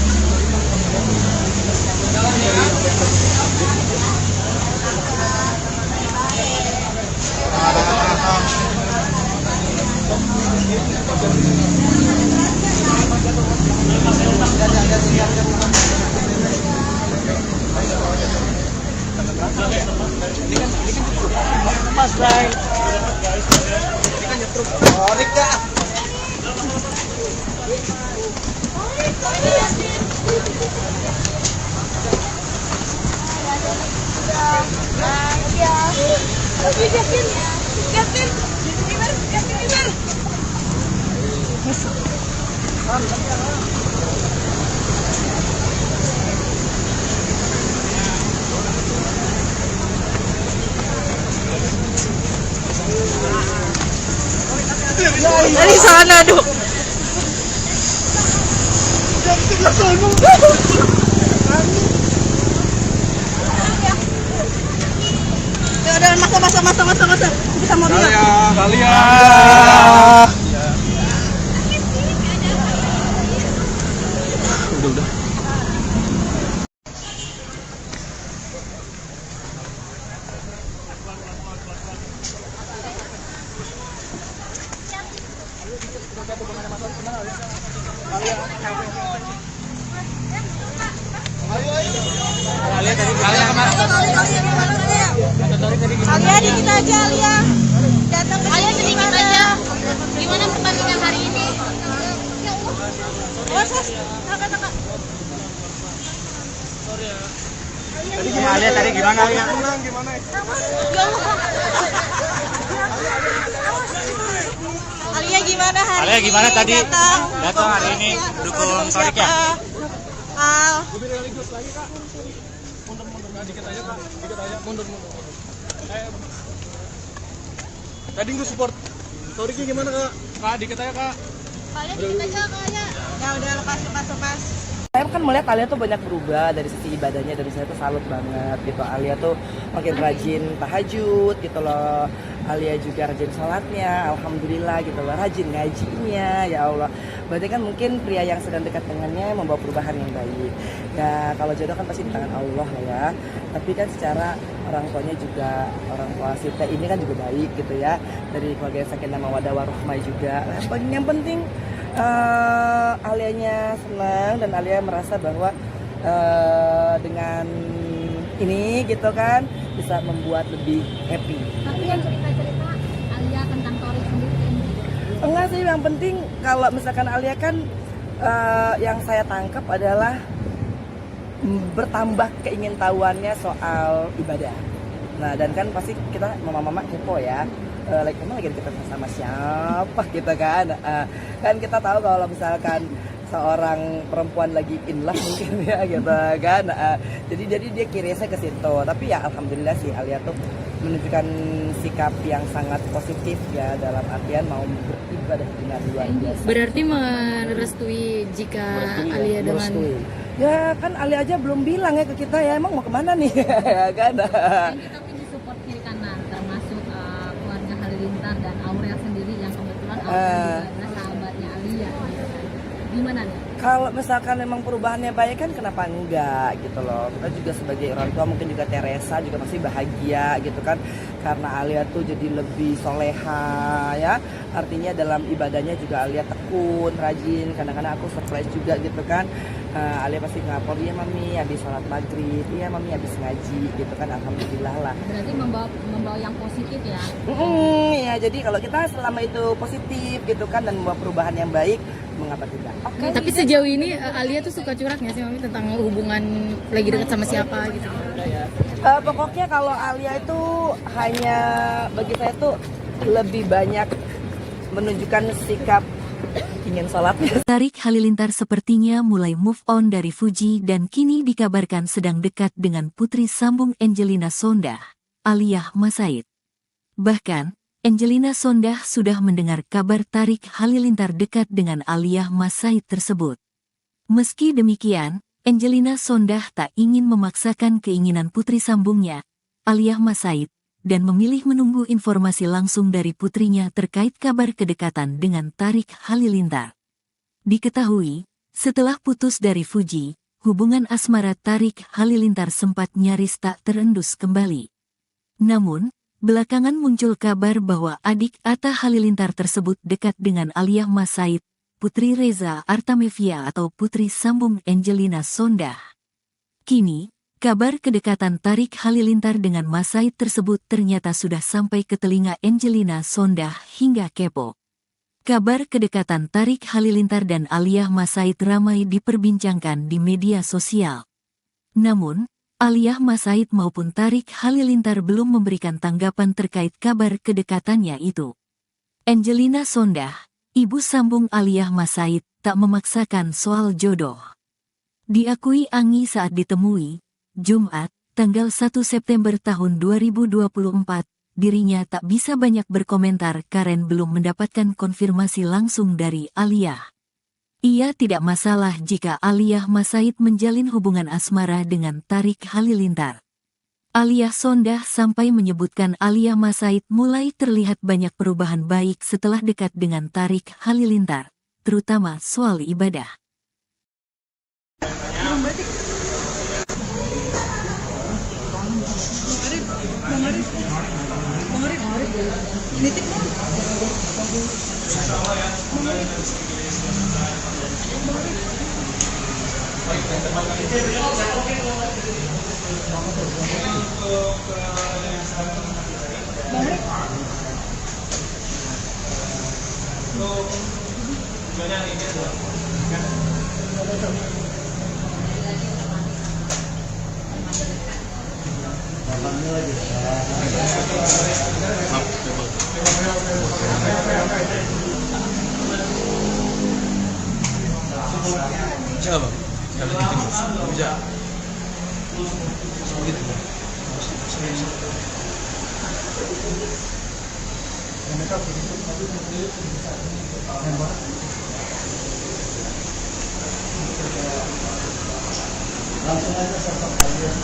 Mas Bray.
Dari sana dong. Ya udah masa. Kita mau bilang.
Alia. Udah.
Alia dikit aja Alia. Datang ke
Alia
sini
sedikit aja. Gimana pertandingan hari ini?
Oh, sos. Kakak.
Alia tadi gimana Alia?
Alia gimana hari
Alia
ini?
gimana tadi?
Datang
hari ini dukung Torik ya?
Al.
Mundur. Tadi gue support. Toriknya gimana kak? Kak, dikit aja kak.
Alia sedikit aja kayaknya.
Ya udah lepas.
Saya kan melihat Alia tuh banyak berubah dari sisi ibadahnya, dari saya tuh salut banget gitu. Alia tuh makin rajin tahajud gitu loh. Alia juga rajin sholatnya, alhamdulillah gitu loh. Rajin ngajinya, ya Allah. Berarti kan mungkin pria yang sedang dekat dengannya membawa perubahan yang baik. Ya kalau jodoh kan pasti di tangan Allah lah ya. Tapi kan secara orang tuanya juga, orang tua Sita ini kan juga baik gitu ya. Dari keluarga Sakinah Mawaddah Warahmah juga. Yang penting Alianya senang dan Alia merasa bahwa dengan ini gitu kan bisa membuat lebih happy.
Tapi yang cerita-cerita Alia tentang Torik sendiri.
Enggak sih, yang penting kalau misalkan Alia kan yang saya tangkap adalah bertambah keingintahuannya soal ibadah. Nah dan kan pasti kita mama-mama kepo ya. Emang lagi deket sama siapa gitu kan. Kan kita tahu kalau misalkan seorang perempuan lagi in love mungkin ya gitu kan. Jadi dia kirisnya ke situ. Tapi ya alhamdulillah sih Alia tuh menunjukkan sikap yang sangat positif ya, dalam artian mau beribadah dengan luar biasa.
Berarti merestui jika Alia dengan
Merestui. Ya kan Alia aja belum bilang ya ke kita ya, emang mau kemana nih ya kan.
Dan kita punya support kiri kanan, termasuk keluarga Halilintar dan Aurel sendiri yang kebetulan Aurel juga adalah sahabatnya Alia. Gimana nih?
Kalau misalkan memang perubahannya baik kan kenapa enggak gitu loh. Kita juga sebagai orang tua, mungkin juga Teresa juga pasti bahagia gitu kan, karena Alia tuh jadi lebih soleha ya. Artinya dalam ibadahnya juga Alia tekun, rajin. Kadang-kadang aku surprise juga gitu kan. Alia pasti ngapor, iya mami habis sholat maghrib, iya mami habis ngaji gitu kan, alhamdulillah lah.
Berarti membawa yang positif ya.
Ya jadi kalau kita selama itu positif gitu kan dan membawa perubahan yang baik, mengapa tidak?
tapi sejauh ini Alia tuh suka curhat nggak sih Mami tentang hubungan lagi dekat sama siapa gitu?
Pokoknya kalau Alia itu hanya bagi saya tuh lebih banyak menunjukkan sikap ingin sholatnya.
Tarik Halilintar sepertinya mulai move on dari Fuji dan kini dikabarkan sedang dekat dengan putri sambung Angelina Sondah, Aliyah Masaid. Bahkan, Angelina Sondah sudah mendengar kabar Tarik Halilintar dekat dengan Aliyah Masaid tersebut. Meski demikian, Angelina Sondah tak ingin memaksakan keinginan putri sambungnya, Aliyah Masaid, dan memilih menunggu informasi langsung dari putrinya terkait kabar kedekatan dengan Tarik Halilintar. Diketahui, setelah putus dari Fuji, hubungan asmara Tarik Halilintar sempat nyaris tak terendus kembali. Namun, belakangan muncul kabar bahwa adik Atta Halilintar tersebut dekat dengan Aliyah Masaid, Putri Reza Artamevia atau putri sambung Angelina Sondah. Kini, kabar kedekatan Tarik Halilintar dengan Masaid tersebut ternyata sudah sampai ke telinga Angelina Sondah hingga kepo. Kabar kedekatan Tarik Halilintar dan Aliyah Masaid ramai diperbincangkan di media sosial. Namun, Aliyah Masaid maupun Tarik Halilintar belum memberikan tanggapan terkait kabar kedekatannya itu. Angelina Sondah, ibu sambung Aliyah Masaid, tak memaksakan soal jodoh. Diakui Anggi saat ditemui, Jumat, tanggal 1 September tahun 2024, dirinya tak bisa banyak berkomentar karena belum mendapatkan konfirmasi langsung dari Aliyah. Ia tidak masalah jika Aliyah Masaid menjalin hubungan asmara dengan Tarik Halilintar. Aliyah Sondah sampai menyebutkan Aliyah Masaid mulai terlihat banyak perubahan baik setelah dekat dengan Tarik Halilintar, terutama soal ibadah.
Siapa? Kalau di timur, bisa.
Langsung aja sosok kalian.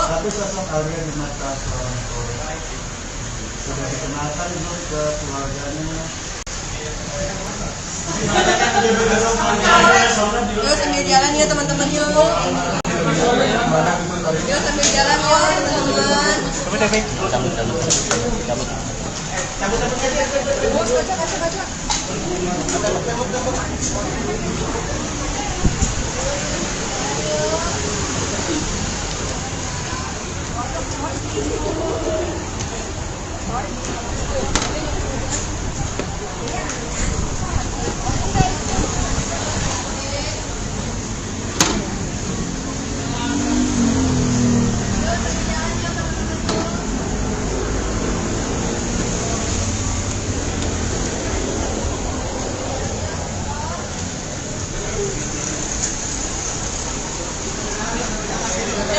Tapi sosok Alia di mata seorang orang sudah dikenalkan belum ke keluarganya?
Yuk sambil jalan ya teman-teman yuk. Yuk sambil jalan yuk teman-teman.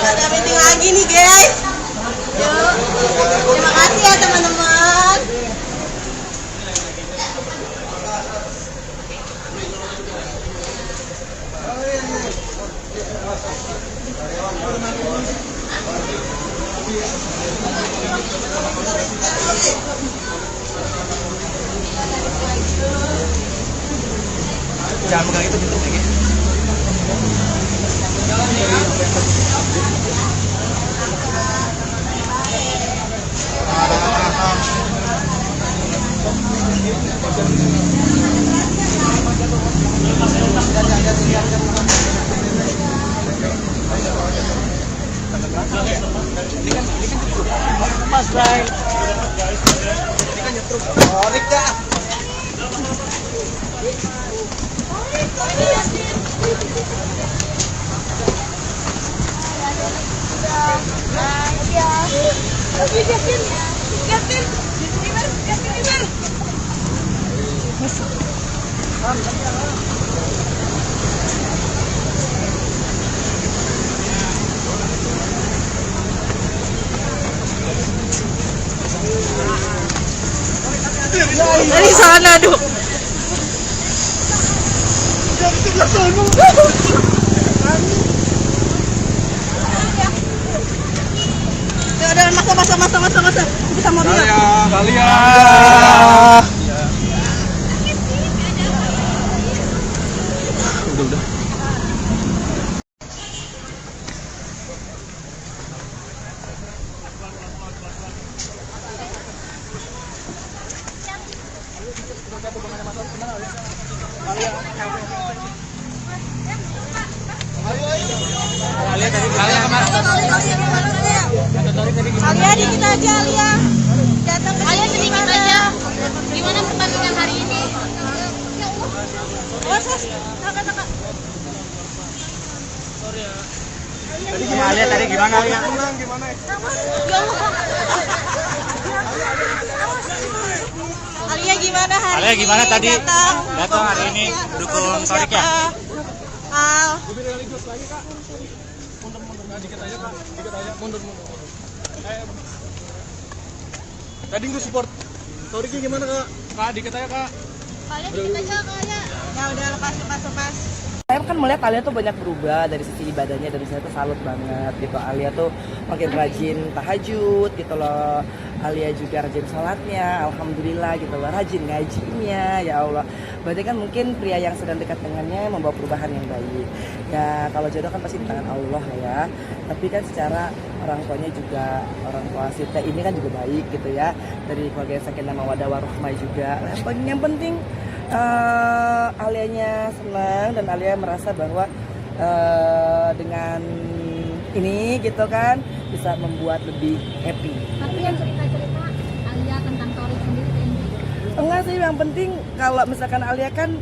Ada meeting lagi nih guys. Yuk. Terima kasih ya teman-teman.
Jangan pegang itu, tutup lagi. Mas Bray. Ini kan nyetruk. Oh, Rika.
Dari sana duk. Ya udah masa. Kita mau lihat.
Kalian. Udah.
Alia dikit aja Alia. Datang ke
Alia
sini
sedikit aja. Gimana pertandingan hari ini?
Oh, kakak.
Alia tadi gimana Alia? Menang gimana?
Alia gimana hari
Alia gimana
ini?
tadi?
Datang
hari ini dukung Torik ya?
Al.
Lebih religius lagi kak. Mundur. Nah, dikit aja kak. Mundur. Tadi gue support. Toriknya gimana kak? Kak, dikit aja kak.
Alia sedikit aja Alia.
Ya udah lepas.
Saya kan melihat Alia tuh banyak berubah dari sisi ibadahnya, dari saya tuh salut banget gitu. Alia tuh makin rajin tahajud gitu loh. Alia juga rajin sholatnya, alhamdulillah gitu loh. Rajin ngajinya, ya Allah. Berarti kan mungkin pria yang sedang dekat dengannya membawa perubahan yang baik. Ya kalau jodoh kan pasti di tangan Allah ya. Tapi kan secara orang tuanya juga, orang tua Sita ini kan juga baik gitu ya. Dari keluarga Sakinah Mawaddah Warahmah juga. Yang penting Alianya senang dan Alia merasa bahwa dengan ini gitu kan bisa membuat lebih happy.
Tapi yang cerita-cerita Alia tentang Torik sendiri ini.
Enggak sih, yang penting kalau misalkan Alia kan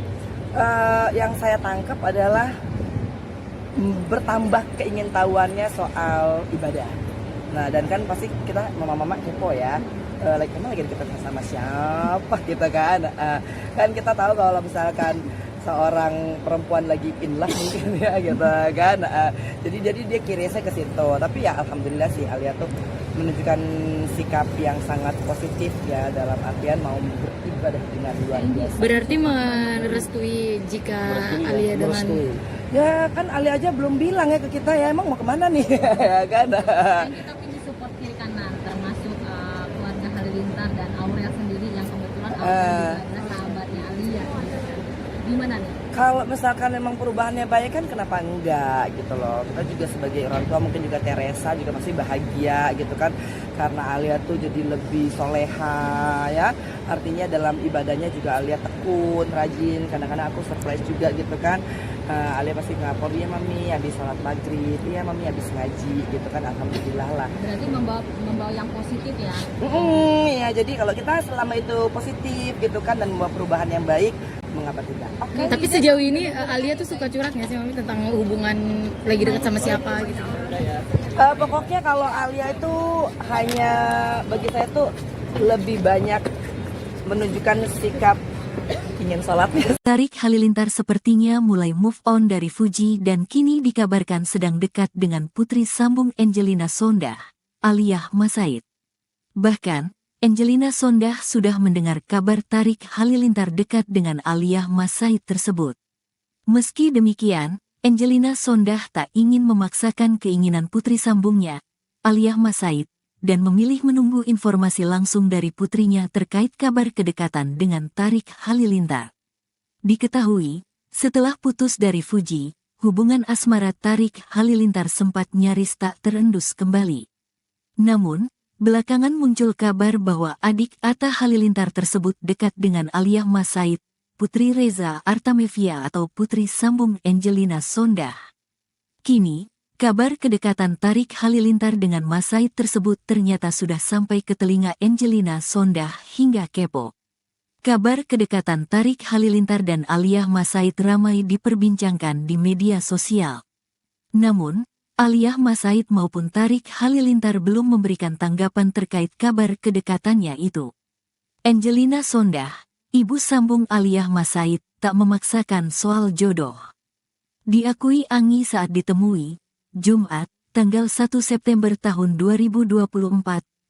yang saya tangkap adalah bertambah keingintahuannya soal ibadah. Nah dan kan pasti kita mama-mama kepo ya. Emang lagi kita sama siapa gitu kan. Kan kita tahu kalau misalkan seorang perempuan lagi in love mungkin ya gitu kan. Jadi dia kirisnya ke situ. Tapi ya alhamdulillah sih Alia tuh menunjukkan sikap yang sangat positif ya, dalam artian mau beribadah dengan luar biasa.
Berarti merestui jika Alia dengan
Merestui. Ya kan Alia aja belum bilang ya ke kita ya, emang mau kemana nih ya kan.
Dan kita pilih support kiri kanan termasuk keluarga Halilintar dan Aurel sendiri yang kebetulan Aurel juga adalah sahabatnya Alia gitu kan. Gimana nih?
Kalau misalkan memang perubahannya baik kan kenapa enggak gitu loh. Kita juga sebagai orang tua mungkin juga Teresa juga masih bahagia gitu kan. Karena Alia tuh jadi lebih soleha ya. Artinya dalam ibadahnya juga Alia tekun, rajin. Kadang-kadang aku surprise juga gitu kan. Alia pasti ngelapor, iya mami habis sholat maghrib, iya mami habis ngaji gitu kan. Alhamdulillah lah.
Berarti membawa yang positif ya.
Ya jadi kalau kita selama itu positif gitu kan dan membawa perubahan yang baik, mengapa tidak?
Tapi sejauh ini Alia tuh suka curhat nggak sih Mami tentang hubungan lagi dekat sama siapa gitu?
Pokoknya kalau Alia itu hanya bagi saya tuh lebih banyak menunjukkan sikap ingin sholatnya.
Tarik Halilintar sepertinya mulai move on dari Fuji dan kini dikabarkan sedang dekat dengan putri sambung Angelina Sondah, Aliyah Masaid. Bahkan, Angelina Sondah sudah mendengar kabar Tarik Halilintar dekat dengan Aliyah Masaid tersebut. Meski demikian, Angelina Sondah tak ingin memaksakan keinginan putri sambungnya, Aliyah Masaid, dan memilih menunggu informasi langsung dari putrinya terkait kabar kedekatan dengan Tarik Halilintar. Diketahui, setelah putus dari Fuji, hubungan asmara Tarik Halilintar sempat nyaris tak terendus kembali. Namun, Belakangan muncul kabar bahwa adik Atta Halilintar tersebut dekat dengan Alia Mas Said, Putri Reza Artamevia atau Putri Sambung Angelina Sondah. Kini, kabar kedekatan Tarik Halilintar dengan Mas Said tersebut ternyata sudah sampai ke telinga Angelina Sondah hingga kepo. Kabar kedekatan Tarik Halilintar dan Alia Mas Said ramai diperbincangkan di media sosial. Namun, Alia Mas Said maupun Tarik Halilintar belum memberikan tanggapan terkait kabar kedekatannya itu. Angelina Sondah, ibu sambung Alia Mas Said, tak memaksakan soal jodoh. Diakui Anggi saat ditemui, Jumat, tanggal 1 September tahun 2024,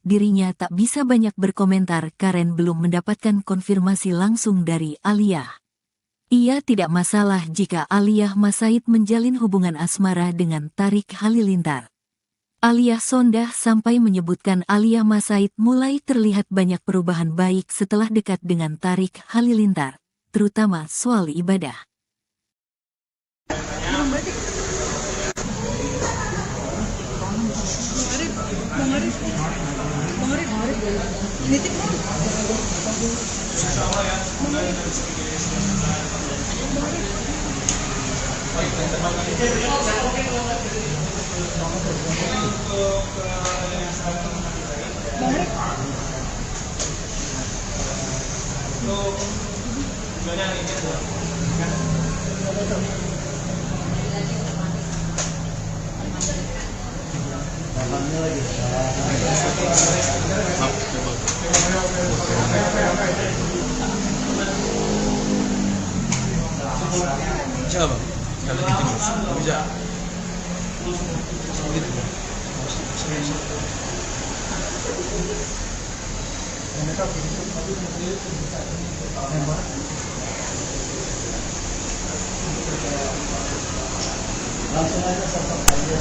dirinya tak bisa banyak berkomentar karena belum mendapatkan konfirmasi langsung dari Alia. Ia tidak masalah jika Alia Mas Said menjalin hubungan asmara dengan Tarik Halilintar. Alia Sondah sampai menyebutkan Alia Mas Said mulai terlihat banyak perubahan baik setelah dekat dengan Tarik Halilintar, terutama soal ibadah.
Bisa bang, kalau gitu bisa.
Langsung aja sosok aja.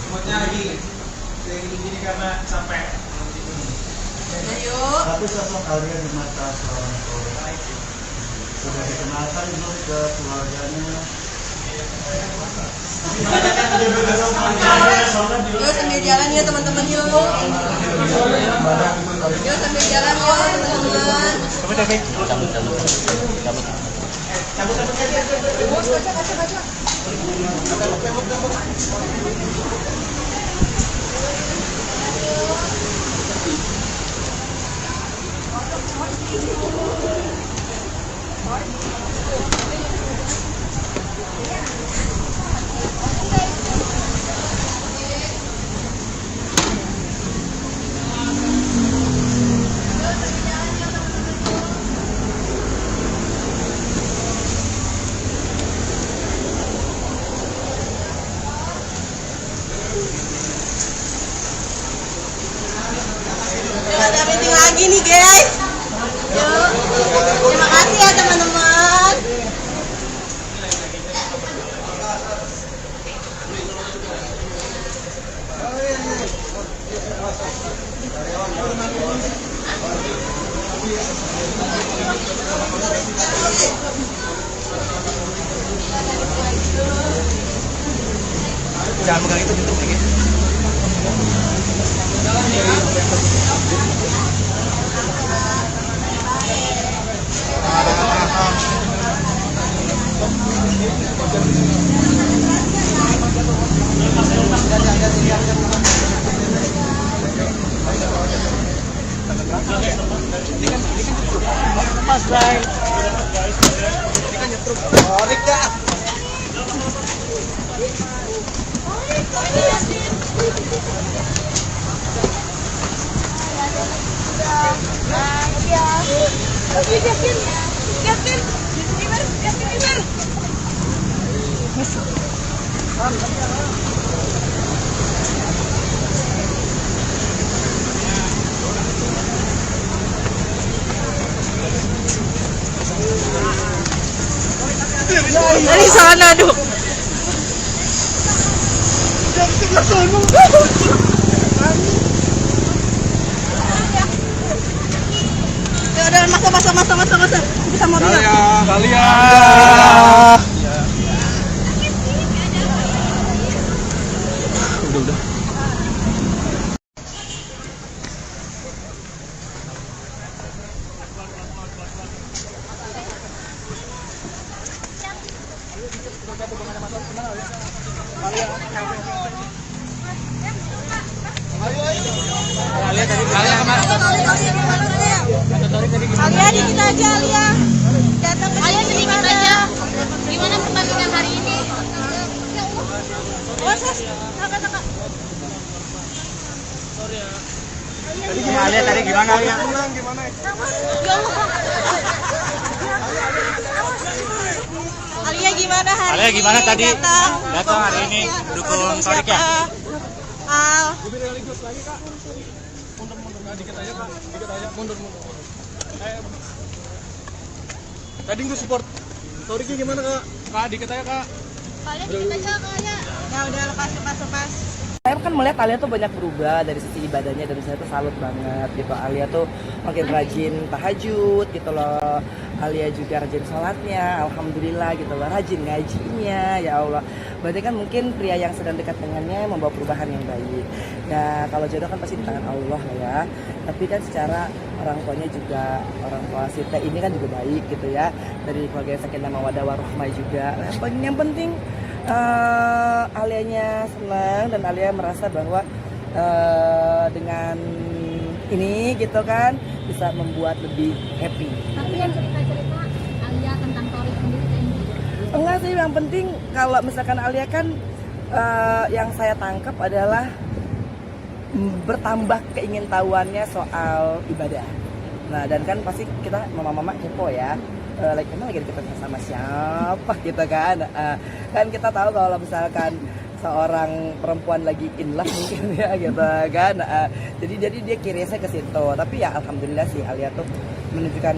Moodnya lagi kayak gini karena capek.
Tapi sosok Alia di mata seorang cowok sudah dikenalkan belum ke keluarganya?
Yuk sambil jalan ya teman-teman yuk. Yuk sambil jalan yuk teman-teman. Ada meeting lagi nih guys. Yuk. Terima kasih ya teman-teman.
Jangan pegang itu tutup lagi. Mas Bray. Ini kan nyetruk. Orik dah.
Dari sana dong. Ya udah masa. Kita mau bilang. Alia dikit aja Alia. Datang ke
Alia
sini
sedikit aja. Gimana pertandingan hari ini?
Oh, sos. Kakak.
Alia tadi gimana Alia?
Alia gimana hari
Alia
ini?
gimana tadi?
Datang
hari ini dukung Torik ya?
Al.
Mundur. Tadi gue support. Toriknya gimana kak? Kak, dikit aja kak.
Alia dikit aja Kak Alia. Ya udah lepas.
Saya kan melihat Alia tuh banyak berubah dari sisi ibadahnya, dan saya tuh salut banget gitu. Alia tuh makin rajin tahajud gitu loh. Alia juga rajin sholatnya, alhamdulillah gitu loh. Rajin ngajinya, ya Allah. Berarti kan mungkin pria yang sedang dekat dengannya membawa perubahan yang baik. Ya kalau jodoh kan pasti di tangan Allah lah ya. Tapi kan secara orang tuanya juga, orang tua Sita ini kan juga baik gitu ya. Dari keluarga yang sakinah mawaddah warahmah juga. Yang penting Alianya senang dan Alia merasa bahwa dengan ini gitu kan bisa membuat lebih happy.
Tapi yang cerita-cerita Alia tentang Torik sendiri kayak gimana?
Enggak sih, yang penting kalau misalkan Alia kan yang saya tangkap adalah bertambah keingintahuannya soal ibadah. Nah dan kan pasti kita mama-mama kepo ya. Emang lagi deket sama siapa gitu kan. Kan kita tahu kalau misalkan seorang perempuan lagi in love mungkin ya gitu kan. Jadi dia curious-nya ke situ. Tapi ya alhamdulillah sih Alia tuh menunjukkan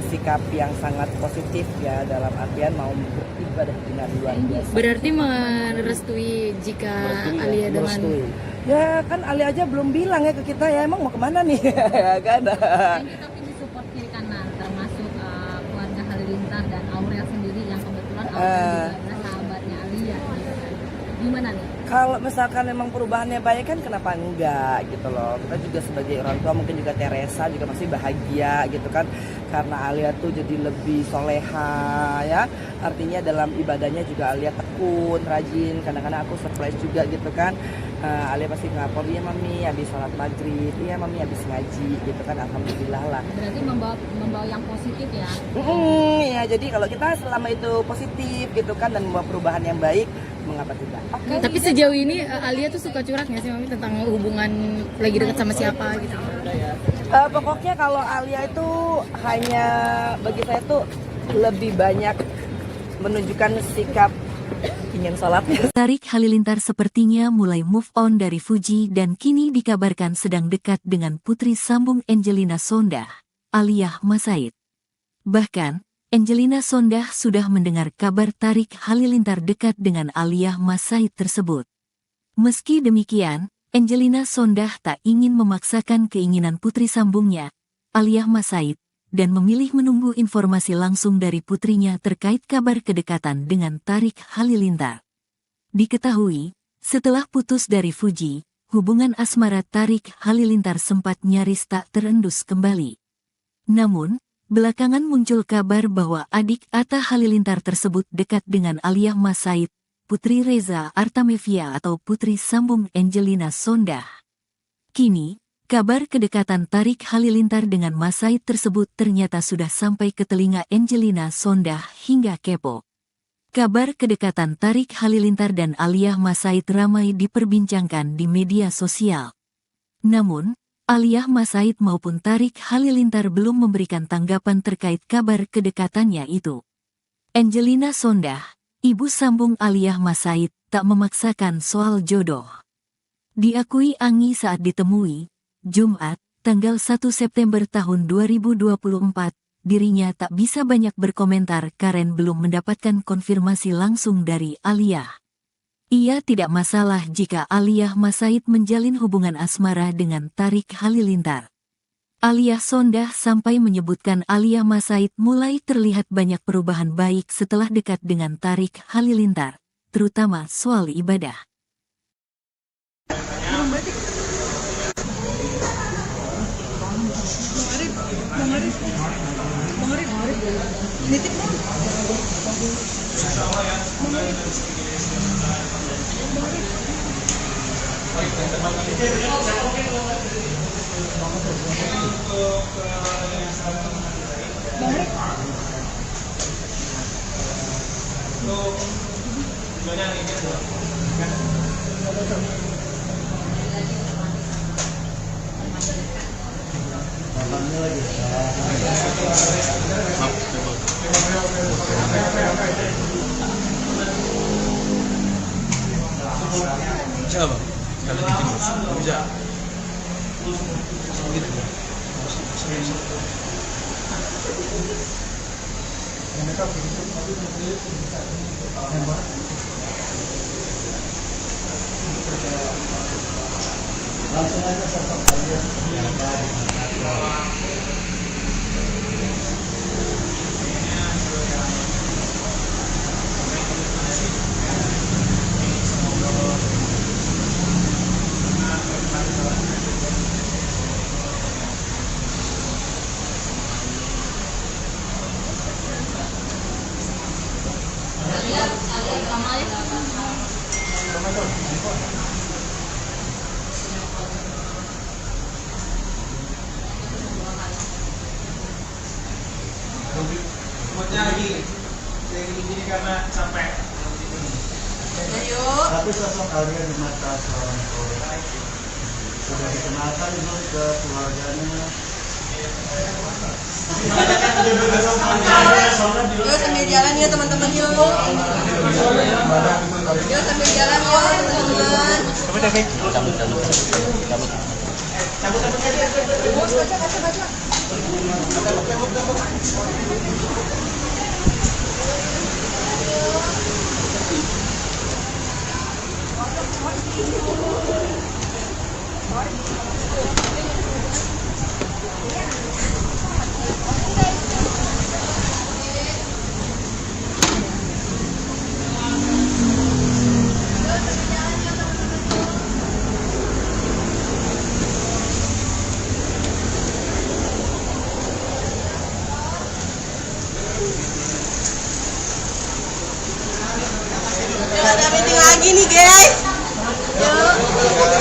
sikap yang sangat positif ya, dalam artian mau beribadah dengan luar biasa.
Berarti merestui jika Alia dengan
Merestui. Ya kan Alia aja belum bilang ya ke kita ya, emang mau kemana nih ya kan.
Dan kita pun disupport kiri kanan, termasuk keluarga Halilintar dan Aurel sendiri yang kebetulan Aurel juga adalah sahabatnya Alia gitu kan. Gimana nih?
Kalau misalkan memang perubahannya baik kan kenapa enggak gitu loh. Kita juga sebagai orang tua mungkin juga Teresa juga pasti bahagia gitu kan. Karena Alia tuh jadi lebih soleha ya. Artinya dalam ibadahnya juga Alia tekun, rajin. Kadang-kadang aku surprise juga gitu kan. Alia pasti ngapor, iya mami habis sholat maghrib, iya mami habis ngaji gitu kan. Alhamdulillah lah.
Berarti membawa yang positif ya.
Ya jadi kalau kita selama itu positif gitu kan dan membawa perubahan yang baik, mengapa tidak?
Tapi sejauh ini Alia tuh suka curhat nggak sih Mami tentang hubungan lagi dekat sama siapa gitu?
Pokoknya kalau Alia itu hanya bagi saya tuh lebih banyak menunjukkan sikap ingin sholatnya.
Tarik Halilintar sepertinya mulai move on dari Fuji dan kini dikabarkan sedang dekat dengan putri sambung Angelina Sondah, Alia Masaid. Bahkan, Angelina Sondah sudah mendengar kabar Tarik Halilintar dekat dengan Alia Masaid tersebut. Meski demikian, Angelina Sondah tak ingin memaksakan keinginan putri sambungnya, Alia Masaid, dan memilih menunggu informasi langsung dari putrinya terkait kabar kedekatan dengan Tarik Halilintar. Diketahui, setelah putus dari Fuji, hubungan asmara Tarik Halilintar sempat nyaris tak terendus kembali. Namun, belakangan muncul kabar bahwa adik Atta Halilintar tersebut dekat dengan Alia Masaid, Putri Reza Artamevia atau putri sambung Angelina Sondah. Kini, kabar kedekatan Tarik Halilintar dengan Masaid tersebut ternyata sudah sampai ke telinga Angelina Sondah hingga kepo. Kabar kedekatan Tarik Halilintar dan Alia Masaid ramai diperbincangkan di media sosial. Namun, Alia Masaid maupun Tarik Halilintar belum memberikan tanggapan terkait kabar kedekatannya itu. Angelina Sondah, Ibu sambung Aliyah Masaid tak memaksakan soal jodoh. Diakui Anggi saat ditemui, Jumat, tanggal 1 September tahun 2024, dirinya tak bisa banyak berkomentar karena belum mendapatkan konfirmasi langsung dari Aliyah. Ia tidak masalah jika Aliyah Masaid menjalin hubungan asmara dengan Tarik Halilintar. Aliyah Sondah sampai menyebutkan Aliyah Masaid mulai terlihat banyak perubahan baik setelah dekat dengan Tarik Halilintar, terutama soal ibadah.
Bisa bang, kalau bikin bisa.
Langsung aja sosok kalian. Tapi sosok Alia di mata seorang cowok sudah dikenalkan belum ke keluarganya?
Yuk sambil jalan ya teman-teman yuk. Yuk sambil jalan yuk teman-teman. Ada meeting lagi nih guys. Yuk.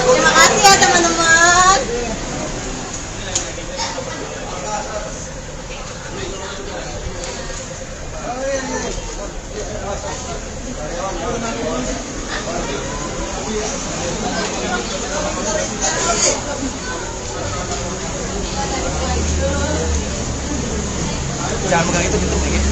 Terima kasih ya teman-teman.
Jangan pegang itu gitu dikit.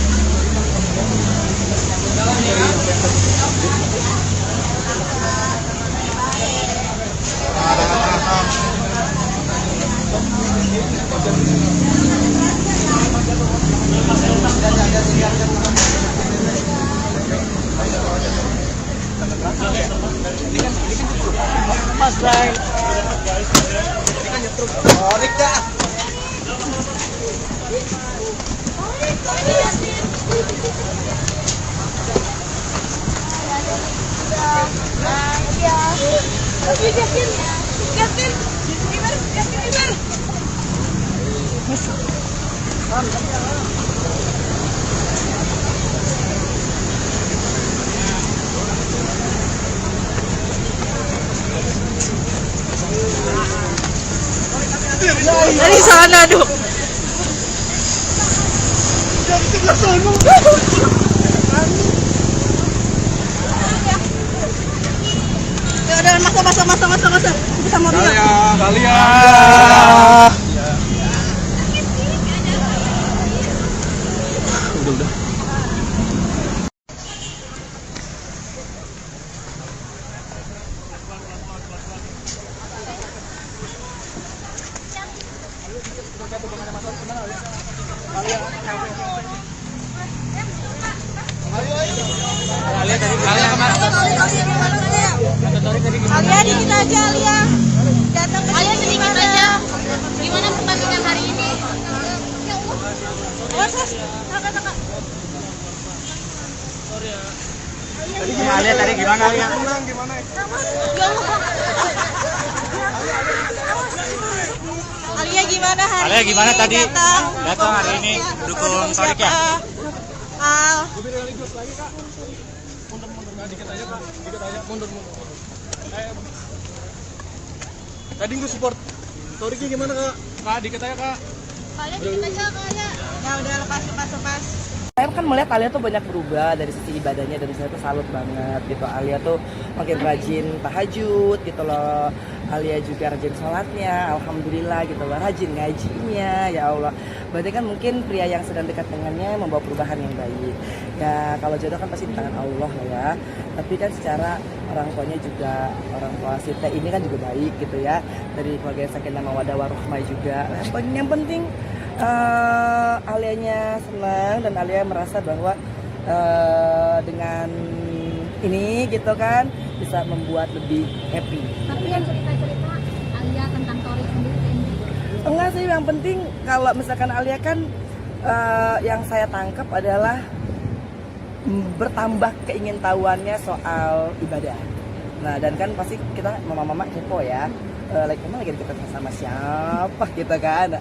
Mas Bray. Ini kan nyetruk. Oh, Rika.
Dari sana dong.
Dari sebelah sana.
Ya udah masa. Kita mau dia.
Alia. Udah. Alia kemana?
Alia dikit aja Alia. Datang ke
Alia
sini
sedikit
gimana?
aja. Gimana pertandingan hari ini?
Proses, kakak.
Alia tadi gimana Alia?
Alia gimana hari
Alia
ini?
gimana tadi?
Datang
Hari ini dukung Torik ya?
Al.
Tadi gue support Toriknya gimana kak? Kak, dikit aja kak.
Alia sedikit aja Kak Alia.
Ya udah lepas.
Saya kan melihat Alia tuh banyak berubah dari sisi ibadahnya, dari saya tuh salut banget gitu. Alia tuh makin rajin tahajud gitu loh. Alia juga rajin sholatnya, alhamdulillah gitu loh. Rajin ngajinya, ya Allah. Berarti kan mungkin pria yang sedang dekat dengannya membawa perubahan yang baik. Ya kalau jodoh kan pasti di tangan Allah lah ya. Tapi kan secara orang tuanya juga, orang tua Sita ini kan juga baik gitu ya. Dari keluarga Sakinah Mawaddah Warahmah juga. Yang penting Alianya senang dan Alia merasa bahwa dengan ini gitu kan bisa membuat lebih happy.
Tapi yang cerita-cerita Alia tentang Torik sendiri ini.
Enggak sih, yang penting kalau misalkan Alia kan yang saya tangkap adalah bertambah keingintahuannya soal ibadah. Nah dan kan pasti kita mama-mama kepo ya. Emang lagi deket sama siapa gitu kan.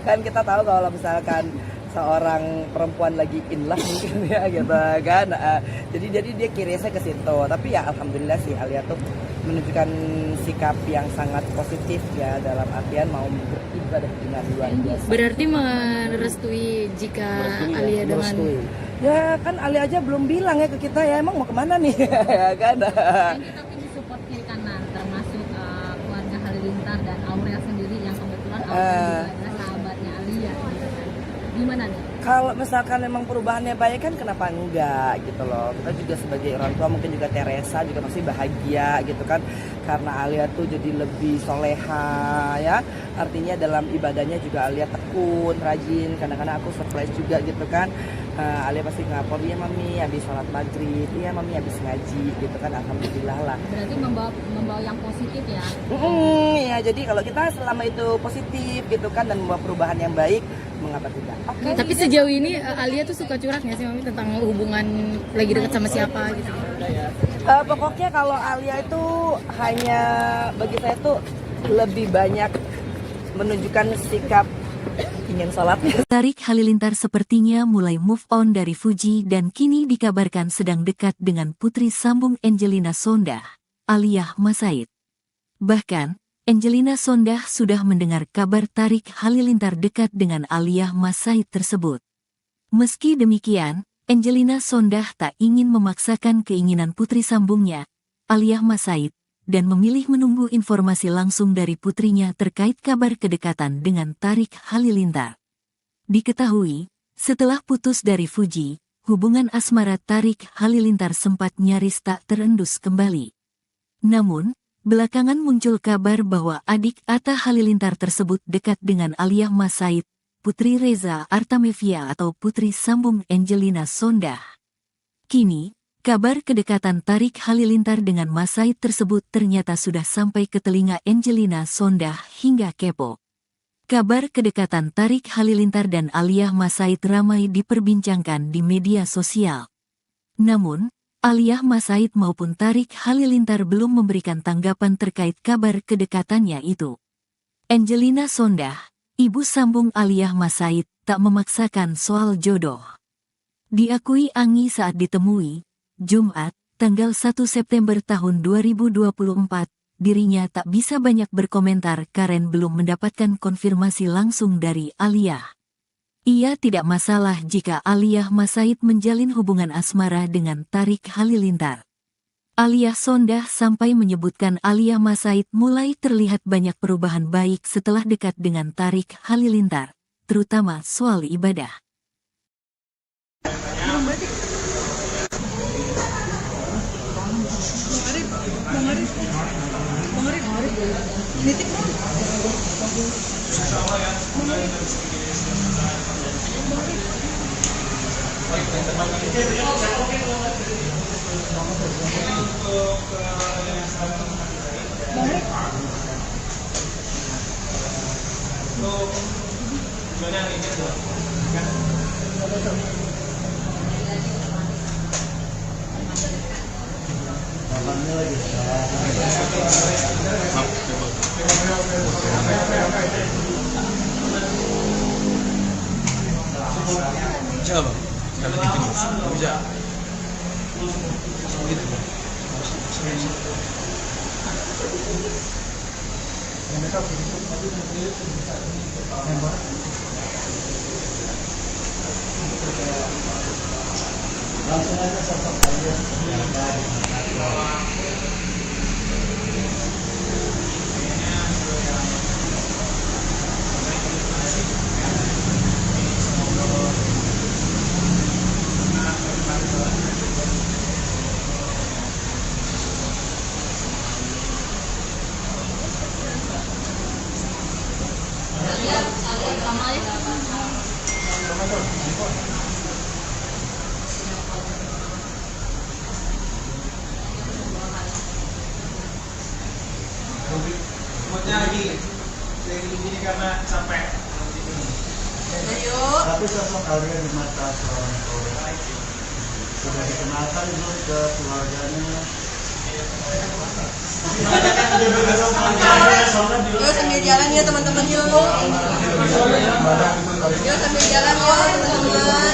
Kan kita tahu kalau misalkan seorang perempuan lagi in love mungkin ya gitu kan. Jadi dia kirisnya ke situ. Tapi ya alhamdulillah sih Alia tuh menunjukkan sikap yang sangat positif ya, dalam artian mau beribadah dengan luar biasa.
Berarti merestui jika Alia dengan
Merestui. Ya kan Alia aja belum bilang ya ke kita ya, emang mau kemana nih ya kan.
Dan kita tim support kiri kanan termasuk keluarga Halilintar dan Aurel sendiri yang kebetulan Aurel juga adalah sahabatnya Alia gitu kan. Gimana nih?
Kalau misalkan memang perubahannya baik kan kenapa enggak gitu loh. Kita juga sebagai orang tua mungkin juga Teresa juga pasti bahagia gitu kan. Karena Alia tuh jadi lebih soleha ya. Artinya dalam ibadahnya juga Alia tekun, rajin. Kadang-kadang aku surprise juga gitu kan. Alia pasti ngapor, iya mami habis sholat maghrib, iya mami habis ngaji gitu kan. Alhamdulillah lah.
Berarti membawa yang positif ya.
Ya jadi kalau kita selama itu positif gitu kan dan membawa perubahan yang baik, mengapa tidak? Oke.
Tapi sejauh ini Alia tuh suka curhat nggak sih Mami tentang hubungan lagi dekat sama siapa gitu?
Pokoknya kalau Alia itu hanya bagi saya tuh lebih banyak menunjukkan sikap ingin sholatnya.
Tarik Halilintar sepertinya mulai move on dari Fuji dan kini dikabarkan sedang dekat dengan putri sambung Angelina Sondah, Alia Masaid. Bahkan, Angelina Sondah sudah mendengar kabar Tarik Halilintar dekat dengan Alia Masaid tersebut. Meski demikian, Angelina Sondah tak ingin memaksakan keinginan putri sambungnya, Alia Masaid, dan memilih menunggu informasi langsung dari putrinya terkait kabar kedekatan dengan Tarik Halilintar. Diketahui, setelah putus dari Fuji, hubungan asmara Tarik Halilintar sempat nyaris tak terendus kembali. Namun, belakangan muncul kabar bahwa adik Atta Halilintar tersebut dekat dengan Alia Masaid, Putri Reza Artamevia atau putri sambung Angelina Sondah. Kini, kabar kedekatan Tarik Halilintar dengan Masaid tersebut ternyata sudah sampai ke telinga Angelina Sondah hingga kepo. Kabar kedekatan Tarik Halilintar dan Alia Masaid ramai diperbincangkan di media sosial. Namun, Alia Masaid maupun Tarik Halilintar belum memberikan tanggapan terkait kabar kedekatannya itu. Angelina Sondah, ibu sambung Alia Masaid, tak memaksakan soal jodoh. Diakui Anggi saat ditemui, Jumat, tanggal 1 September tahun 2024, dirinya tak bisa banyak berkomentar karena belum mendapatkan konfirmasi langsung dari Alia. Ia tidak masalah jika Alia Masaid menjalin hubungan asmara dengan Tarik Halilintar. Alia Sondah sampai menyebutkan Alia Masaid mulai terlihat banyak perubahan baik setelah dekat dengan Tarik Halilintar, terutama soal ibadah.
Bang Arif.
Abangnya lagi
Bisa nggak bang? Nggak bikin news. Nggak bisa. Gitu.
langsung aja sosok kalian berada di mata tapi sosok kalian di mata seorang orang sudah dikenalkan belum ke keluarganya?
Yuk sambil jalan ya teman-teman yuk. Yuk sambil jalan yuk teman-teman.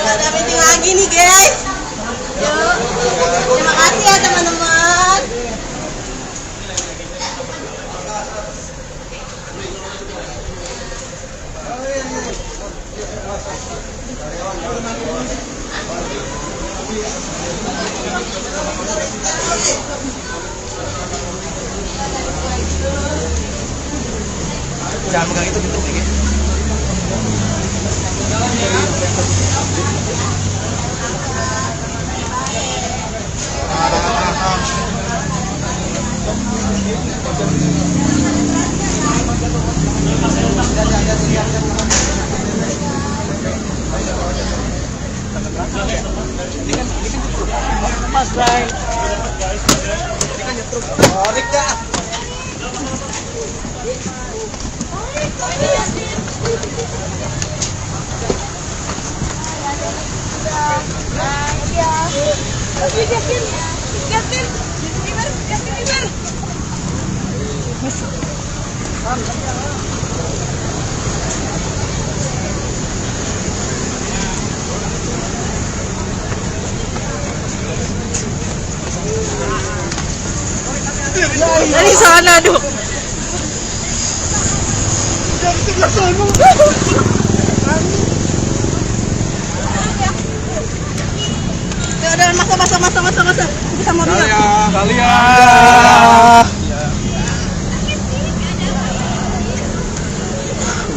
Ada meeting lagi nih guys. Yuk. Terima kasih ya teman-teman.
Jangan pegang itu pintu dikit. Mas Bray. Ini kan nyetruk. Tarik dah.
Dari sana dong. Udah masa. Kita mau bilang.
Kalian.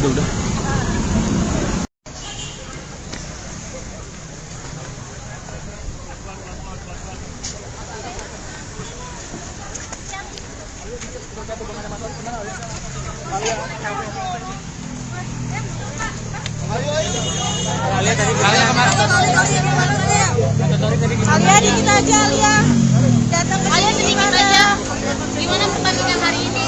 Udah.
Alia dikit aja Alia. Datang ke
Alia
sini
sedikit aja. Gimana pertandingan hari ini?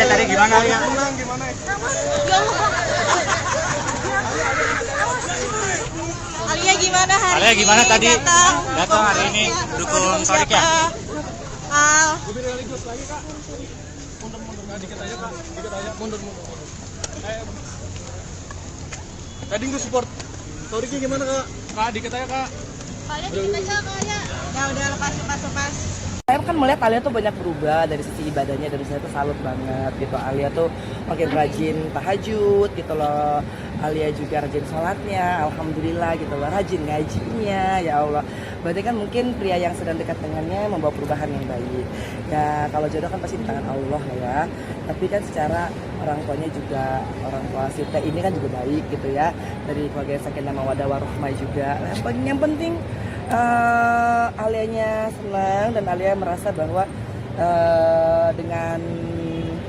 Tadi gimana Alia?
Alia gimana hari ini?
Datang hari ini dukung Torik ya?
nakal.
Lebih religius lagi kak. Mundur kak, dikit aja kak, dikit aja, mundur. Tadi gue support. Toriki gimana kak? Kak, dikit aja kak.
Kalian dikit aja kayaknya. Ya udah lepas.
Saya kan melihat Alia tuh banyak berubah dari sisi ibadahnya, dari saya tuh salut banget gitu. Alia tuh makin rajin tahajud gitu loh. Alia juga rajin sholatnya, alhamdulillah gitu loh. Rajin ngajinya, ya Allah. Berarti kan mungkin pria yang sedang dekat dengannya membawa perubahan yang baik. Ya kalau jodoh kan pasti di tangan Allah ya. Tapi kan secara orang tuanya juga, orang tua Sita ini kan juga baik gitu ya. Dari keluarga Sakinah Mawaddah Warahmah juga. Yang penting Alianya senang dan Alia merasa bahwa dengan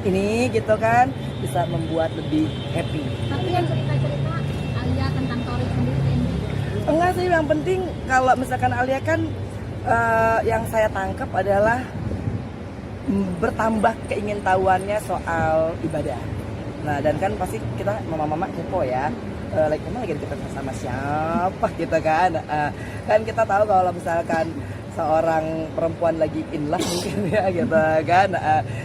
ini gitu kan bisa membuat lebih happy.
Tapi yang cerita-cerita Alia tentang Torik sendiri
Enggak sih, yang penting kalau misalkan Alia kan yang saya tangkap adalah bertambah keingintahuannya soal ibadah. Nah dan kan pasti kita mama-mama kepo ya. Emang lagi deket sama siapa gitu kan. Kan kita tahu kalau misalkan seorang perempuan lagi in love mungkin ya gitu kan.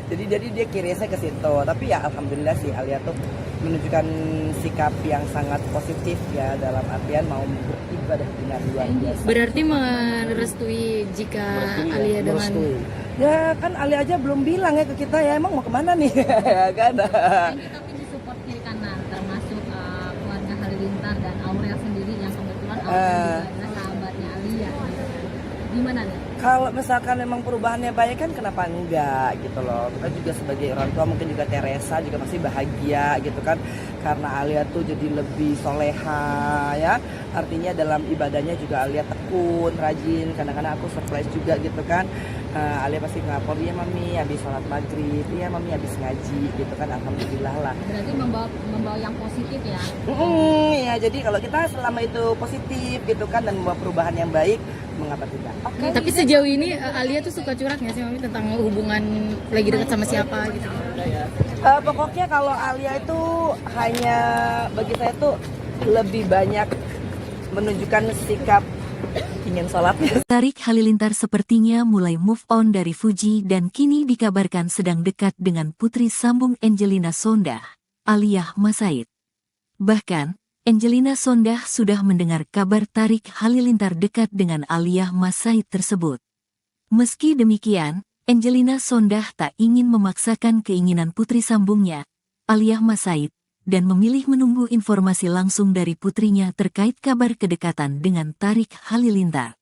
Jadi dia kirisnya ke situ. Tapi ya alhamdulillah sih Alia tuh menunjukkan sikap yang sangat positif ya, dalam artian mau beribadah dengan luar biasa.
Berarti merestui jika Alia dengan
merestui. Ya kan Alia aja belum bilang ya ke kita ya emang mau kemana nih ya kan.
tapi disupport kiri kanan termasuk keluarga Halilintar dan Aurel sendiri yang kebetulan Aurel juga adalah sahabatnya Alia gitu kan. Gimana nih?
Kalau misalkan memang perubahannya baik kan kenapa enggak gitu loh. Kita juga sebagai orang tua mungkin juga Teresa juga pasti bahagia gitu kan. Karena Alia tuh jadi lebih soleha ya. Artinya dalam ibadahnya juga Alia tekun, rajin. Kadang-kadang aku surprise juga gitu kan. Alia pasti ngelapor, iya mami habis sholat maghrib, iya mami habis ngaji gitu kan. Alhamdulillah lah.
Berarti membawa yang positif ya?
Ya jadi kalau kita selama itu positif gitu kan dan membawa perubahan yang baik, mengapa tidak? Oke.
Tapi sejauh ini Alia tuh suka curhat nggak sih Mami tentang hubungan lagi dekat sama siapa gitu?
Pokoknya kalau Alia itu hanya bagi saya tuh lebih banyak menunjukkan sikap ingin sholat.
Tarik Halilintar sepertinya mulai move on dari Fuji dan kini dikabarkan sedang dekat dengan putri sambung Angelina Sondah, Aliyah Masaid. Bahkan, Angelina Sondah sudah mendengar kabar Tarik Halilintar dekat dengan Aliyah Masaid tersebut. Meski demikian, Angelina Sondah tak ingin memaksakan keinginan putri sambungnya, Aliyah Masaid, dan memilih menunggu informasi langsung dari putrinya terkait kabar kedekatan dengan Tarik Halilintar.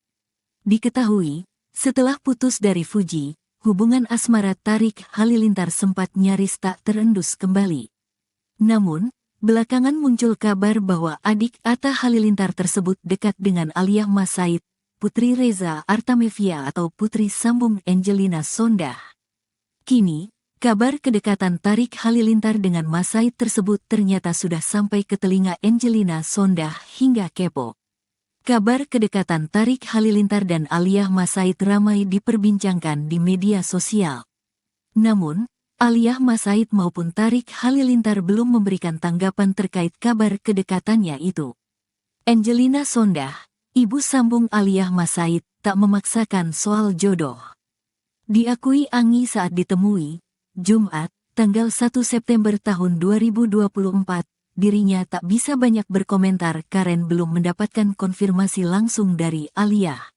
Diketahui, setelah putus dari Fuji, hubungan asmara Tarik Halilintar sempat nyaris tak terendus kembali. Namun, belakangan muncul kabar bahwa adik Atta Halilintar tersebut dekat dengan Aliyah Masaid, Putri Reza Artamevia atau putri sambung Angelina Sondah. Kini, kabar kedekatan Tarik Halilintar dengan Masaid tersebut ternyata sudah sampai ke telinga Angelina Sondah hingga kepo. Kabar kedekatan Tarik Halilintar dan Aliyah Masaid ramai diperbincangkan di media sosial. Namun, Aliyah Masaid maupun Tarik Halilintar belum memberikan tanggapan terkait kabar kedekatannya itu. Angelina Sondah, ibu sambung Aliyah Masaid, tak memaksakan soal jodoh. Diakui Anggi saat ditemui, Jumat, tanggal 1 September tahun 2024, dirinya tak bisa banyak berkomentar karena belum mendapatkan konfirmasi langsung dari Aliyah.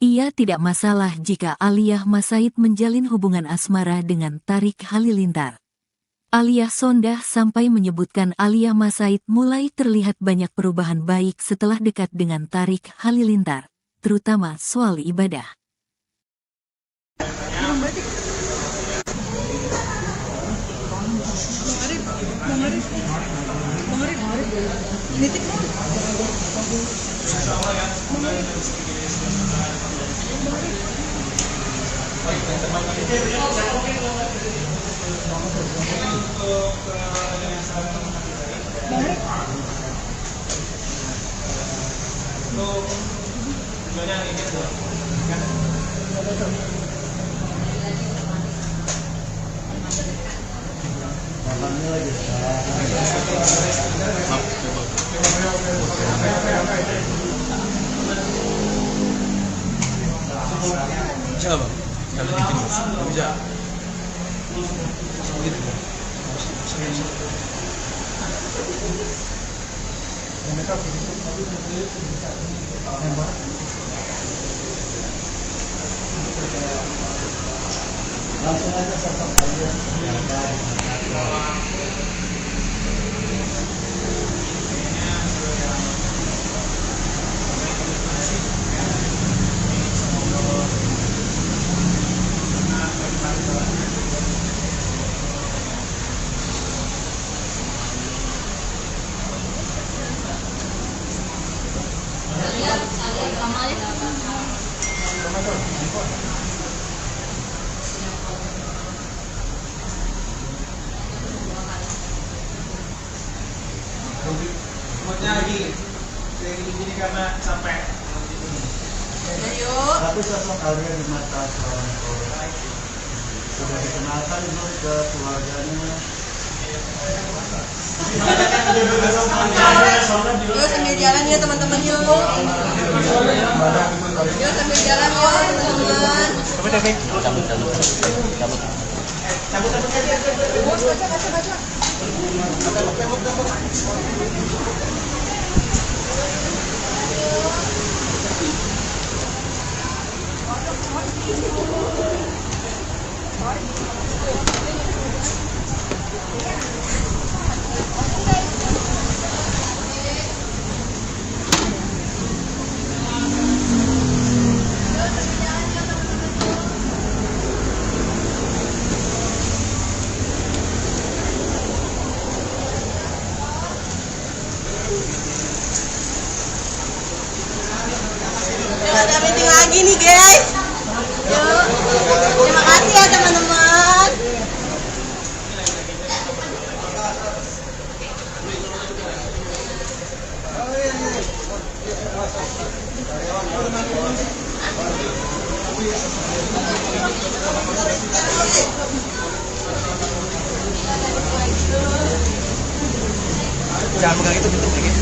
Ia tidak masalah jika Aliyah Masaid menjalin hubungan asmara dengan Tarik Halilintar. Aliyah Sondah sampai menyebutkan Aliyah Masaid mulai terlihat banyak perubahan baik setelah dekat dengan Tarik Halilintar, terutama soal ibadah.
Siapa? Yang bikin bisa.
Langsung aja sosok Alia.
Semuanya lagi gini karena capek.
Tapi sosok Alia di mata seorang orang sudah dikenalkan belum ke keluarganya?
Yuk sambil jalan ya teman-teman yuk. Yuk sambil jalan yuk teman-teman. Yuk ada meeting lagi nih guys. Yuk. Terima kasih ya teman-teman.
Jangan pegang itu pintu lagi.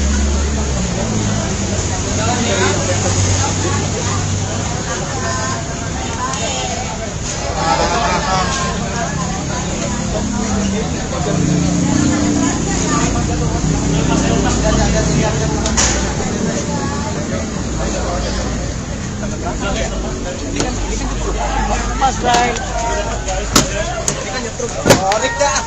Mas Bray. Ini kan nyetruk. Orik dah.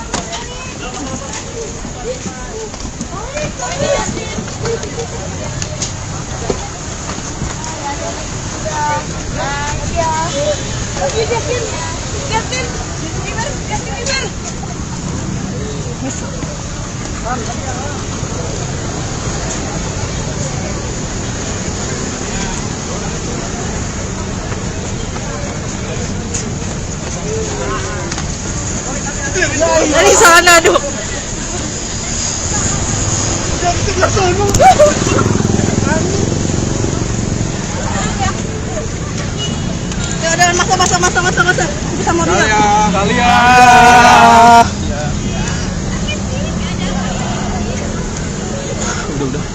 Dari sana dong. Ya udah masa. Bisa mobil.
Alia. Udah.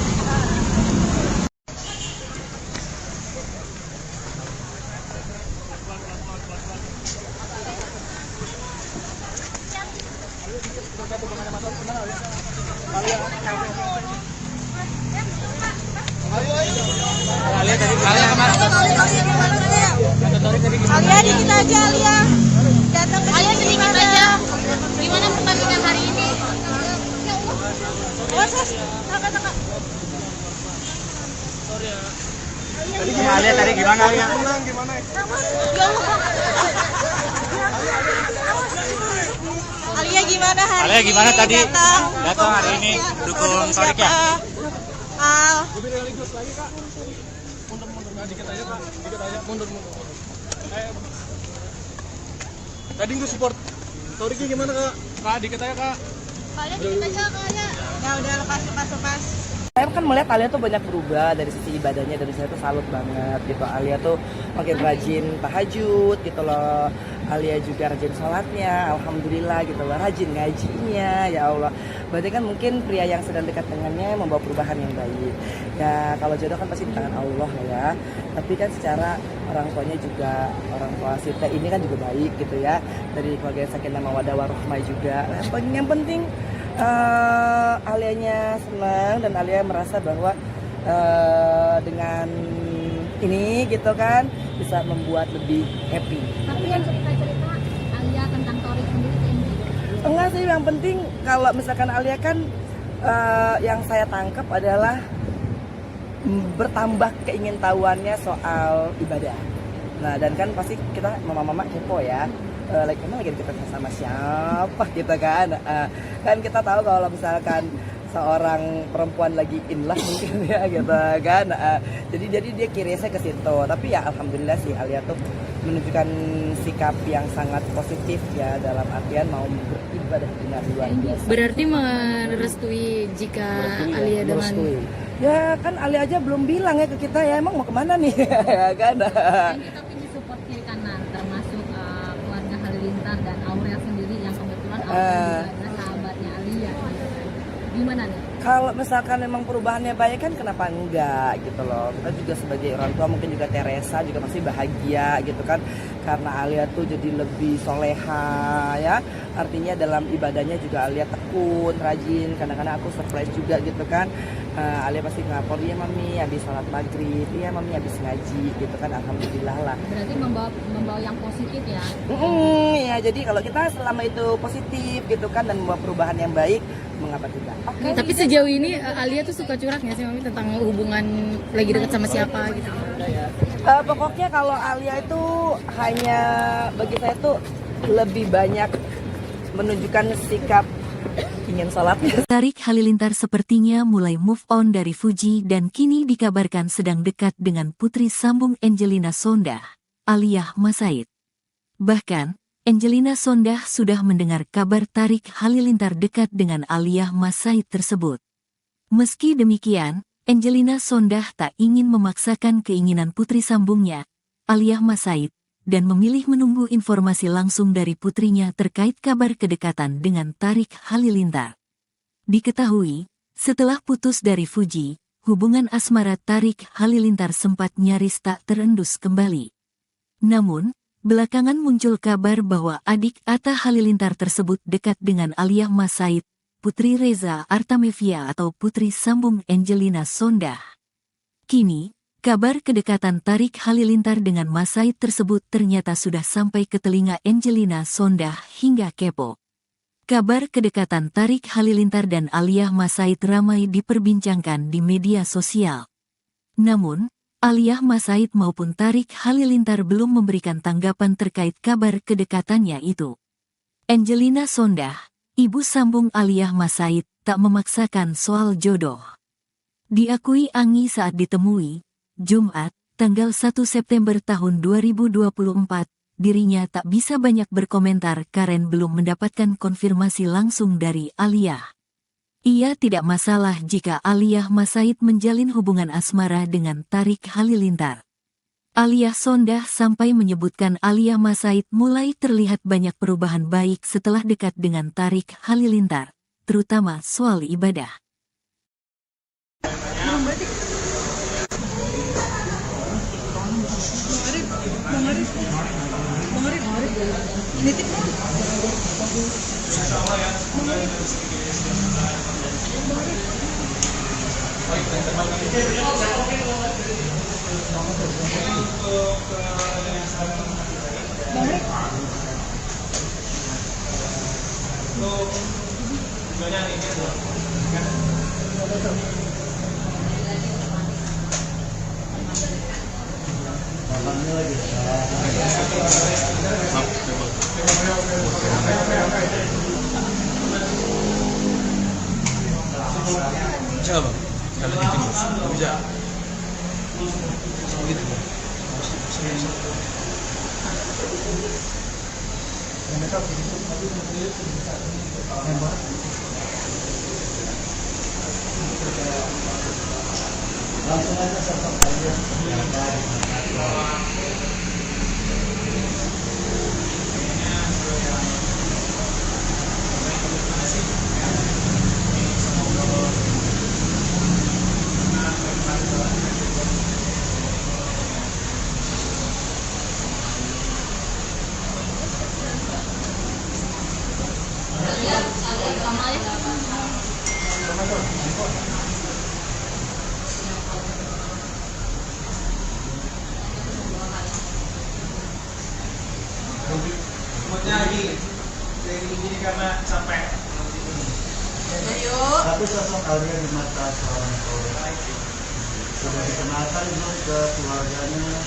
Alia dikit aja Alia. Datang ke
Alia
sini
sedikit aja. Gimana pertandingan hari ini?
Tengah.
Alia tadi gimana Alia?
Alia gimana hari
Alia gimana
ini?
tadi?
Datang
hari ini dukung Torik ya?
Al.
Mundur. Tadi gue support. Toriknya gimana kak? Kak, dikit aja kak.
Kalian sedikit aja kayaknya.
Ya udah lepas.
Saya kan melihat Alia tuh banyak berubah dari sisi ibadahnya, dari saya tuh salut banget gitu. Alia tuh makin rajin tahajud gitu loh. Alia juga rajin sholatnya, alhamdulillah gitu loh. Rajin ngajinya, ya Allah. Berarti kan mungkin pria yang sedang dekat dengannya membawa perubahan yang baik. Ya kalau jodoh kan pasti di tangan Allah lah ya. Tapi kan secara orang tuanya juga, orang tua Sita ini kan juga baik gitu ya. Dari keluarga sakinah mawaddah warahmah juga. Yang penting Alianya senang dan Alia merasa bahwa dengan ini gitu kan bisa membuat lebih happy.
Tapi yang cerita-cerita Alia tentang Torik sendiri ini.
Enggak sih, yang penting kalau misalkan Alia kan yang saya tangkap adalah bertambah keingintahuannya soal ibadah. Nah dan kan pasti kita mama-mama kepo ya. Emang lagi deket sama siapa gitu kan. Kan kita tahu kalau misalkan seorang perempuan lagi in love mungkin ya gitu kan. Jadi dia curious-nya ke situ. Tapi ya alhamdulillah sih Alia tuh menunjukkan sikap yang sangat positif ya, dalam artian mau beribadah dengan luar biasa.
Berarti merestui jika Alia dengan
Merestui. Ya kan Alia aja belum bilang ya ke kita ya emang mau kemana nih ya kan.
Dan kita punya support kiri kanan, termasuk keluarga Halilintar dan Aurel sendiri yang kebetulan Aurel juga adalah sahabatnya Alia gitu kan. Gimana nih?
Kalau misalkan memang perubahannya baik kan kenapa enggak gitu loh. Kita juga sebagai orang tua mungkin juga Teresa juga pasti bahagia gitu kan. Karena Alia tuh jadi lebih soleha ya. Artinya dalam ibadahnya juga Alia tekun, rajin. Kadang-kadang aku surprise juga gitu kan. Alia pasti ngelapor, iya mami habis sholat maghrib, iya mami habis ngaji gitu kan. Alhamdulillah lah.
Berarti membawa yang positif ya.
Ya jadi kalau kita selama itu positif gitu kan dan membawa perubahan yang baik, mengapa tidak?
Tapi sejauh ini Alia tuh suka curhat nggak sih Mami tentang hubungan lagi dekat sama siapa gitu?
Pokoknya kalau Alia itu hanya bagi saya tuh lebih banyak menunjukkan sikap ingin sholat.
Tarik Halilintar sepertinya mulai move on dari Fuji dan kini dikabarkan sedang dekat dengan putri sambung Angelina Sondah, Aliyah Masaid. Bahkan, Angelina Sondah sudah mendengar kabar Tarik Halilintar dekat dengan Aliyah Masaid tersebut. Meski demikian, Angelina Sondah tak ingin memaksakan keinginan putri sambungnya, Aliyah Masaid, dan memilih menunggu informasi langsung dari putrinya terkait kabar kedekatan dengan Tarik Halilintar. Diketahui, setelah putus dari Fuji, hubungan asmara Tarik Halilintar sempat nyaris tak terendus kembali. Namun, belakangan muncul kabar bahwa adik Atta Halilintar tersebut dekat dengan Aliyah Masaid, putri Reza Artamevia atau putri sambung Angelina Sondah. Kini, kabar kedekatan Tarik Halilintar dengan Masaid tersebut ternyata sudah sampai ke telinga Angelina Sondah hingga kepo. Kabar kedekatan Tarik Halilintar dan Aliyah Masaid ramai diperbincangkan di media sosial. Namun, Aliyah Masaid maupun Tarik Halilintar belum memberikan tanggapan terkait kabar kedekatannya itu. Angelina Sondah, ibu sambung Aliyah Masaid, tak memaksakan soal jodoh. Diakui Anggi saat ditemui, Jumat, tanggal 1 September tahun 2024, dirinya tak bisa banyak berkomentar karena belum mendapatkan konfirmasi langsung dari Aliyah. Ia tidak masalah jika Aliyah Masaid menjalin hubungan asmara dengan Tarik Halilintar. Aliyah Sondah sampai menyebutkan Aliyah Masaid mulai terlihat banyak perubahan baik setelah dekat dengan Tarik Halilintar, terutama soal ibadah.
Bisa bang, kalau di timur bisa. Begitu bang.
Langsung aja sosok Alia berada di mata Tapi sosok Alia di mata seorang orang sudah dikenalkan belum ke keluarganya?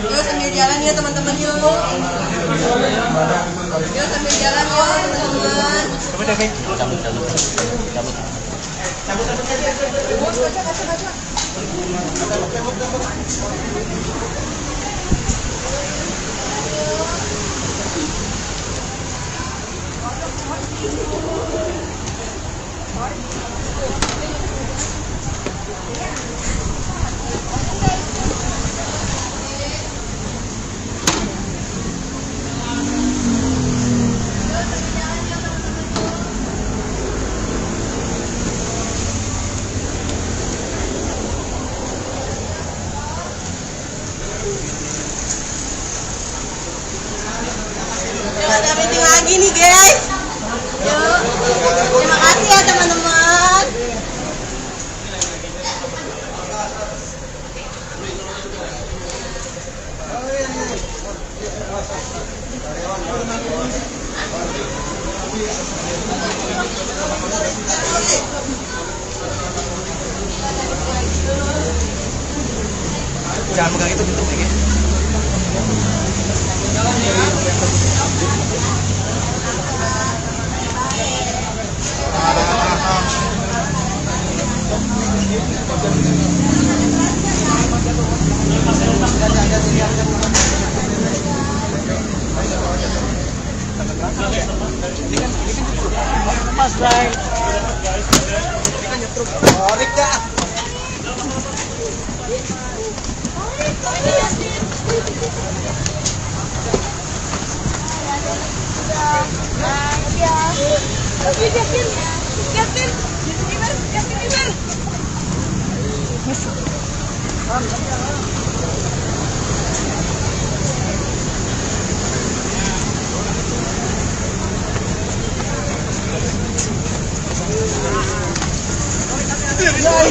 Yuk sambil jalan ya teman-teman yuk. Yuk sambil jalan yuk teman-teman. Yuk ada meeting lagi nih guys. Yuk. Terima kasih ya teman-teman.
Jangan pegang itu bentuk lagi. Mas Bray. Ini kan nyetruk. Orik dah.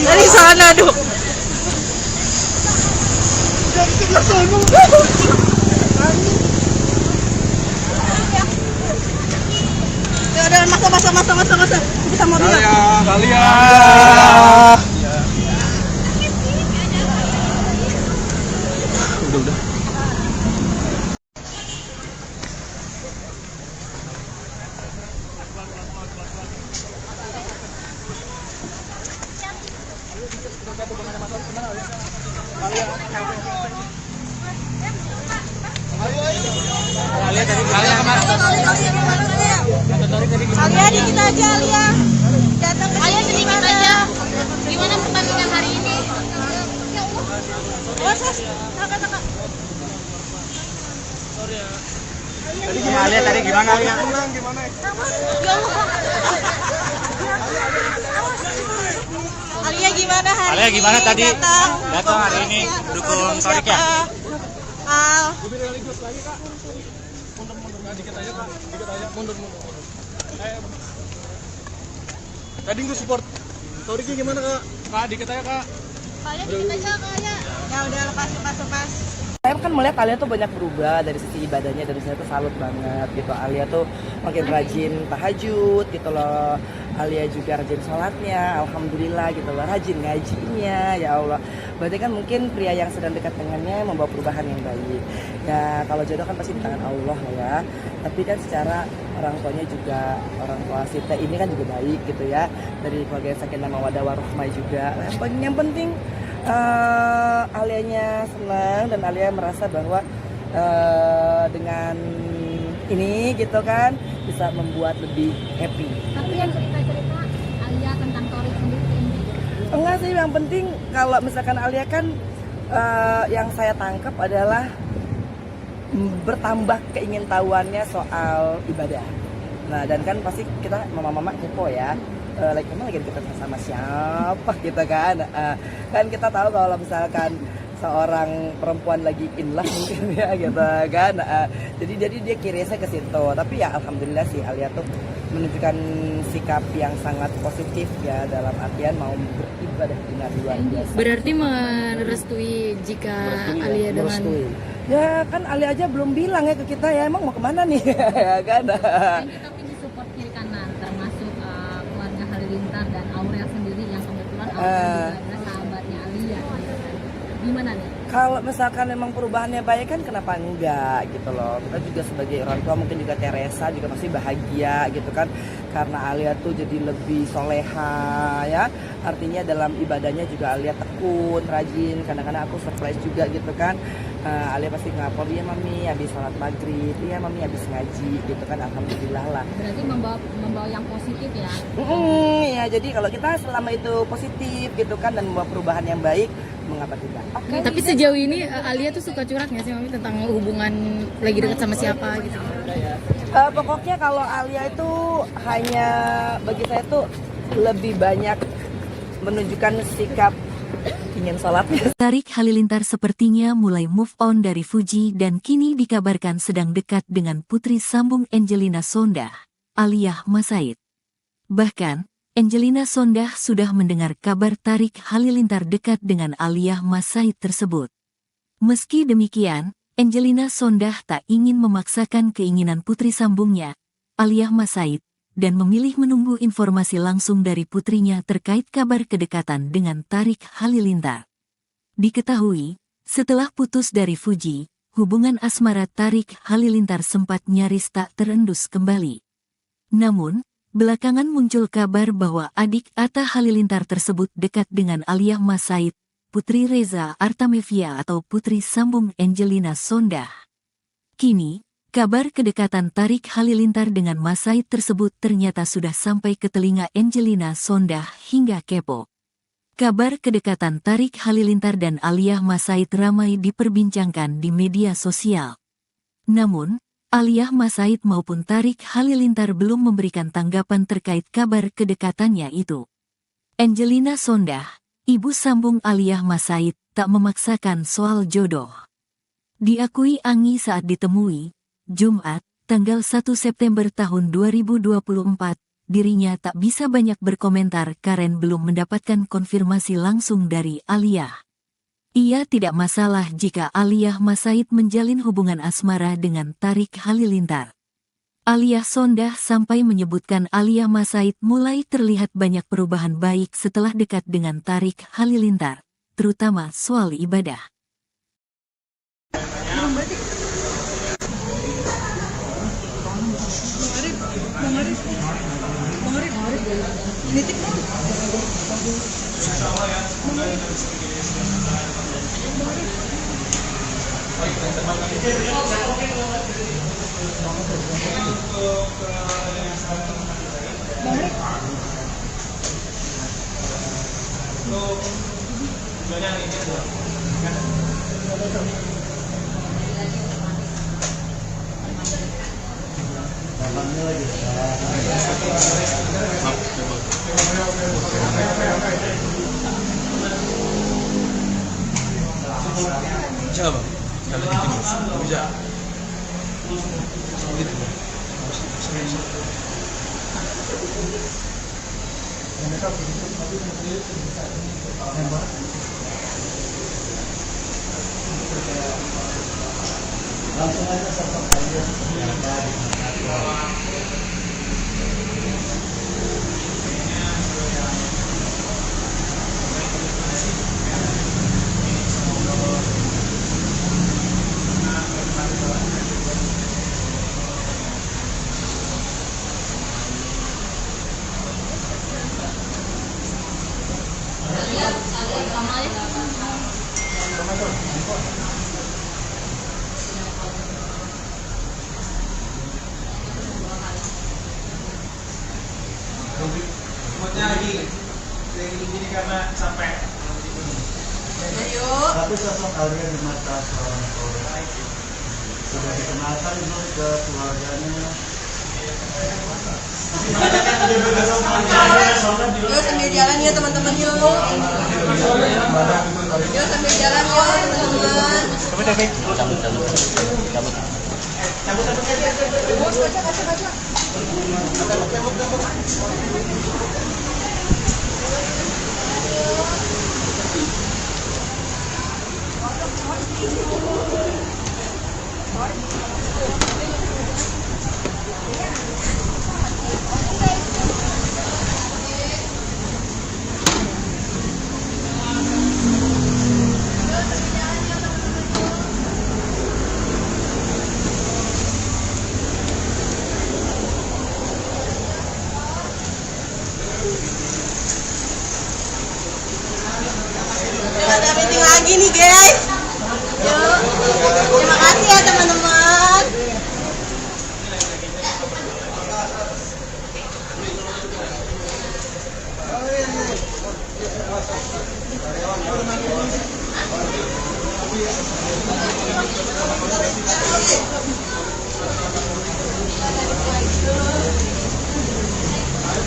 Dari sana dong. Ya udah masa. Kita mau lihat.
Alia. Udah.
Alia dikit aja Alia. Datang ke
Alia
sini
sedikit aja. Gimana pertandingan hari ini?
Alia tadi gimana Alia?
Alia gimana hari
Alia
ini?
gimana tadi?
Datang
hari ini dukung Torik ya?
Al.
Mundur. Tadi gue support. Toriknya gimana kak? Kak, dikit aja kak.
Alia sedikit aja Alia.
Ya udah lepas.
Saya kan melihat Alia tuh banyak berubah dari sisi ibadahnya, dari saya tuh salut banget gitu. Alia tuh makin rajin tahajud gitu loh. Alia juga rajin sholatnya, alhamdulillah gitu loh. Rajin ngajinya, ya Allah. Berarti kan mungkin pria yang sedang dekat dengannya membawa perubahan yang baik. Ya kalau jodoh kan pasti di tangan Allah ya. Tapi kan secara orang tuanya juga, orang tua Sita ini kan juga baik gitu ya. Dari keluarga yang sakinah mawaddah warahmah juga. Yang penting Alianya senang dan Alia merasa bahwa dengan ini gitu kan bisa membuat lebih happy.
Tapi yang cerita-cerita Alia tentang Torik sendiri ini.
Enggak sih, yang penting kalau misalkan Alia kan yang saya tangkap adalah bertambah keingintahuannya soal ibadah. Nah, dan kan pasti kita mama-mama kepo ya. Like emang lagi deket sama siapa kita kan? Kan kita tahu kalau misalkan seorang perempuan lagi in love mungkin ya gitu kan. Jadi dia kirisnya ke situ. Tapi ya alhamdulillah sih Alia tuh menunjukkan sikap yang sangat positif ya, dalam artian mau beribadah dengan luar biasa.
Berarti merestui jika Alia dengan
Merestui. Ya kan Alia aja belum bilang ya ke kita ya, emang mau kemana nih ya kan.
Dan kita punya support kiri kanan, termasuk keluarga Halilintar dan Aurel sendiri yang kebetulan Aurel juga adalah sahabatnya Alia. Gitu kan. Gimana nih?
Kalau misalkan memang perubahannya baik kan kenapa enggak gitu loh. Kita juga sebagai orang tua, mungkin juga Teresa juga masih bahagia gitu kan, karena Alia tuh jadi lebih soleha ya. Artinya dalam ibadahnya juga Alia tekun, rajin. Kadang-kadang aku surprise juga gitu kan. Alia pasti ngapor, iya mami habis sholat maghrib, iya mami habis ngaji gitu kan, alhamdulillah lah.
Berarti membawa yang positif ya.
Ya jadi kalau kita selama itu positif gitu kan dan membawa perubahan yang baik, mengapa tidak?
Tapi sejauh ini Alia tuh suka curhat nggak sih Mami tentang hubungan lagi dekat sama siapa gitu?
Pokoknya kalau Alia itu hanya bagi saya tuh lebih banyak menunjukkan sikap ingin sholatnya.
Tarik Halilintar sepertinya mulai move on dari Fuji dan kini dikabarkan sedang dekat dengan putri sambung Angelina Sondah, Aliyah Masaid. Bahkan, Angelina Sondah sudah mendengar kabar Tarik Halilintar dekat dengan Aliyah Masaid tersebut. Meski demikian, Angelina Sondah tak ingin memaksakan keinginan putri sambungnya, Aliyah Masaid, dan memilih menunggu informasi langsung dari putrinya terkait kabar kedekatan dengan Tarik Halilintar. Diketahui, setelah putus dari Fuji, hubungan asmara Tarik Halilintar sempat nyaris tak terendus kembali. Namun, belakangan muncul kabar bahwa adik Atta Halilintar tersebut dekat dengan Aliyah Masaid, putri Reza Artamevia atau putri sambung Angelina Sondah. Kini, kabar kedekatan Tarik Halilintar dengan Masaid tersebut ternyata sudah sampai ke telinga Angelina Sondah hingga kepo. Kabar kedekatan Tarik Halilintar dan Aliyah Masaid ramai diperbincangkan di media sosial. Namun, Aliyah Masaid maupun Tarik Halilintar belum memberikan tanggapan terkait kabar kedekatannya itu. Angelina Sondah, ibu sambung Aliyah Masaid, tak memaksakan soal jodoh. Diakui Anggi saat ditemui, Jumat, tanggal 1 September tahun 2024, dirinya tak bisa banyak berkomentar karena belum mendapatkan konfirmasi langsung dari Aliyah. Ia tidak masalah jika Aliyah Masaid menjalin hubungan asmara dengan Tarik Halilintar. Aliyah Sondah sampai menyebutkan Aliyah Masaid mulai terlihat banyak perubahan baik setelah dekat dengan Tarik Halilintar, terutama soal ibadah.
Bisa bang, kalau gitu bisa.
Langsung aja sosok aja. Tapi sosok Alia di mata seorang orang sudah dikenalkan belum ke keluarganya?
Yuk sambil jalan ya teman-teman yuk. Yuk sambil jalan yuk teman-teman. Ada meeting lagi nih guys. Yuk. Terima kasih ya teman-teman.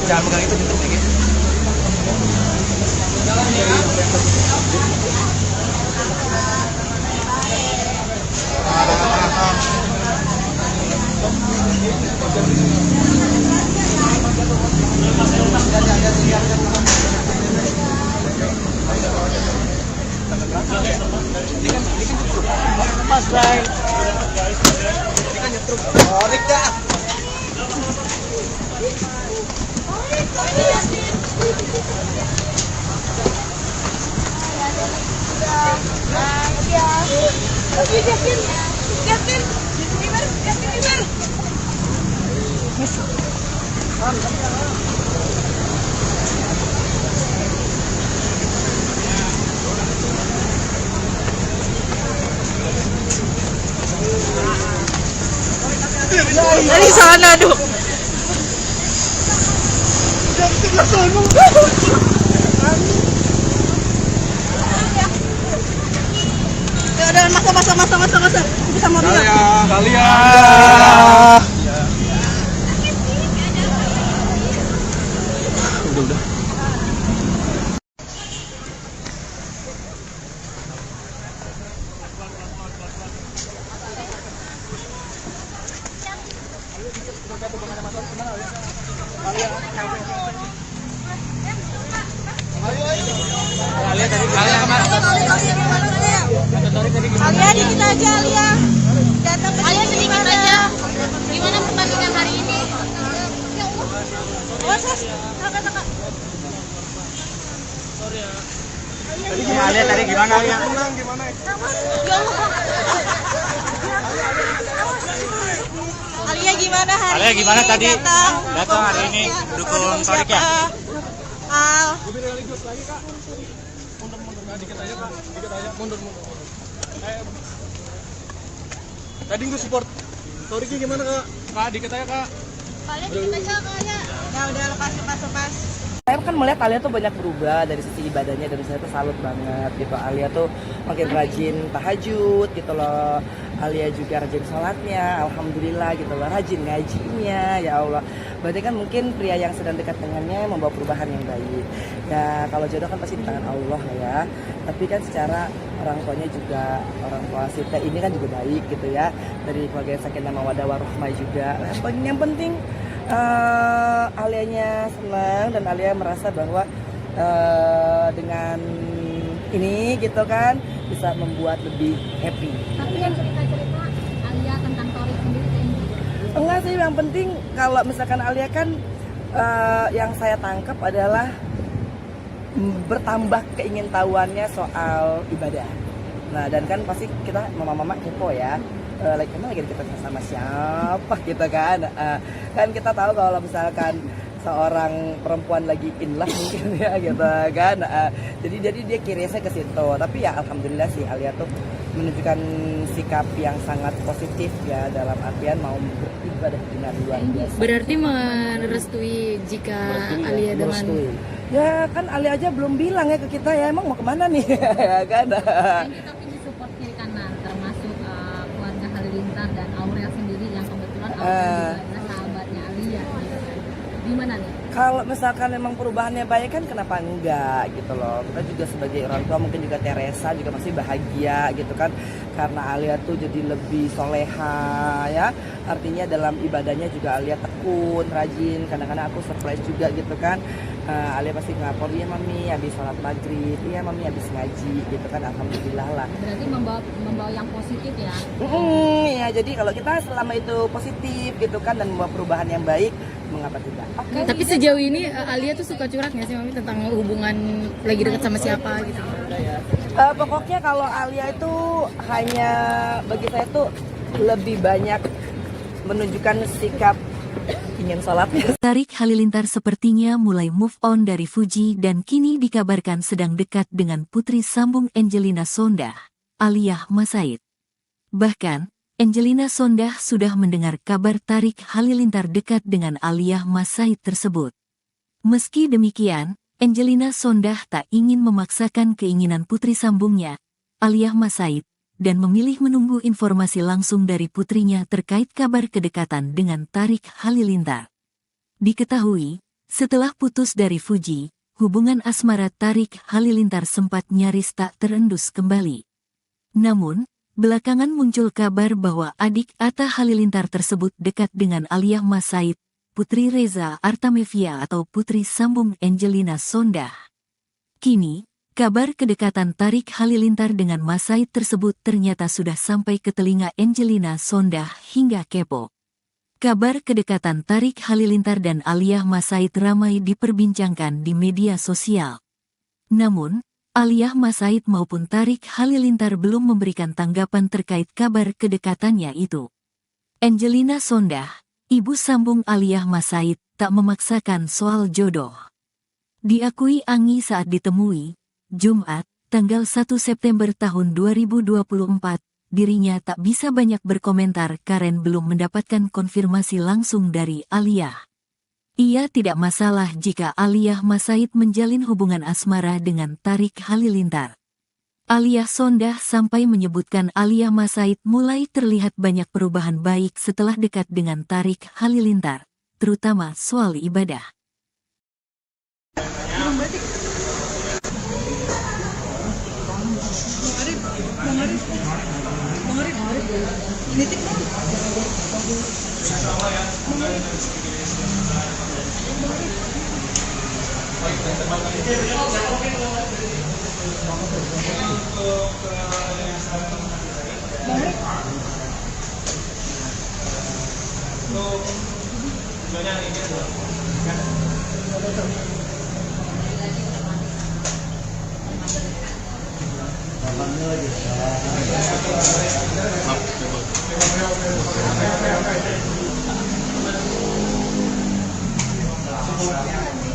Jangan pegang itu tutup dikit. Mas Bray. Ini kan nyetruk. Orik dah.
Dari sana dong. Ya udah masa. Bisa mobil.
Alia. Udah.
Alia dikit aja Alia. Datang ke
Alia
sini
sedikit aja. Gimana pertandingan hari ini?
Kakak.
Alia tadi gimana Alia?
Alia gimana hari
Alia
ini?
gimana tadi?
Datang
hari ini dukung Torik ya?
Al.
Dikit aja kak, mundur. Tadi gue support Toriknya gimana kak? Kak, dikit aja kak.
Kalian dikit aja kalian.
Ya udah lepas.
Saya kan melihat Alia tuh banyak berubah dari sisi ibadahnya, dan saya tuh salut banget gitu. Alia tuh makin rajin tahajud gitu loh. Alia juga rajin sholatnya, alhamdulillah gitu loh. Rajin ngajinya, ya Allah. Berarti kan mungkin pria yang sedang dekat dengannya membawa perubahan yang baik. Ya kalau jodoh kan pasti di tangan Allah ya. Tapi kan secara orang tuanya juga, orang tua Sita ini kan juga baik gitu ya. Dari keluarga Sakinah Mawaddah Warahmah juga. Yang penting Alianya senang, dan Alia merasa bahwa dengan ini gitu kan bisa membuat lebih happy.
Tapi yang cerita-cerita Alia tentang Torik sendiri kayak gitu.
Enggak sih, yang penting kalau misalkan Alia kan yang saya tangkap adalah bertambah keingintahuannya soal ibadah. Nah, dan kan pasti kita mama-mama kepo ya. Emang lagi kita sama siapa gitu kan. Kan kita tahu kalau misalkan seorang perempuan lagi in love mungkin ya gitu kan. Jadi dia kirisnya ke situ. Tapi ya alhamdulillah sih Alia tuh menunjukkan sikap yang sangat positif ya, dalam artian mau beribadah dengan luar biasa.
Berarti merestui jika Alia dengan
Merestui. Ya kan Alia aja belum bilang ya ke kita ya emang mau kemana nih ya kan.
Tapi disupport kiri kanan termasuk keluarga Halilintar dan Aurel sendiri yang kebetulan Aurel juga adalah sahabatnya Alia gitu kan. Gimana nih?
Kalau misalkan memang perubahannya baik kan kenapa enggak gitu loh. Kita juga sebagai orang tua mungkin juga Teresa juga masih bahagia gitu kan. Karena Alia tuh jadi lebih soleha ya. Artinya dalam ibadahnya juga Alia tekun, rajin. Kadang-kadang aku surprise juga gitu kan. Alia pasti ngapor, iya mami habis sholat maghrib, iya mami habis ngaji gitu kan. Alhamdulillah lah.
Berarti membawa yang positif ya.
Ya jadi kalau kita selama itu positif gitu kan dan membawa perubahan yang baik, mengapa tidak?
Tapi sejauh ini Alia tuh suka curhat nggak sih Mami tentang hubungan lagi dekat sama siapa gitu?
Pokoknya kalau Alia itu hanya bagi saya tuh lebih banyak menunjukkan sikap ingin sholatnya.
Tarik Halilintar sepertinya mulai move on dari Fuji dan kini dikabarkan sedang dekat dengan putri sambung Angelina Sondah, Aliyah Masaid. Bahkan, Angelina Sondah sudah mendengar kabar Tarik Halilintar dekat dengan Aliyah Masaid tersebut. Meski demikian, Angelina Sondah tak ingin memaksakan keinginan putri sambungnya, Aliyah Masaid, dan memilih menunggu informasi langsung dari putrinya terkait kabar kedekatan dengan Tarik Halilintar. Diketahui, setelah putus dari Fuji, hubungan asmara Tarik Halilintar sempat nyaris tak terendus kembali. Namun, belakangan muncul kabar bahwa adik Atta Halilintar tersebut dekat dengan Aliyah Masaid, Putri Reza Artamevia atau putri sambung Angelina Sondah. Kini, kabar kedekatan Tarik Halilintar dengan Masaid tersebut ternyata sudah sampai ke telinga Angelina Sondah hingga kepo. Kabar kedekatan Tarik Halilintar dan Aliyah Masaid ramai diperbincangkan di media sosial. Namun, Aliyah Masaid maupun Tarik Halilintar belum memberikan tanggapan terkait kabar kedekatannya itu. Angelina Sondah, ibu sambung Aliyah Masaid, tak memaksakan soal jodoh. Diakui Anggi saat ditemui, Jumat, tanggal 1 September tahun 2024, dirinya tak bisa banyak berkomentar karena belum mendapatkan konfirmasi langsung dari Aliyah. Ia tidak masalah jika Aliyah Masaid menjalin hubungan asmara dengan Tarik Halilintar. Aliyah Sondah sampai menyebutkan Aliyah Masaid mulai terlihat banyak perubahan baik setelah dekat dengan Tarik Halilintar, terutama soal ibadah.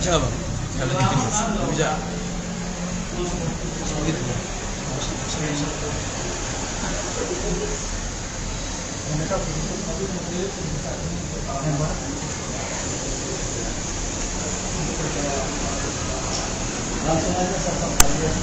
Bisa bang, kalau di bisa. Gitu.
Langsung aja sosok kalian.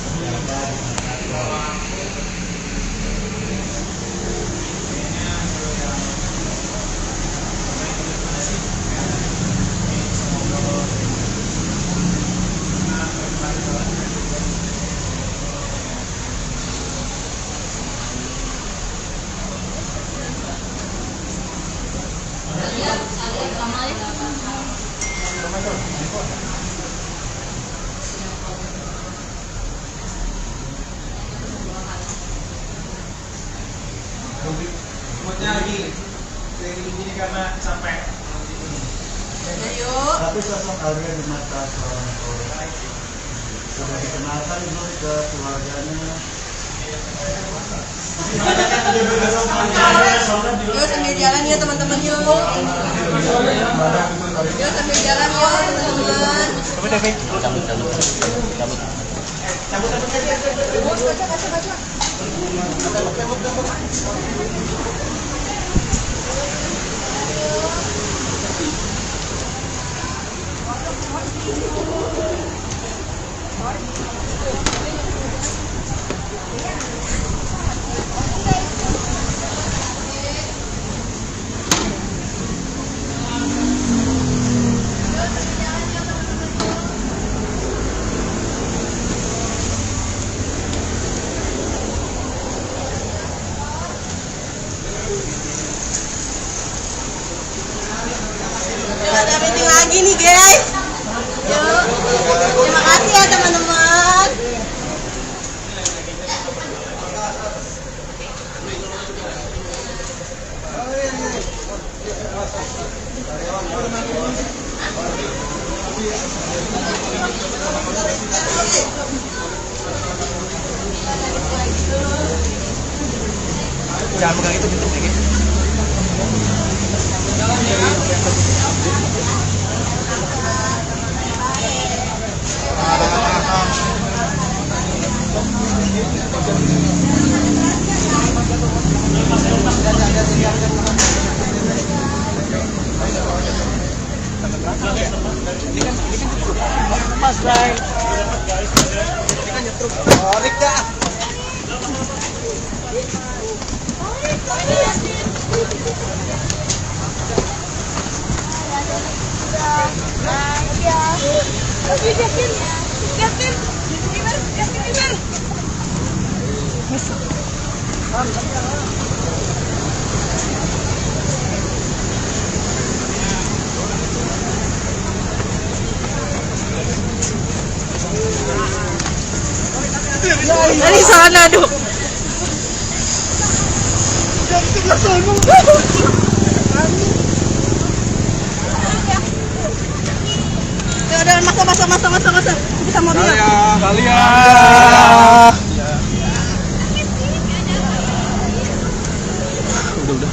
Moodnya lagi gini karena capek.
Tapi sosok Alia di mata seorang orang sudah dikenalkan belum ke keluarganya?
Yuk sambil jalan ya teman-teman yuk. Yuk sambil jalan yuk teman-teman. Yuk ada meeting lagi nih guys. Yuk. Terima kasih ya teman-teman.
Jangan pegang itu pintu dikit. Mas Bray. Ini kan nyetruk. Tarik dah.
Dari sana dong. Ya udah masa. Kita mau bilang.
Kalian. Udah.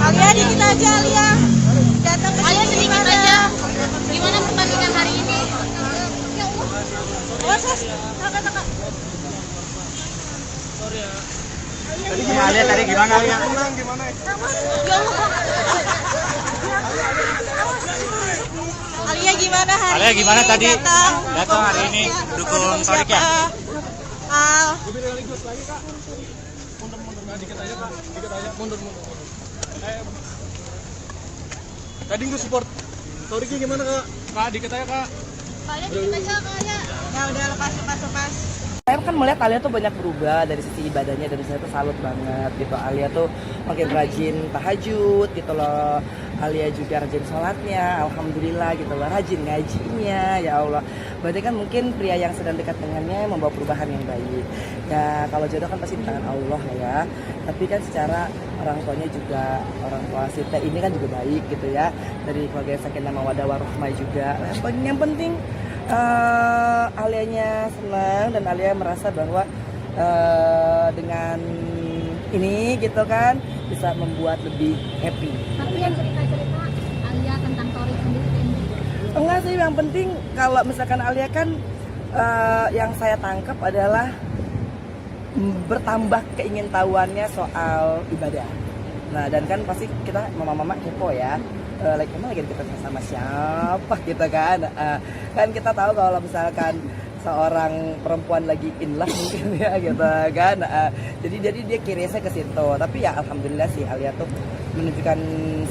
Alia dikit aja Alia. Datang ke
Alia
sini
sedikit aja. Gimana pertandingan hari ini?
Kakak.
Alia tadi gimana Alia?
Alia gimana hari
Alia
ini?
gimana tadi?
Datang
hari ini dukung Torik ya?
Al.
Dikit aja kak, mundur. Tadi gue support Toriki gimana kak? Kak, dikit aja kak.
Kalian sedikit aja kalian.
Ya udah lepas.
Saya kan melihat Alia tuh banyak berubah dari sisi ibadahnya, dari saya tuh salut banget gitu. Alia tuh makin rajin tahajud gitu loh. Alia juga rajin sholatnya, alhamdulillah gitu loh. Rajin ngajinya, ya Allah. Berarti kan mungkin pria yang sedang dekat dengannya membawa perubahan yang baik. Ya kalau jodoh kan pasti di tangan Allah ya. Tapi kan secara orang tuanya juga, orang tua Sita ini kan juga baik gitu ya. Dari keluarga Sakinah Mawaddah Warahmah juga. Yang penting Alianya senang dan Alia merasa bahwa dengan ini gitu kan bisa membuat lebih happy.
Tapi yang cerita-cerita Alia tentang Torik sendiri
Enggak sih, yang penting kalau misalkan Alia kan yang saya tangkap adalah bertambah keingintahuannya soal ibadah. Nah dan kan pasti kita mama-mama kepo ya. Emang lagi kita sama siapa gitu kan. Kan kita tahu kalau misalkan seorang perempuan lagi in love mungkin ya gitu kan. Jadi dia kirisnya ke situ. Tapi ya alhamdulillah sih Alia tuh menunjukkan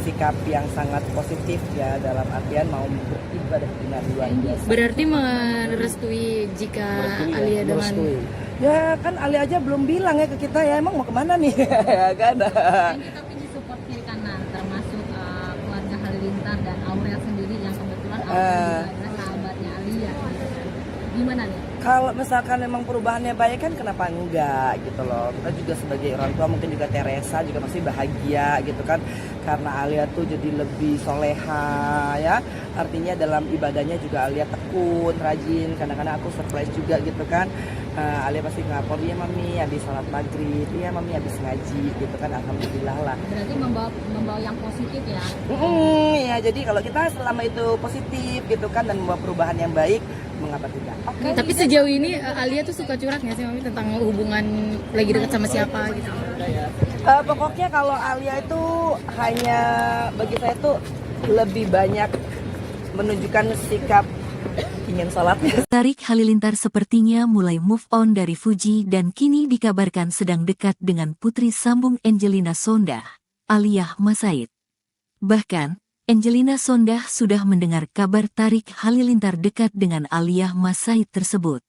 sikap yang sangat positif ya, dalam artian mau beribadah dengan luar biasa.
Berarti merestui jika Alia dengan
Ya kan Alia aja belum bilang ya ke kita ya emang mau kemana nih ya kan.
dan kita punya support kiri kanan termasuk keluarga Halilintar dan Aurel sendiri yang kebetulan Aurel juga adalah sahabatnya Gimana nih?
Kalau misalkan memang perubahannya baik kan kenapa enggak gitu loh. Kita juga sebagai orang tua mungkin juga Teresa juga pasti bahagia gitu kan. Karena Alia tuh jadi lebih soleha ya. Artinya dalam ibadahnya juga Alia tekun, rajin. Kadang-kadang aku surprise juga gitu kan. Alia pasti ngapor, iya mami habis sholat maghrib, iya mami habis ngaji gitu kan. Alhamdulillah lah.
Berarti membawa yang positif ya?
Ya jadi kalau kita selama itu positif gitu kan dan membawa perubahan yang baik, mengapa tidak? Oke.
Tapi sejauh ini Alia tuh suka curhat nggak sih mami tentang hubungan lagi dekat sama siapa gitu?
Pokoknya kalau Alia itu hanya bagi saya tuh lebih banyak menunjukkan sikap ingin sholatnya.
Tarik Halilintar sepertinya mulai move on dari Fuji dan kini dikabarkan sedang dekat dengan putri sambung Angelina Sondah, Aliyah Masaid. Bahkan, Angelina Sondah sudah mendengar kabar Tarik Halilintar dekat dengan Aliyah Masaid tersebut.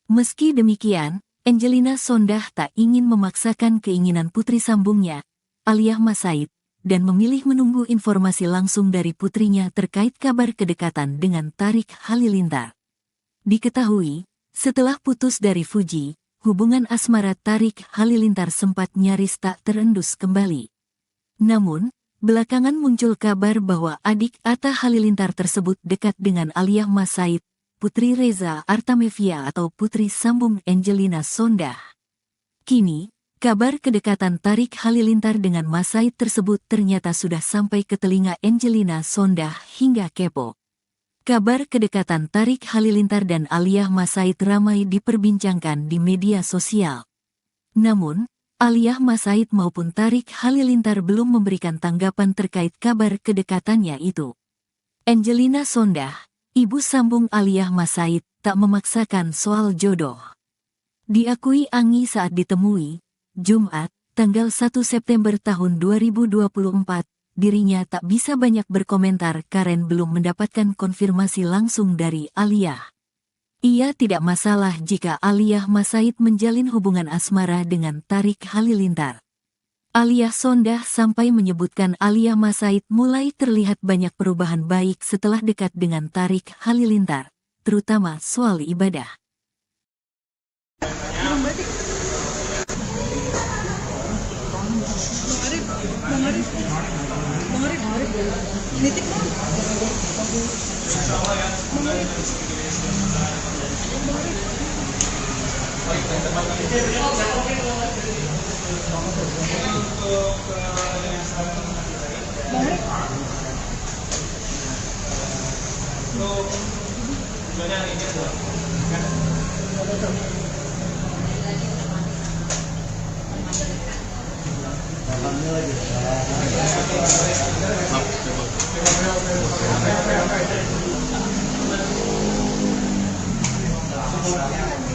Meski demikian, Angelina Sondah tak ingin memaksakan keinginan putri sambungnya, Aliyah Masaid, dan memilih menunggu informasi langsung dari putrinya terkait kabar kedekatan dengan Tarik Halilintar. Diketahui, setelah putus dari Fuji, hubungan asmara Tarik Halilintar sempat nyaris tak terendus kembali. Namun, belakangan muncul kabar bahwa adik Atta Halilintar tersebut dekat dengan Aliyah Masaid, Putri Reza Artamevia atau putri sambung Angelina Sondah. Kini, kabar kedekatan Tarik Halilintar dengan Masaid tersebut ternyata sudah sampai ke telinga Angelina Sondah hingga kepo. Kabar kedekatan Tarik Halilintar dan Aliyah Masaid ramai diperbincangkan di media sosial. Namun, Aliyah Masaid maupun Tarik Halilintar belum memberikan tanggapan terkait kabar kedekatannya itu. Angelina Sondah, ibu sambung Aliyah Masaid, tak memaksakan soal jodoh. Diakui Anggi saat ditemui, Jumat, tanggal 1 September tahun 2024, dirinya tak bisa banyak berkomentar karena belum mendapatkan konfirmasi langsung dari Aliyah. Ia tidak masalah jika Aliyah Masaid menjalin hubungan asmara dengan Tarik Halilintar. Aliyah Sondah sampai menyebutkan Aliyah Masaid mulai terlihat banyak perubahan baik setelah dekat dengan Tarik Halilintar, terutama soal ibadah.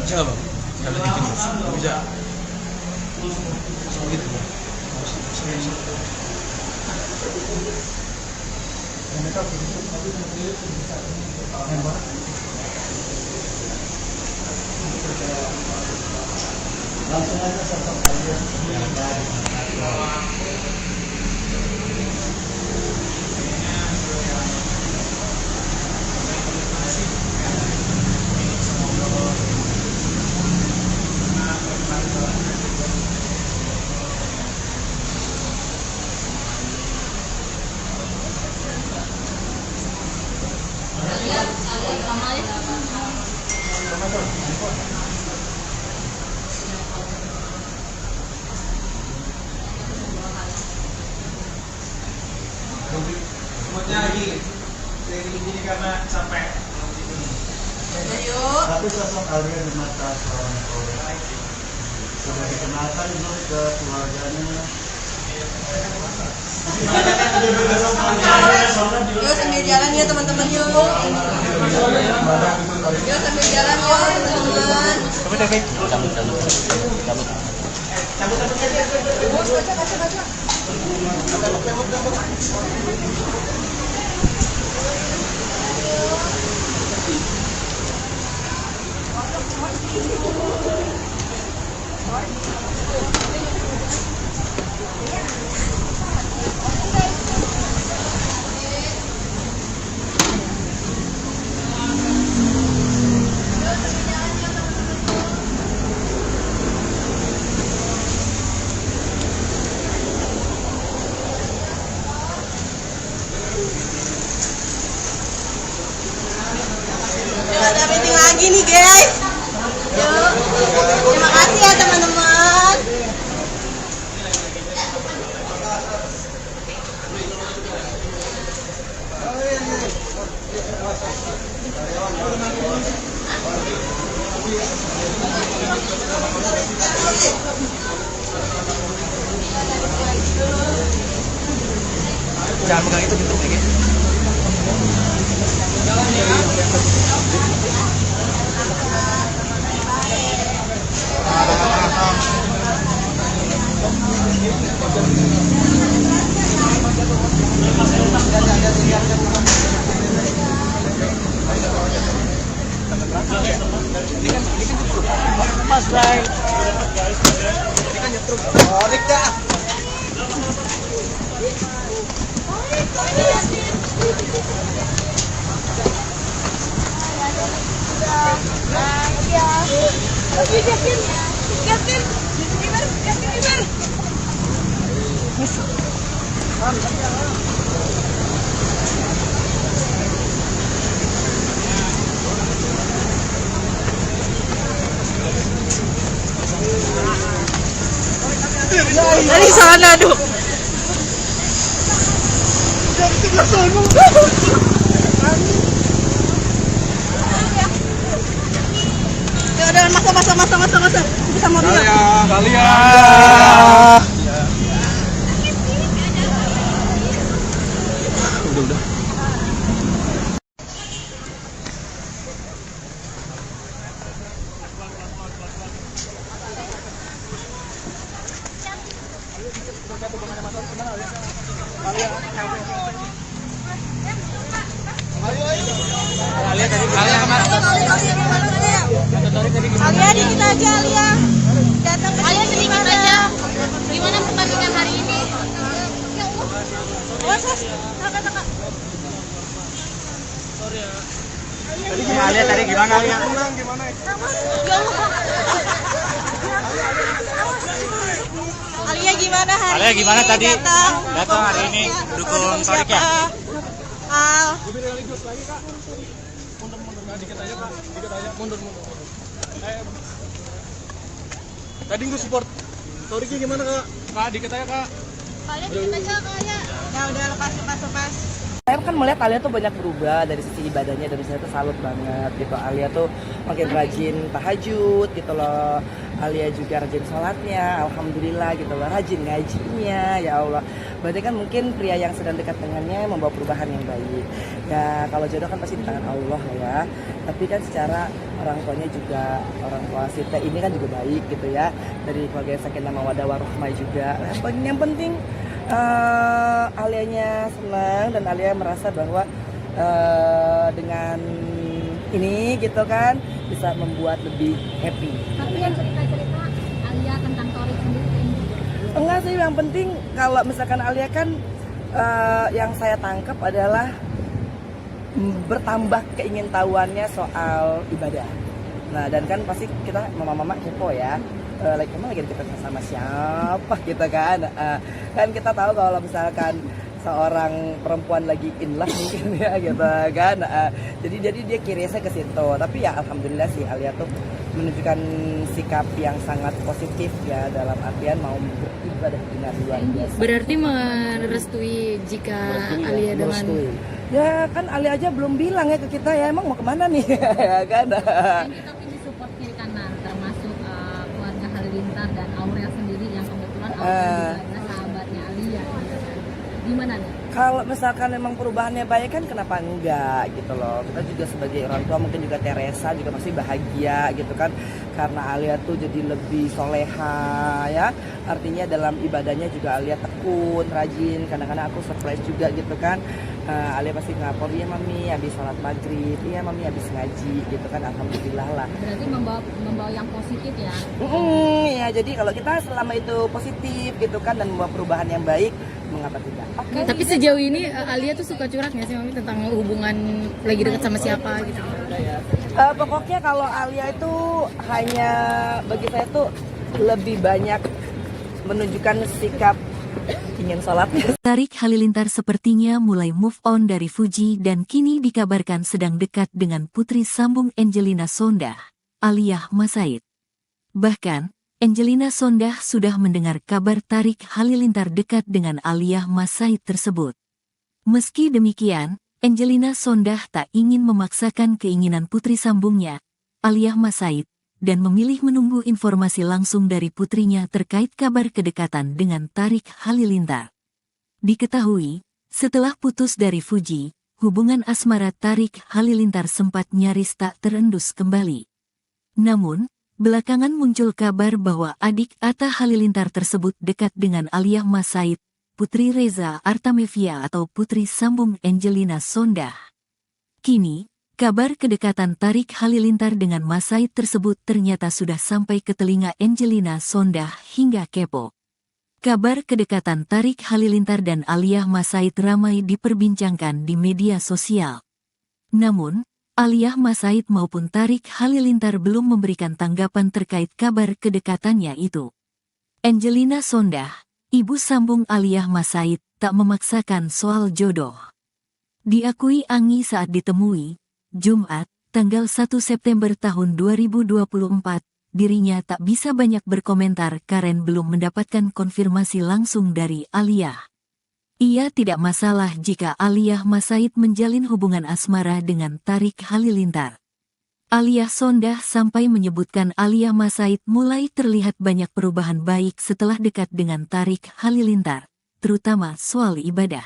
Bisa nggak bang? Kalau tidur bisa. Gitu.
Langsung aja sosok kalian.
Semuanya lagi gini karena capek.
Tapi sosok Alia di mata seorang orang sudah dikenalkan belum ke keluarganya?
Yuk sambil jalan ya teman-teman yuk. Yuk sambil jalan yuk teman-teman.
Jangan pegang itu gitu, Egi.
Mas Bray.
Oh, Rika.
Dari sana dong. Ya udah masa. Kita mau bilang.
Kalian. Udah.
Alia dikit aja Alia. Datang ke
Alia
sini
sedikit
gimana?
aja. Gimana pertandingan hari ini?
Was. Kakak.
Alia tadi gimana Alia?
Alia gimana hari
Alia
ini?
gimana tadi?
Datang
hari ini dukung Torik ya?
Al.
Mundur. Tadi gue support. Toriknya gimana kak? Kak, dikit aja kak.
Kalian sedikit aja kalian.
Ya udah lepas.
Saya kan melihat Alia tuh banyak berubah dari sisi ibadahnya, dan saya tuh salut banget gitu. Alia tuh makin rajin tahajud gitu loh. Alia juga rajin sholatnya, alhamdulillah gitu loh. Rajin ngajinya, ya Allah. Berarti kan mungkin pria yang sedang dekat dengannya membawa perubahan yang baik. Ya kalau jodoh kan pasti di tangan Allah ya. Tapi kan secara orang tuanya juga, orang tua Sita ini kan juga baik gitu ya. Dari keluarga yang sakinah mawaddah warahmah juga. Yang penting Alianya senang dan Alia merasa bahwa dengan ini gitu kan bisa membuat lebih happy.
Tapi yang cerita-cerita Alia tentang Torik sendiri.
Enggak sih, yang penting kalau misalkan Alia kan yang saya tangkap adalah bertambah keingintahuannya soal ibadah. Nah dan kan pasti kita mama-mama kepo ya. Like emang lagi kita sama siapa gitu kan. Kan kita tahu kalau misalkan seorang perempuan lagi in love mungkin ya gitu kan. Jadi dia kirisnya ke situ. Tapi ya alhamdulillah sih Alia tuh menunjukkan sikap yang sangat positif ya, dalam artian mau beribadah dengan luar biasa.
Berarti merestui jika Alia dengan
Merestui. Ya kan Alia aja belum bilang ya ke kita ya emang mau kemana nih ya kan.
Dan kita pun disupport kiri kanan, termasuk keluarga Halilintar dan Aurel sendiri yang kebetulan Aurel juga adalah sahabatnya Alia. Gitu kan. Gimana nih?
Kalau misalkan memang perubahannya baik kan kenapa enggak gitu loh. Kita juga sebagai orang tua, mungkin juga Teresa juga masih bahagia gitu kan, karena Alia tuh jadi lebih soleha ya. Artinya dalam ibadahnya juga Alia tekun, rajin. Kadang-kadang aku surprise juga gitu kan. Alia pasti ngapor, iya mami habis sholat maghrib, iya mami habis ngaji gitu kan, alhamdulillah lah.
Berarti membawa yang positif ya.
Ya jadi kalau kita selama itu positif gitu kan dan membawa perubahan yang baik, mengapa tidak?
Tapi sejauh ini Alia tuh suka curhat nggak sih Mami tentang hubungan lagi dekat sama siapa gitu?
Pokoknya kalau Alia itu hanya bagi saya tuh lebih banyak menunjukkan sikap ingin sholatnya.
Tarik Halilintar sepertinya mulai move on dari Fuji dan kini dikabarkan sedang dekat dengan putri sambung Angelina Sondah, Aliyah Masaid. Bahkan, Angelina Sondah sudah mendengar kabar Tarik Halilintar dekat dengan Aliyah Masaid tersebut. Meski demikian, Angelina Sondah tak ingin memaksakan keinginan putri sambungnya, Aliyah Masaid, dan memilih menunggu informasi langsung dari putrinya terkait kabar kedekatan dengan Tarik Halilintar. Diketahui, setelah putus dari Fuji, hubungan asmara Tarik Halilintar sempat nyaris tak terendus kembali. Namun, belakangan muncul kabar bahwa adik Atta Halilintar tersebut dekat dengan Aliyah Mas Said, Putri Reza Artamevia atau Putri Sambung Angelina Sondah. Kini, kabar kedekatan Tarik Halilintar dengan Mas Said tersebut ternyata sudah sampai ke telinga Angelina Sondah hingga kepo. Kabar kedekatan Tarik Halilintar dan Aliyah Mas Said ramai diperbincangkan di media sosial. Namun, Aliyah Mas Said maupun Tarik Halilintar belum memberikan tanggapan terkait kabar kedekatannya itu. Angelina Sondah, ibu sambung Aliyah Mas Said, tak memaksakan soal jodoh. Diakui Anggi saat ditemui, Jumat, tanggal 1 September tahun 2024, dirinya tak bisa banyak berkomentar karena belum mendapatkan konfirmasi langsung dari Aliyah. Ia tidak masalah jika Aliyah Mas Said menjalin hubungan asmara dengan Tarik Halilintar. Aliyah Sondah sampai menyebutkan Aliyah Mas Said mulai terlihat banyak perubahan baik setelah dekat dengan Tarik Halilintar, terutama soal ibadah.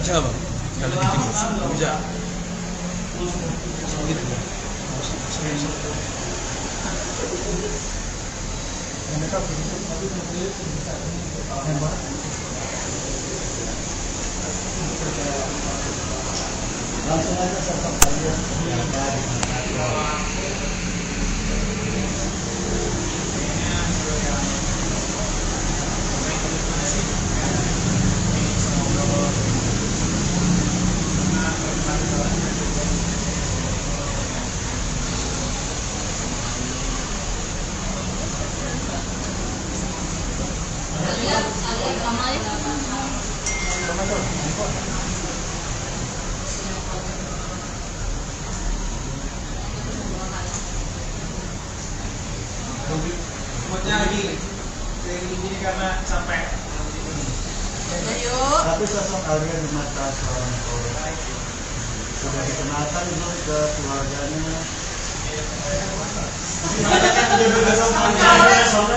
Bisa nggak bang? Kalau bikin bisa.
Langsung aja sosok kalian.
Moodnya lagi gini karena capek.
Tapi sosok Alia di mata seorang orang sudah dikenalkan belum ke keluarganya?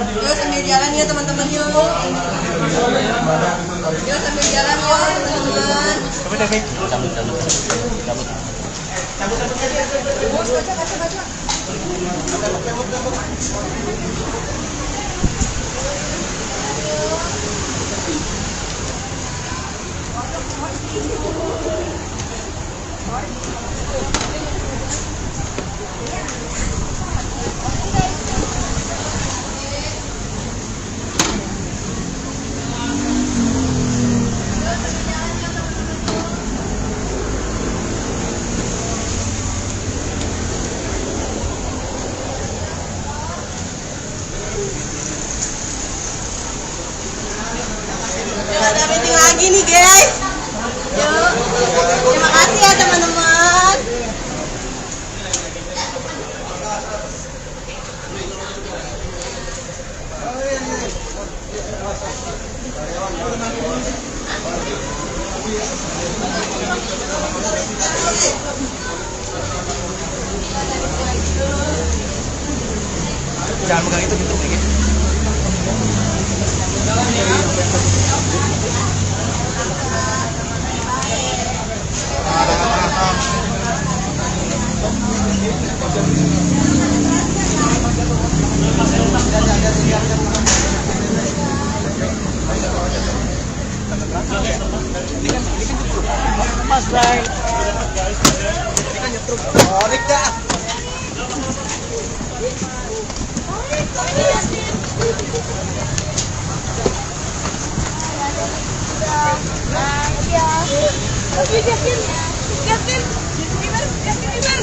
Yuk sambil jalan ya teman-teman yuk. Yuk sambil jalan yuk teman-teman. Ada meeting lagi nih guys. Yuk. Terima kasih ya teman-teman.
Jangan pegang itu gitu lagi.
Mas Bray. Ini kan nyetruk. Oh, Rika.
Yakin, yakin, Ibar, yakin, Ibar.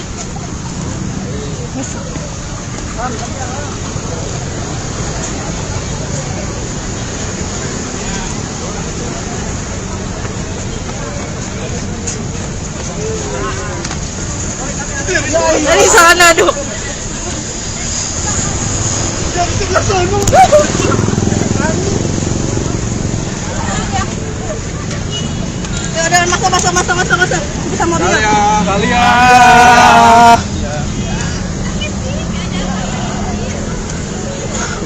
Dari sana dong. Ya udah masa. Bisa mobil.
Kalian.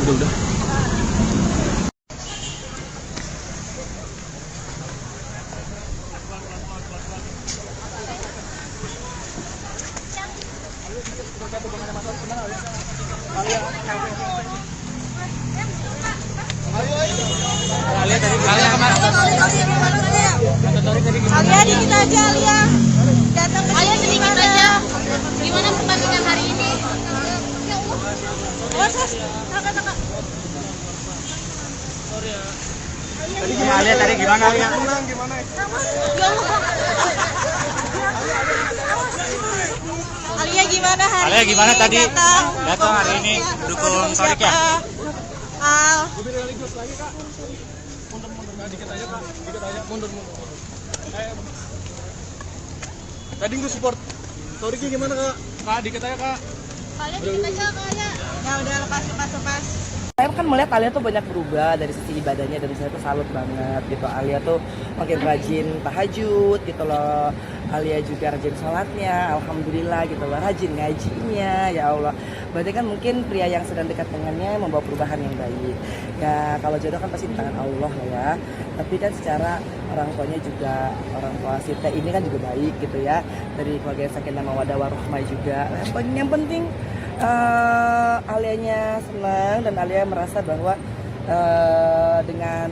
Udah.
Alia dikit aja Alia. Datang ke
Alia
sini
sedikit aja. Gimana pertandingan hari ini?
Awas.
Alia tadi gimana Alia? Gimana?
Alia gimana hari
Alia gimana
ini?
tadi?
Datang
hari ini dukung Torik ya?
Al.
Mundur. Tadi gue support. Toriknya gimana kak? Kak, dikit aja kak.
Kalian sedikit aja kalian.
Ya udah lepas.
Saya kan melihat Alia tuh banyak berubah dari sisi ibadahnya, dari saya tuh salut banget gitu. Alia tuh makin rajin tahajud gitu loh. Alia juga rajin sholatnya, alhamdulillah gitu loh. Rajin ngajinya, ya Allah. Berarti kan mungkin pria yang sedang dekat dengannya membawa perubahan yang baik. Ya kalau jodoh kan pasti di tangan Allah lah ya. Tapi kan secara orang tuanya juga, orang tua Sita ini kan juga baik gitu ya. Dari keluarga Sakinah Mawaddah Warahmah juga. Yang penting Alianya senang dan Alia merasa bahwa dengan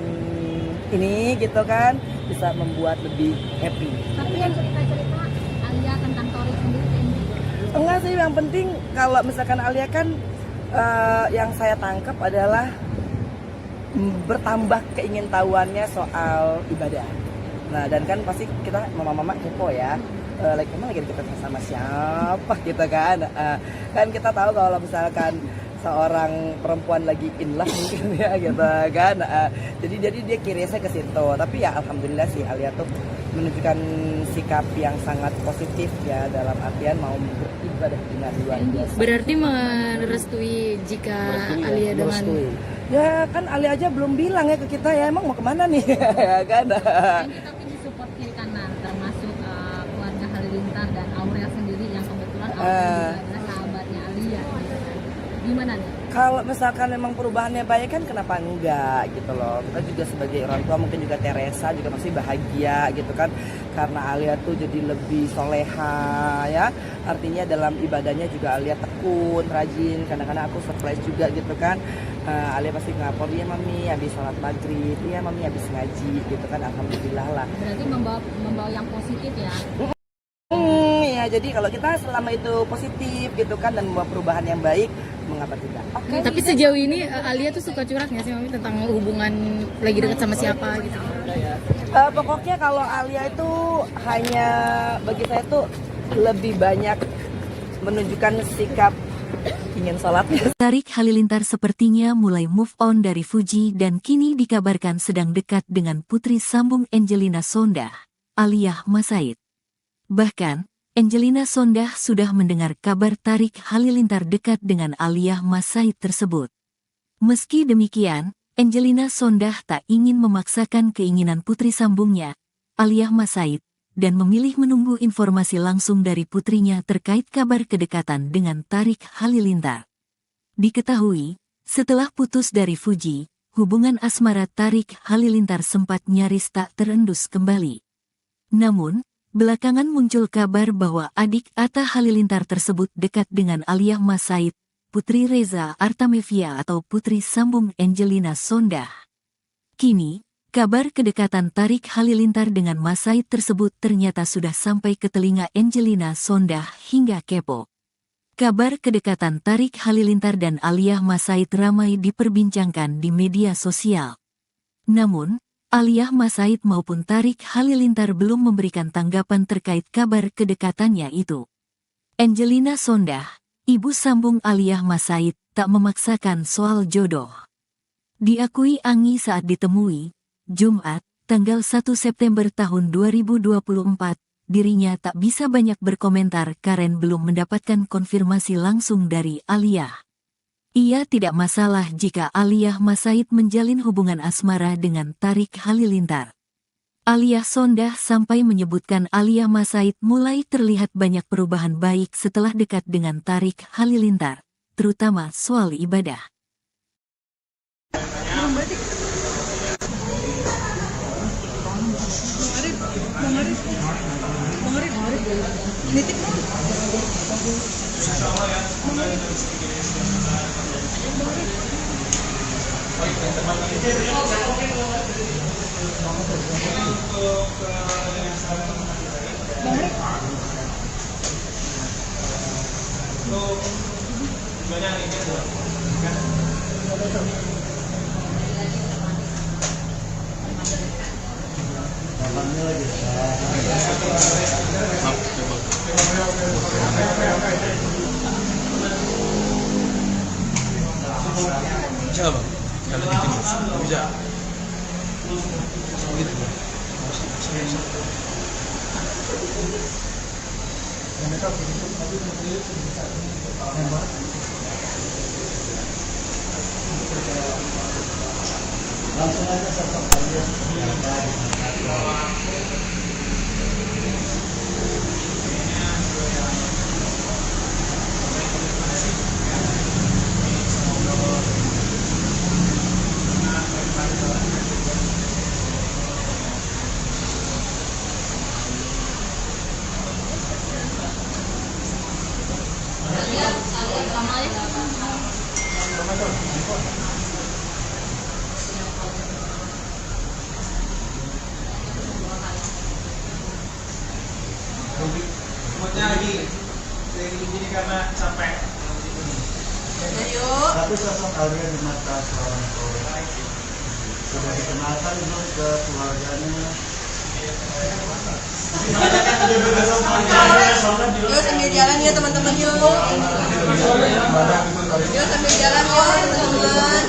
ini gitu kan bisa membuat lebih happy.
Tapi yang cerita-cerita Alia tentang Torik sendiri.
Enggak sih, yang penting kalau misalkan Alia kan yang saya tangkap adalah bertambah keingintahuannya soal ibadah. Nah dan kan pasti kita mama-mama kepo ya. Emang lagi deket sama siapa gitu kan. Kan kita tahu kalau misalkan seorang perempuan lagi in love mungkin ya gitu kan. Jadi dia kirisnya ke situ. Tapi ya alhamdulillah sih Alia tuh menunjukkan sikap yang sangat positif ya, dalam artian mau beribadah dengan luar biasa.
Berarti merestui jika Alia dengan
Merestui. Ya kan Alia aja belum bilang ya ke kita ya emang mau kemana nih ya kan.
Dan kita pilih support kiri kanan, termasuk keluarga Halilintar dan Aurel sendiri yang kebetulan Aurel juga adalah sahabatnya Alia. Gitu kan. Gimana nih?
Kalau misalkan memang perubahannya baik kan kenapa enggak gitu loh. Kita juga sebagai orang tua mungkin juga Teresa juga pasti bahagia gitu kan. Karena Alia tuh jadi lebih soleha ya. Artinya dalam ibadahnya juga Alia tekun, rajin. Kadang-kadang aku surprise juga gitu kan. Alia pasti ngapor, iya mami habis sholat maghrib, iya mami habis ngaji gitu kan. Alhamdulillah lah.
Berarti membawa yang positif ya.
Ya jadi kalau kita selama itu positif gitu kan dan membawa perubahan yang baik, mengapa tidak? Oke.
Tapi sejauh ini Alia tuh suka curhat nggak sih Mami tentang hubungan lagi dekat sama siapa gitu?
Pokoknya kalau Alia itu hanya bagi saya tuh lebih banyak menunjukkan sikap ingin sholatnya.
Tarik Halilintar sepertinya mulai move on dari Fuji dan kini dikabarkan sedang dekat dengan putri sambung Angelina Sondah, Aliyah Masaid. Bahkan, Angelina Sondah sudah mendengar kabar Tarik Halilintar dekat dengan Aliyah Masaid tersebut. Meski demikian, Angelina Sondah tak ingin memaksakan keinginan putri sambungnya, Aliyah Masaid, dan memilih menunggu informasi langsung dari putrinya terkait kabar kedekatan dengan Tarik Halilintar. Diketahui, setelah putus dari Fuji, hubungan asmara Tarik Halilintar sempat nyaris tak terendus kembali. Namun, belakangan muncul kabar bahwa adik Atta Halilintar tersebut dekat dengan Aliyah Masaid, Putri Reza Artamevia atau putri sambung Angelina Sondah. Kini, kabar kedekatan Tarik Halilintar dengan Masaid tersebut ternyata sudah sampai ke telinga Angelina Sondah hingga kepo. Kabar kedekatan Tarik Halilintar dan Aliyah Masaid ramai diperbincangkan di media sosial. Namun, Aliyah Masaid maupun Tarik Halilintar belum memberikan tanggapan terkait kabar kedekatannya itu. Angelina Sondakh, ibu sambung Aliyah Masaid, tak memaksakan soal jodoh. Diakui Anggi saat ditemui, Jumat, tanggal 1 September tahun 2024, dirinya tak bisa banyak berkomentar karena belum mendapatkan konfirmasi langsung dari Aliyah. Ia tidak masalah jika Aliyah Masaid menjalin hubungan asmara dengan Tarik Halilintar. Aliyah Sondakh sampai menyebutkan Aliyah Masaid mulai terlihat banyak perubahan baik setelah dekat dengan Tarik Halilintar, terutama soal ibadah.
Bisa bang, kalau di tim bisa. Gitu.
Langsung aja sosok kalian. Tapi sosok Alia di mata seorang cowok sudah dikenalkan belum ke keluarganya?
Yuk sambil jalan ya teman-teman yuk. Yuk sambil jalan yuk teman-teman.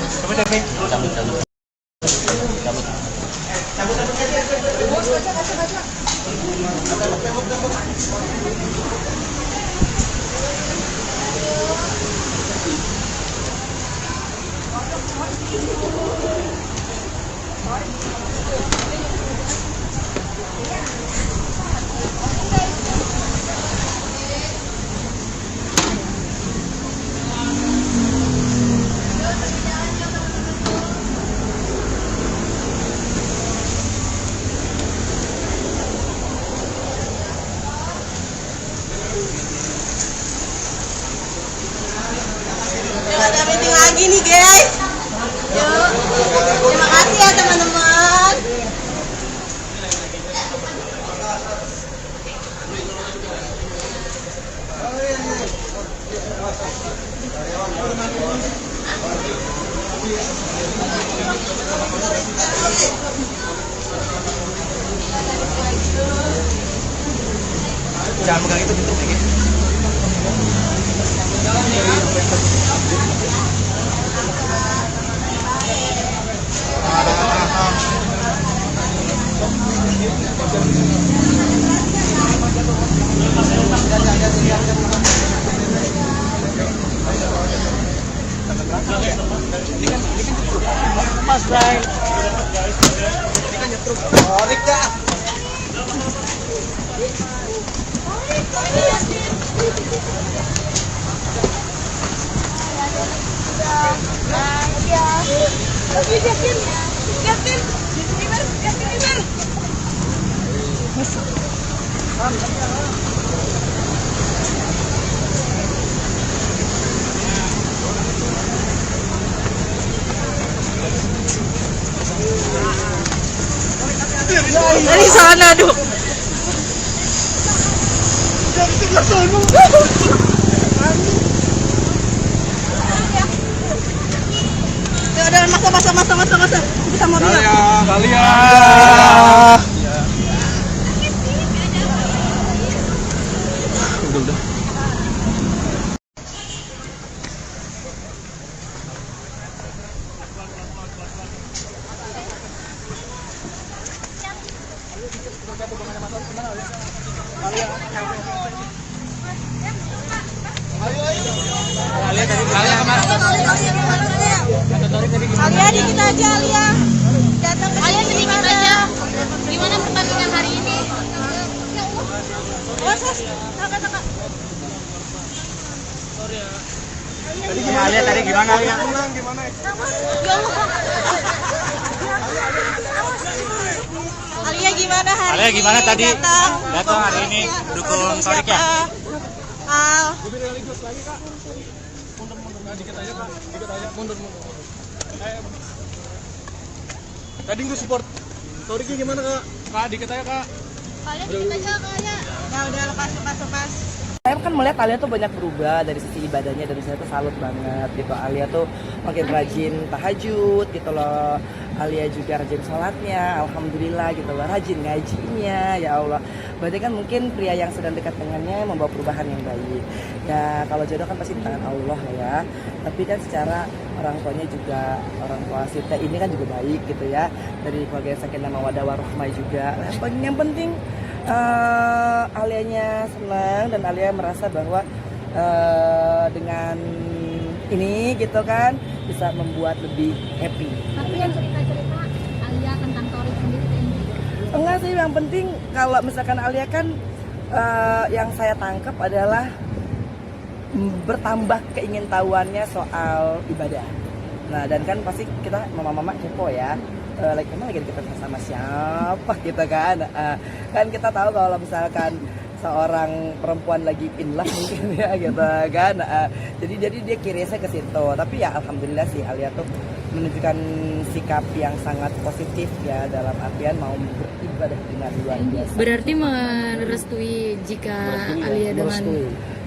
Ada meeting lagi nih guys. Yuk. Terima kasih ya teman-teman.
Jangan pegang itu gitu. Mas Bray. Ini kan nyetruk. Oh, Rika.
Dari sana dong. Yuk udah masuk. Kita mau bilang.
Alia. Udah.
Alia dikit aja Alia. Datang ke
Alia
sini
sedikit aja. Gimana pertandingan hari ini?
Kakak.
Alia tadi gimana Alia?
Alia gimana hari
Alia
ini?
gimana tadi?
Datang
hari ini dukung Torik ya?
Al.
Dikit aja kak, mundur. Tadi gue support Toriki gimana kak? Kak, dikit aja kak.
Alia sedikit aja kayaknya.
Ya udah lepas.
Saya kan melihat Alia tuh banyak berubah dari sisi ibadahnya, dari saya tuh salut banget gitu. Alia tuh makin rajin tahajud gitu loh. Alia juga rajin sholatnya, alhamdulillah gitu loh. Rajin ngajinya, ya Allah. Berarti kan mungkin pria yang sedang dekat dengannya membawa perubahan yang baik. Ya kalau jodoh kan pasti di tangan Allah ya. Tapi kan secara orang tuanya juga, orang tua Sita ini kan juga baik gitu ya. Dari keluarga Sakinah Mawaddah Warahmah juga. Yang penting Alianya senang dan Alia merasa bahwa dengan ini gitu kan bisa membuat lebih happy.
Tapi yang cerita-cerita Alia tentang Torik sendiri kayak gini.
Enggak sih, yang penting kalau misalkan Alia kan yang saya tangkap adalah bertambah keingintahuannya soal ibadah. Nah dan kan pasti kita mama-mama kepo ya. Emang lagi kita sama siapa gitu kan. Kan kita tahu kalau misalkan seorang perempuan lagi in love mungkin ya gitu kan. Jadi dia kirisnya ke situ. Tapi ya alhamdulillah sih Alia tuh menunjukkan sikap yang sangat positif ya, dalam artian mau beribadah dengan luar biasa.
Berarti merestui jika Alia dengan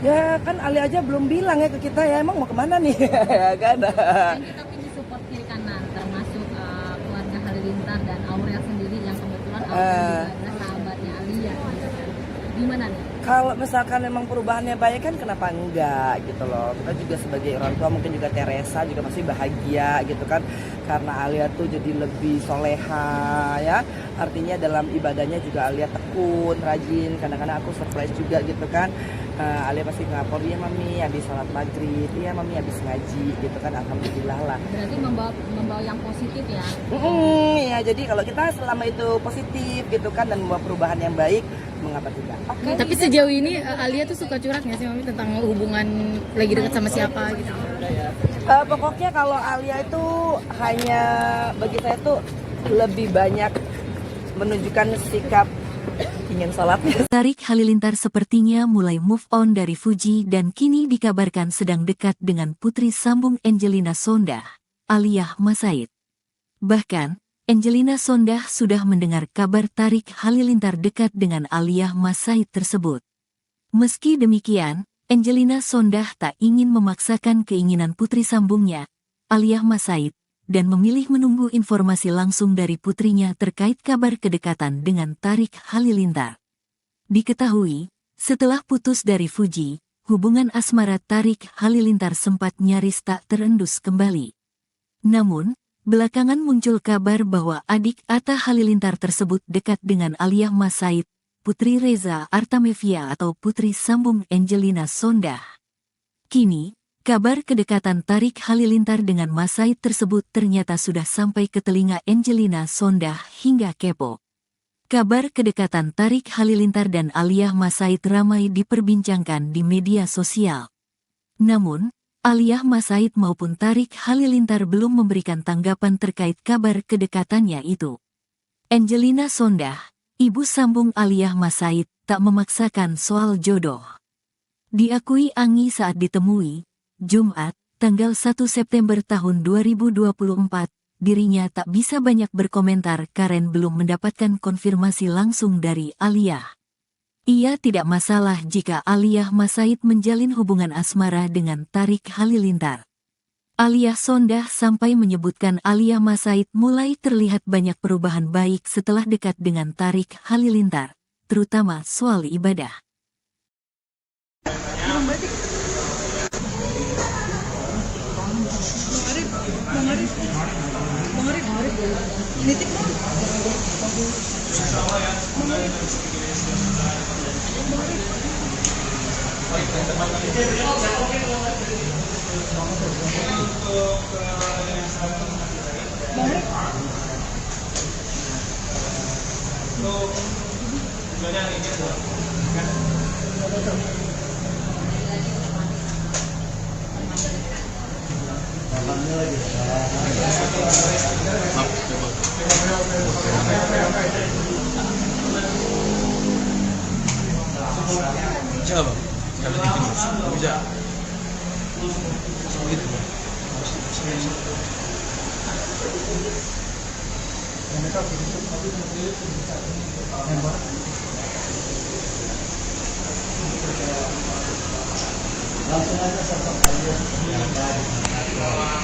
Ya kan Alia aja belum bilang ya ke kita ya emang mau kemana nih ya kan.
Dan kita punya support kiri kanan termasuk keluarga Halilintar dan Aurel sendiri yang kebetulan Aurel juga adalah sahabatnya Alia gitu kan. Gimana nih?
Kalau misalkan memang perubahannya baik kan kenapa enggak gitu loh. Kita juga sebagai orang tua mungkin juga Teresa juga masih bahagia gitu kan. Karena Alia tuh jadi lebih soleha ya. Artinya dalam ibadahnya juga Alia tekun, rajin. Kadang-kadang aku surprise juga gitu kan. Alia pasti ngapor, iya mami habis sholat maghrib, iya mami habis ngaji gitu kan, alhamdulillah lah.
Berarti membawa yang positif ya.
Ya jadi kalau kita selama itu positif gitu kan dan membawa perubahan yang baik, mengapa tidak?
Tapi sejauh ini Alia tuh suka curhat nggak sih mami tentang hubungan lagi dekat sama siapa gitu?
Pokoknya kalau Alia itu hanya bagi saya tuh lebih banyak menunjukkan sikap ingin sholatnya.
Tarik Halilintar sepertinya mulai move on dari Fuji dan kini dikabarkan sedang dekat dengan putri sambung Angelina Sondah, Alia Masaid. Bahkan, Angelina Sondah sudah mendengar kabar Tarik Halilintar dekat dengan Alia Masaid tersebut. Meski demikian, Angelina Sondah tak ingin memaksakan keinginan putri sambungnya, Alia Masaid, dan memilih menunggu informasi langsung dari putrinya terkait kabar kedekatan dengan Tarik Halilintar. Diketahui, setelah putus dari Fuji, hubungan asmara Tarik Halilintar sempat nyaris tak terendus kembali. Namun, belakangan muncul kabar bahwa adik Atta Halilintar tersebut dekat dengan Alia Masaid, putri Reza Artamevia atau putri sambung Angelina Sondah. Kini, kabar kedekatan Tarik Halilintar dengan Masaid tersebut ternyata sudah sampai ke telinga Angelina Sondah hingga kepo. Kabar kedekatan Tarik Halilintar dan Alia Masaid ramai diperbincangkan di media sosial. Namun, Alia Masaid maupun Tarik Halilintar belum memberikan tanggapan terkait kabar kedekatannya itu. Angelina Sondah, ibu sambung Alia Masaid, tak memaksakan soal jodoh. Diakui Anggi saat ditemui, Jumat, tanggal 1 September tahun 2024, dirinya tak bisa banyak berkomentar karena belum mendapatkan konfirmasi langsung dari Alia. Ia tidak masalah jika Alia Masaid menjalin hubungan asmara dengan Tarik Halilintar. Alia Sondah sampai menyebutkan Alia Masaid mulai terlihat banyak perubahan baik setelah dekat dengan Tarik Halilintar, terutama soal ibadah.
Bisa bang, kalau di video bisa. Begitu bang.
Langsung aja sosok Alia berada di mata Tuhan.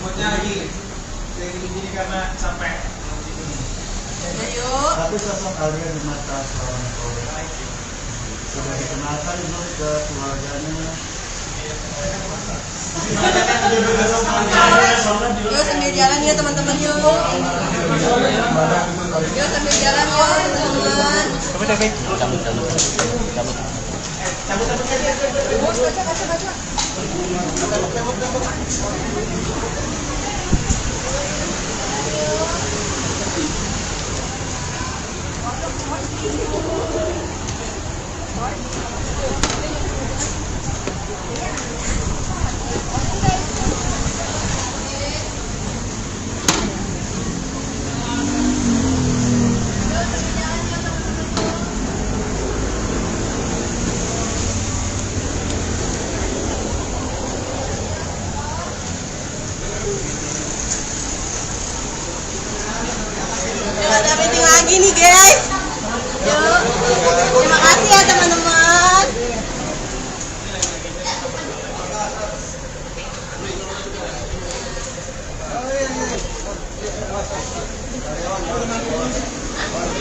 Moodnya lagi gini karena capek.
Tapi sosok Alia di mata seorang korban sudah dikenalkan belum ke keluarganya?
Yuk sambil jalan ya teman-teman yuk. Yuk sambil jalan yuk teman-teman. Ada meeting lagi nih guys. Yuk. Terima kasih ya teman-teman.